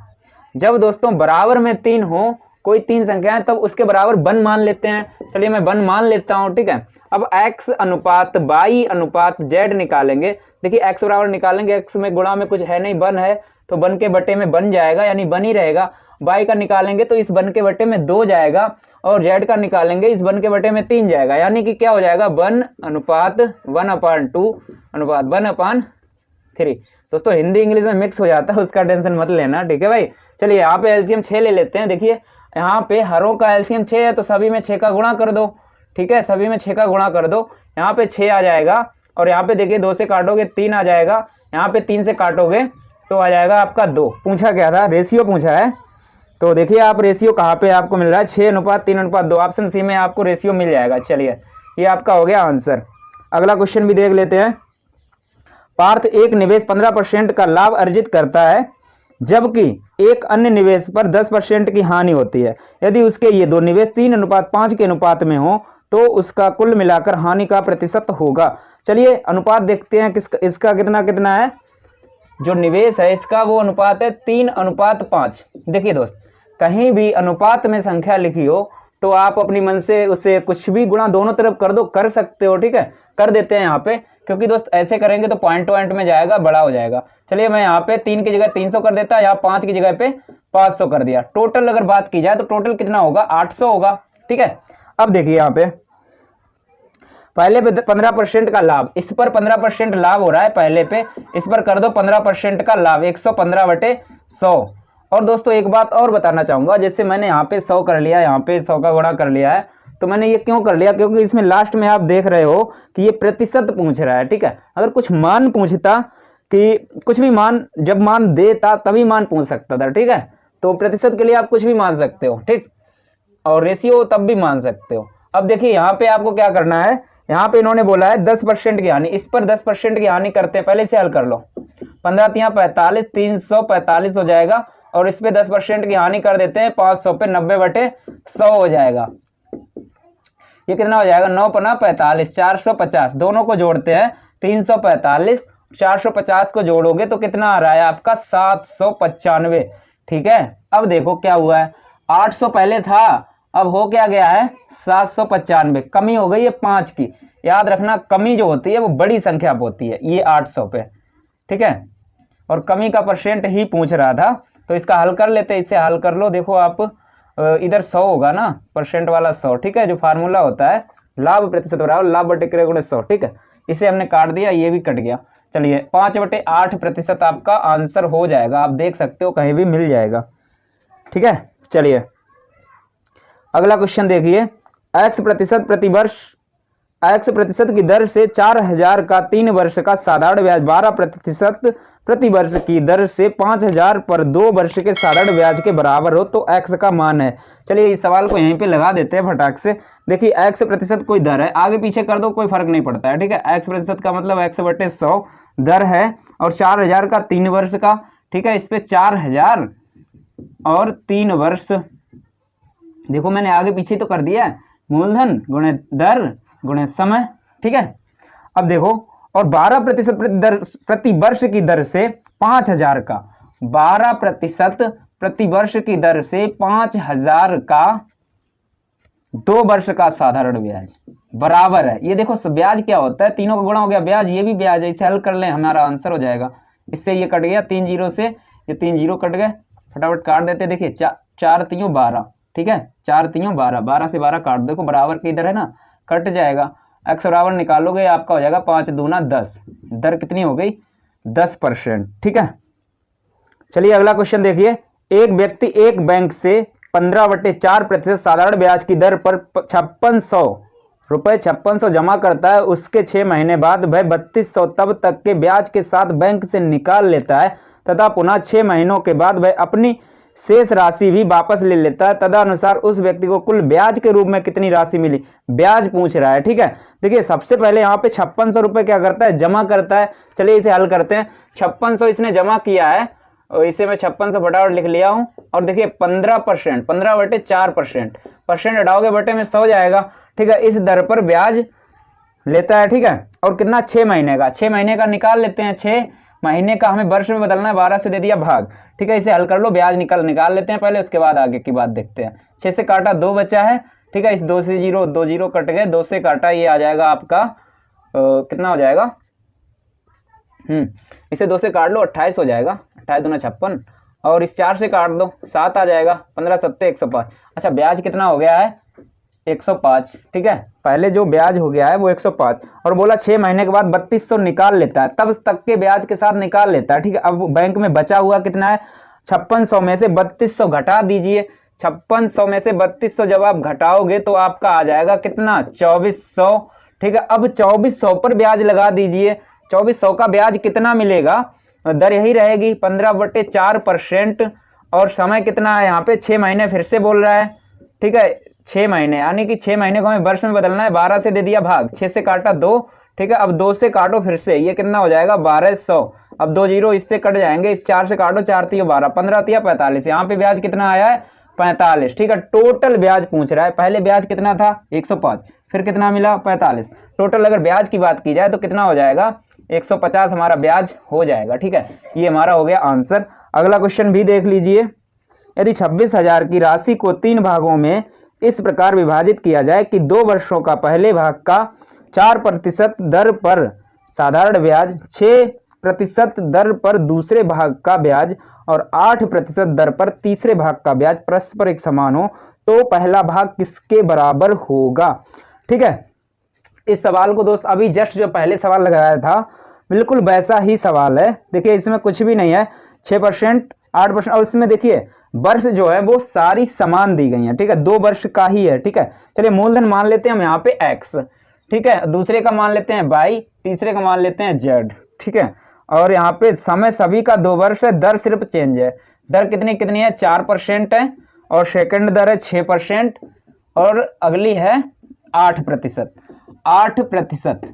Speaker 1: जब दोस्तों बराबर में 3 हो कोई 3 संख्या है तब उसके बराबर 1 मान लेते हैं। चलिए मैं 1 मान लेता हूं, ठीक है। अब x अनुपात y अनुपात z निकालेंगे। देखिए x बराबर निकालेंगे, x में गुणा में कुछ है नहीं, 1 है तो 1 के बटे में 1 जाएगा, यानी 1 ही रहेगा। y का निकालेंगे तो इस 1 के बटे में 2 जाएगा, और z का निकालेंगे इस 1 के बटे में 3 जाएगा, यानी कि क्या हो जाएगा 1 अनुपात 1/2 अनुपात 1/3। दोस्तों हिंदी इंग्लिश में मिक्स हो जाता है, उसका टेंशन मत लेना, ठीक है भाई। चलिए यहाँ पे एलसीएम 6 ले लेते हैं। देखिए यहाँ पे हरों का एलसीएम 6 है तो सभी में 6 का गुणा कर दो, ठीक है। सभी में 6 का गुणा कर दो, यहाँ पे 6 आ जाएगा, और यहाँ पे देखिए 2 से काटोगे 3 आ जाएगा, यहाँ पे 3 से काटोगे तो आ जाएगा आपका 2। पूछा क्या था, रेशियो पूछा है, तो देखिए आप रेशियो कहाँ पे आपको मिल रहा है 6:3:2, ऑप्शन सी में आपको रेशियो मिल जाएगा। चलिए ये आपका हो गया आंसर। अगला क्वेश्चन भी देख लेते हैं। पार्थ एक निवेश 15% का लाभ अर्जित करता है, जबकि एक अन्य निवेश पर 10% की हानि होती है। यदि उसके ये दो निवेश 3:5 के अनुपात में हो तो उसका कुल मिलाकर हानि का प्रतिशत होगा। चलिए अनुपात देखते हैं किसका, इसका कितना कितना है। जो निवेश है इसका वो अनुपात है 3:5। देखिए दोस्त, कहीं भी अनुपात में संख्या लिखी हो तो आप अपनी मन से उसे कुछ भी गुणा दोनों तरफ कर दो, कर सकते हो, ठीक है, कर देते हैं यहाँ पे, क्योंकि दोस्त ऐसे करेंगे तो पॉइंट टू पॉइंट में जाएगा, बड़ा हो जाएगा। चलिए मैं यहाँ पे 3 की जगह 300 कर देता, यहाँ 5 की जगह पे 500 कर दिया। टोटल अगर बात की जाए तो टोटल कितना होगा, 800 होगा, ठीक है। अब देखिए यहाँ पे पहले पे 15% का लाभ, इस पर 15% लाभ हो रहा है पहले पे, इस पर कर दो 15% का लाभ, 115/100। और दोस्तों एक बात और बताना चाहूंगा, जैसे मैंने यहाँ पे 100 कर लिया, यहाँ पे 100 का गुणा कर लिया है, तो मैंने ये क्यों कर लिया, क्योंकि इसमें लास्ट में आप देख रहे हो कि ये प्रतिशत पूछ रहा है, ठीक है। अगर कुछ मान पूछता कि कुछ भी मान, जब मान देता तभी मान पूछ सकता था, ठीक है। तो प्रतिशत के लिए आप कुछ भी मान सकते हो, ठीक, और रेशियो तब भी मान सकते हो। अब देखिए यहाँ पे आपको क्या करना है, यहाँ पे इन्होंने बोला है 10% की हानि, इस पर 10% की हानि करते हैं, पहले से हल कर लो। 15 × 45, 345 हो जाएगा, और इस पे 10% की हानि कर देते हैं, 500 पे 90/100 हो जाएगा। ये कितना हो जाएगा, 9 × 45, 450, दोनों को जोड़ते हैं, 345, 450 को जोड़ोगे तो कितना आ रहा है आपका, 795, ठीक है। अब देखो क्या हुआ है, 800 पहले था, अब हो क्या गया है 795, कमी हो गई है 5 की। याद रखना कमी जो होती है वो बड़ी संख्या पे होती है, ये 800 पे, ठीक है, और कमी का परसेंट ही पूछ रहा था, तो इसका हल कर लेते हैं, इसे हल कर लो। देखो आप इधर 100 होगा ना, परसेंट वाला 100, ठीक है, जो फार्मूला होता है लाभ प्रतिशत बराबर लाभ बटे क्रय गुणे 100, ठीक है, इसे हमने काट दिया, ये भी कट गया। चलिए 5/8% आपका आंसर हो जाएगा, आप देख सकते हो कहीं भी मिल जाएगा, ठीक है। चलिए अगला क्वेश्चन देखिए, x प्रतिशत प्रतिवर्ष, x प्रतिशत की दर से 4000 का 3 वर्ष का साधारण ब्याज 12% प्रतिवर्ष की दर से 5000 पर 2 वर्ष के साधारण ब्याज के बराबर हो तो x का मान है। चलिए इस सवाल को यहीं पे लगा देते हैं फटाक से। देखिए x प्रतिशत कोई दर है, आगे पीछे कर दो कोई फर्क नहीं पड़ता है, ठीक है। x प्रतिशत का मतलब x/100 दर है, और 4000 का 3 वर्ष का, ठीक है, इस पे 4000 और 3 वर्ष, देखो मैंने आगे पीछे तो कर दिया है, मूलधन गुणे दर गुणे समय, ठीक है। अब देखो, और 12% प्रति वर्ष की दर से 5000 का, 12% प्रति वर्ष की दर से 5000 का 2 वर्ष का साधारण ब्याज बराबर है। ये देखो ब्याज क्या होता है, तीनों का गुणा हो गया ब्याज, ये भी ब्याज है, इसे हल कर लें, हमारा आंसर हो जाएगा। इससे ये कट गया 3 जीरो से, ये 3 जीरो कट गए, फटाफट काट देते। देखिए 4 3 12, ठीक है, 4 3 12, 12 से 12 काट दो, देखो बराबर के इधर है ना, कट जाएगा। x बराबर निकालोगे आपका हो जाएगा 5 दूना 10, दर कितनी हो गई 10%, ठीक है। चलिए अगला क्वेश्चन देखिए, एक व्यक्ति एक बैंक से 15/4% साधारण ब्याज की दर पर 5600 रुपए 5600 जमा करता है, उसके 6 महीने बाद वह 3200 तब तक के ब्याज के साथ बैंक से निकाल लेता है तथा पुनः 6 महीनों के बाद वह अपनी शेष राशि भी वापस ले लेता है। तदनुसार उस व्यक्ति को कुल ब्याज के रूप में कितनी राशि मिली, ब्याज पूछ रहा है, ठीक है। देखिए सबसे पहले यहाँ पे 5600 रुपए क्या करता है, जमा करता है। चलिए इसे हल करते हैं। 5600 इसने जमा किया है, और इसे मैं 5600 फटाफट लिख लिया हूं। और देखिए 15%, 15/4%, परसेंट हटाओगे बटे में 100 जाएगा, ठीक है। इस दर पर ब्याज लेता है, ठीक है। और कितना, 6 महीने का, 6 महीने का निकाल लेते हैं। 6 महीने का हमें वर्ष में बदलना है, 12 से दे दिया भाग, ठीक है। इसे हल कर लो, ब्याज निकाल लेते हैं पहले, उसके बाद आगे की बात देखते हैं। 6 से काटा 2 बचा है, ठीक है। इस 2 से 0, 2 0 कट गए, 2 से काटा ये आ जाएगा आपका कितना हो जाएगा, इसे 2 से काट लो 28 हो जाएगा, 28 दूना 56, और इस 4 से काट दो 7 आ जाएगा, 15 7 105। अच्छा ब्याज कितना हो गया है 105, ठीक है। पहले जो ब्याज हो गया है वो 105, और बोला 6 महीने के बाद 3200 निकाल लेता है, तब तक के ब्याज के साथ निकाल लेता है, ठीक है। अब बैंक में बचा हुआ कितना है, 5600 में से 3200 घटा दीजिए। 5600 में से 3200 जब आप घटाओगे तो आपका आ जाएगा कितना, 2400, ठीक है। अब 2400 पर ब्याज लगा दीजिए। 2400 का ब्याज कितना मिलेगा, दर यही रहेगी 15/4%, और समय कितना है यहाँ पे 6 महीने, फिर से बोल रहा है, ठीक है। 6 महीने, यानी कि 6 महीने को हमें वर्ष में बदलना है। 12 से दे दिया भाग, 6 से काटा 2, ठीक है। अब 2 से काटो फिर से, ये कितना हो जाएगा 1200। अब 2 जीरो इससे कट जाएंगे, इस 4 से काटो, 4 3 12, 15 3 45, यहाँ पे ब्याज कितना आया है 45, ठीक है। टोटल ब्याज पूछ रहा है, पहले ब्याज कितना था 105, फिर कितना मिला 45। टोटल अगर ब्याज की बात की जाए तो कितना हो जाएगा 150 हमारा ब्याज हो जाएगा। ठीक है, ये हमारा हो गया आंसर। अगला क्वेश्चन भी देख लीजिए। यदि 26,000 की राशि को 3 भागों में इस प्रकार विभाजित किया जाए कि 2 वर्षों का पहले भाग का 4% दर पर साधारण ब्याज, 6% दर पर दूसरे भाग का ब्याज और 8% दर पर तीसरे भाग का ब्याज परस्पर एक समान हो तो पहला भाग किसके बराबर होगा। ठीक है, इस सवाल को दोस्त अभी जस्ट जो पहले सवाल लगाया था बिल्कुल वैसा ही सवाल है। देखिए इसमें कुछ भी नहीं है, 6%, 8%, और इसमें देखिए वर्ष जो है वो सारी समान दी गई है। ठीक है, 2 वर्ष का ही है। ठीक है, चलिए मूलधन मान लेते हैं हम यहाँ पे x, ठीक है, दूसरे का मान लेते हैं y, तीसरे का मान लेते हैं z। ठीक है, और यहाँ पे समय सभी का 2 वर्ष है, दर सिर्फ चेंज है। दर कितनी कितनी है 4% है, और सेकंड दर है 6%, और अगली है 8%। 8%।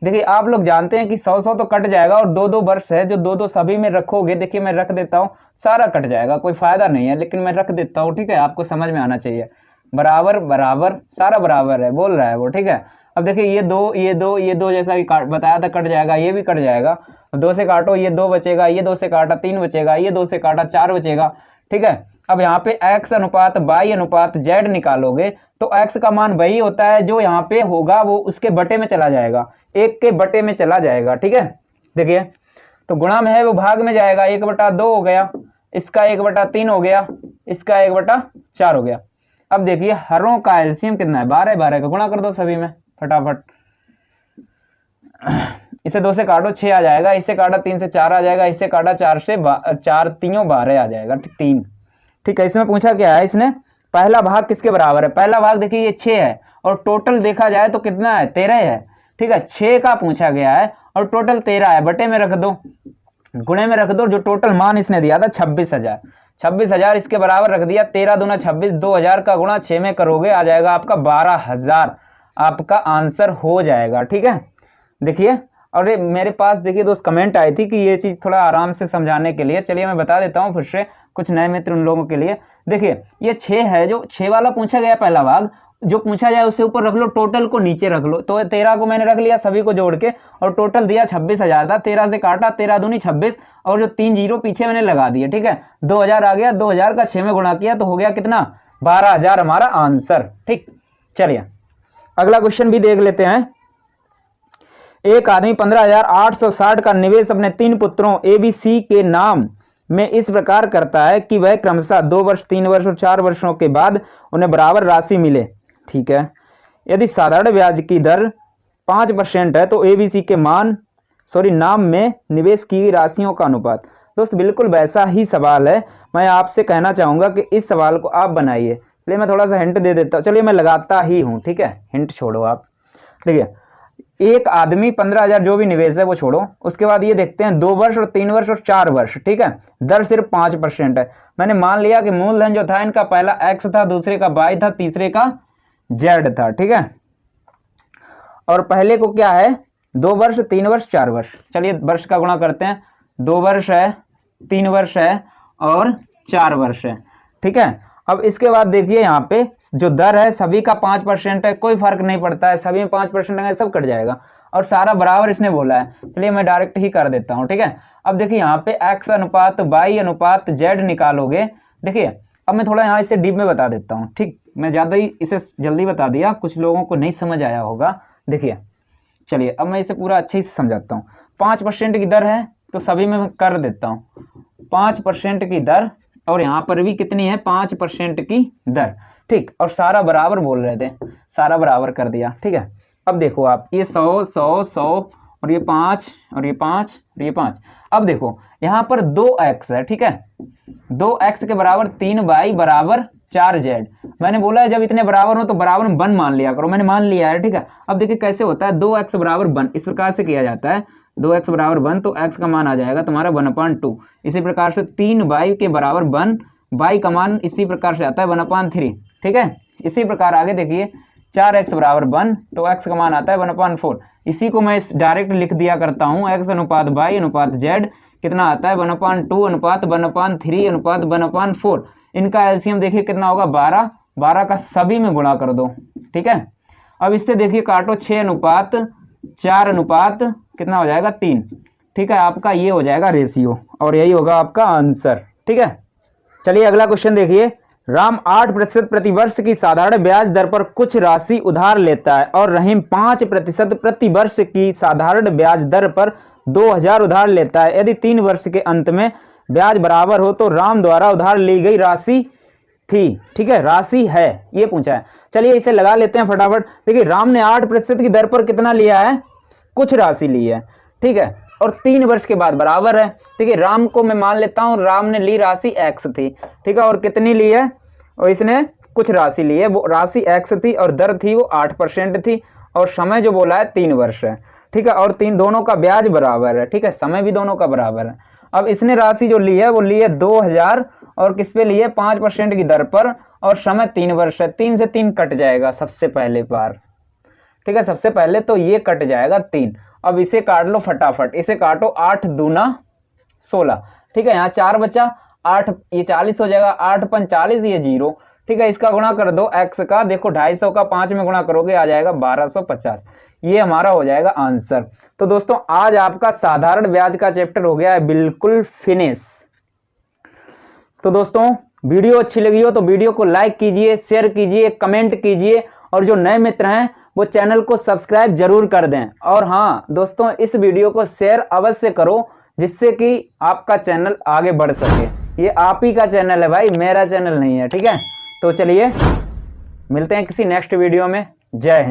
Speaker 1: देखिए आप लोग जानते हैं कि 100 तो कट जाएगा, और 2 वर्ष है जो 2 सभी में रखोगे। देखिए मैं रख देता हूँ, सारा कट जाएगा, कोई फायदा नहीं है, लेकिन मैं रख देता हूँ। ठीक है, आपको समझ में आना चाहिए। बराबर बराबर सारा बराबर है बोल रहा है वो। ठीक है, अब देखिए ये दो जैसा कि बताया था कट जाएगा, ये भी कट जाएगा। 2 से काटो, ये 2 बचेगा, ये 2 से काटा 3 बचेगा, ये 2 से काटा 4 बचेगा। ठीक है, अब यहाँ पे x अनुपात y अनुपात z निकालोगे तो x का मान वही होता है जो यहाँ पे होगा, वो उसके बटे में चला जाएगा, 1 के बटे में चला जाएगा। ठीक है, देखिए तो गुणा में है वो भाग में जाएगा, 1/2 हो गया, इसका 1/3 हो गया, इसका 1/4 हो गया। अब देखिए हरों का एलसीएम कितना है 12, 12 का गुणा कर दो सभी में फटाफट। इसे 2 से काटो 6 आ जाएगा, इसे काटा 3 से 4 आ जाएगा, इसे काटा 4 से 4 3 12 आ जाएगा। 3। ठीक है, इसमें पूछा क्या है, इसने पहला भाग किसके बराबर है। पहला भाग देखिए ये 6 है, और टोटल देखा जाए तो कितना है 13 है। ठीक है, 6 का पूछा गया है और टोटल 13 है, बटे में रख दो, गुणे में रख दो, जो टोटल मान इसने दिया था 26,000, 26,000 इसके बराबर रख दिया। 13 दूना 26, 2000 का गुणा 6 में करोगे आ जाएगा आपका 12,000, आपका आंसर हो जाएगा। ठीक है, देखिए और ये मेरे पास देखिए दोस्त कमेंट आई थी कि ये चीज़ थोड़ा आराम से समझाने के लिए, चलिए मैं बता देता हूँ फिर से कुछ नए मित्र उन लोगों के लिए। देखिए ये 6 है, जो 6 वाला पूछा गया पहला भाग, जो पूछा जाए उससे ऊपर रख लो, टोटल को नीचे रख लो। तो 13 को मैंने रख लिया सभी को जोड़ के, और टोटल दिया 26,000 था। 13 से काटा, 13 दूनी 26, और जो 3 जीरो पीछे मैंने लगा दिए। ठीक है, 2000 आ गया, 2000 का 6 में गुणा किया तो हो गया कितना 12,000 हमारा आंसर। ठीक, चलिए अगला क्वेश्चन भी देख लेते हैं। एक आदमी 15,860 का निवेश अपने 3 पुत्रों ABC के नाम में इस प्रकार करता है कि वह क्रमशः 2 वर्ष, 3 वर्ष और 4 वर्षों के बाद उन्हें बराबर राशि मिले। ठीक है, यदि साधारण ब्याज की दर 5% है तो ABC के नाम में निवेश की गई राशियों का अनुपात। दोस्त बिल्कुल वैसा ही सवाल है, मैं आपसे कहना चाहूंगा कि इस सवाल को आप बनाइए। चलिए मैं थोड़ा सा हिंट दे देता हूँ, चलिए मैं लगाता ही हूँ। ठीक है, हिंट छोड़ो आप। देखिए एक आदमी 15,000 जो भी निवेश है वो छोड़ो, उसके बाद ये देखते हैं 2 वर्ष और 3 वर्ष और 4 वर्ष। ठीक है, दर सिर्फ 5% है। मैंने मान लिया कि मूलधन जो था इनका पहला x था, दूसरे का y था, तीसरे का z था। ठीक है, और पहले को क्या है 2 वर्ष, 3 वर्ष, 4 वर्ष। चलिए वर्ष का गुणा करते हैं, 2 वर्ष है, 3 वर्ष है और 4 वर्ष है। ठीक है, अब इसके बाद देखिए यहाँ पे जो दर है सभी का 5% है, कोई फर्क नहीं पड़ता है, सभी में 5% है, सब कट जाएगा, और सारा बराबर इसने बोला है। चलिए मैं डायरेक्ट ही कर देता हूँ। ठीक है, अब देखिए यहाँ पे x अनुपात y अनुपात z निकालोगे। देखिए अब मैं थोड़ा यहाँ इसे डीप में बता देता हूँ। ठीक, मैं ज़्यादा ही इसे जल्दी बता दिया, कुछ लोगों को नहीं समझ आया होगा। देखिए चलिए अब मैं इसे पूरा अच्छे से समझाता हूँ। 5% की दर है तो सभी में कर देता हूँ, 5% की दर, और यहाँ पर भी कितनी है 5% की दर। ठीक, और सारा बराबर बोल रहे थे, सारा बराबर कर दिया। ठीक है, अब देखो आप ये 100 100 100 और ये 5 और ये 5 और ये 5। अब देखो यहाँ पर 2x है। ठीक है, 2x के बराबर 3y बराबर 4z। मैंने बोला है जब इतने बराबर हो तो बराबर में 1 मान लिया करो, मैंने मान लिया है। ठीक है, अब देखिए कैसे होता है, 2x बराबर 1 इस प्रकार से किया जाता है, 2x बराबर 1 तो x का मान आ जाएगा तुम्हारा 1/2। इसी प्रकार से 3y के बराबर 1, y का मान इसी प्रकार से आता है 1/3। ठीक है, इसी प्रकार आगे देखिए 4x बराबर 1 तो x का मान आता है 1/4। इसी को मैं डायरेक्ट लिख दिया करता हूँ, x अनुपात y अनुपात z कितना आता है 1/2 अनुपात 1/3 अनुपात 1/4। इनका एलसीएम देखिए कितना होगा 12, 12 का सभी में गुणा कर दो। ठीक है, अब इससे देखिए काटो 6:4 कितना हो जाएगा 3। ठीक है, आपका ये हो जाएगा रेशियो और यही होगा आपका आंसर। ठीक है, चलिए अगला क्वेश्चन देखिए। राम 8% प्रतिवर्ष की साधारण ब्याज दर पर कुछ राशि उधार लेता है और रहीम 5% प्रतिवर्ष की साधारण ब्याज दर पर 2000 उधार लेता है। यदि 3 वर्ष के अंत में ब्याज बराबर हो तो राम द्वारा उधार ली गई राशि थी, ठीक है, राशि है, ये पूछा है। चलिए इसे लगा लेते हैं फटाफट। देखिए राम ने 8% की दर पर कितना लिया है, कुछ राशि ली है, ठीक है, और 3 वर्ष के बाद बराबर है। ठीक है, राम को मैं मान लेता हूं, राम ने ली राशि x थी, ठीक है, और कितनी ली है, और इसने कुछ राशि ली है, वो राशि x थी और दर थी वो 8% थी, और समय जो बोला है 3 वर्ष है। ठीक है, और दोनों का ब्याज बराबर है। ठीक है, समय भी दोनों का बराबर है। अब इसने राशि जो ली है वो ली है 2000 और किस पे ली है, 5% की दर पर, और समय 3 वर्ष है। 3 से 3 कट जाएगा सबसे पहले बार। ठीक है, सबसे पहले तो ये कट जाएगा 3। अब इसे काट लो फटाफट, इसे काटो 8 दूना 16। ठीक है, यहाँ 4 बचा, 8 ये 40 हो जाएगा, 8 5 40, ये 0। ठीक है, इसका गुणा कर दो x का, देखो 250 का 5 में गुणा करोगे आ जाएगा 1250। ये हमारा हो जाएगा आंसर। तो दोस्तों आज आपका साधारण ब्याज का चैप्टर हो गया है बिल्कुल फिनिश। तो दोस्तों वीडियो अच्छी लगी हो तो वीडियो को लाइक कीजिए, शेयर कीजिए, कमेंट कीजिए, और जो नए मित्र हैं वो चैनल को सब्सक्राइब जरूर कर दें। और हाँ दोस्तों, इस वीडियो को शेयर अवश्य करो जिससे कि आपका चैनल आगे बढ़ सके। ये आप ही का चैनल है भाई, मेरा चैनल नहीं है। ठीक है, तो चलिए मिलते हैं किसी नेक्स्ट वीडियो में। जय हिंद।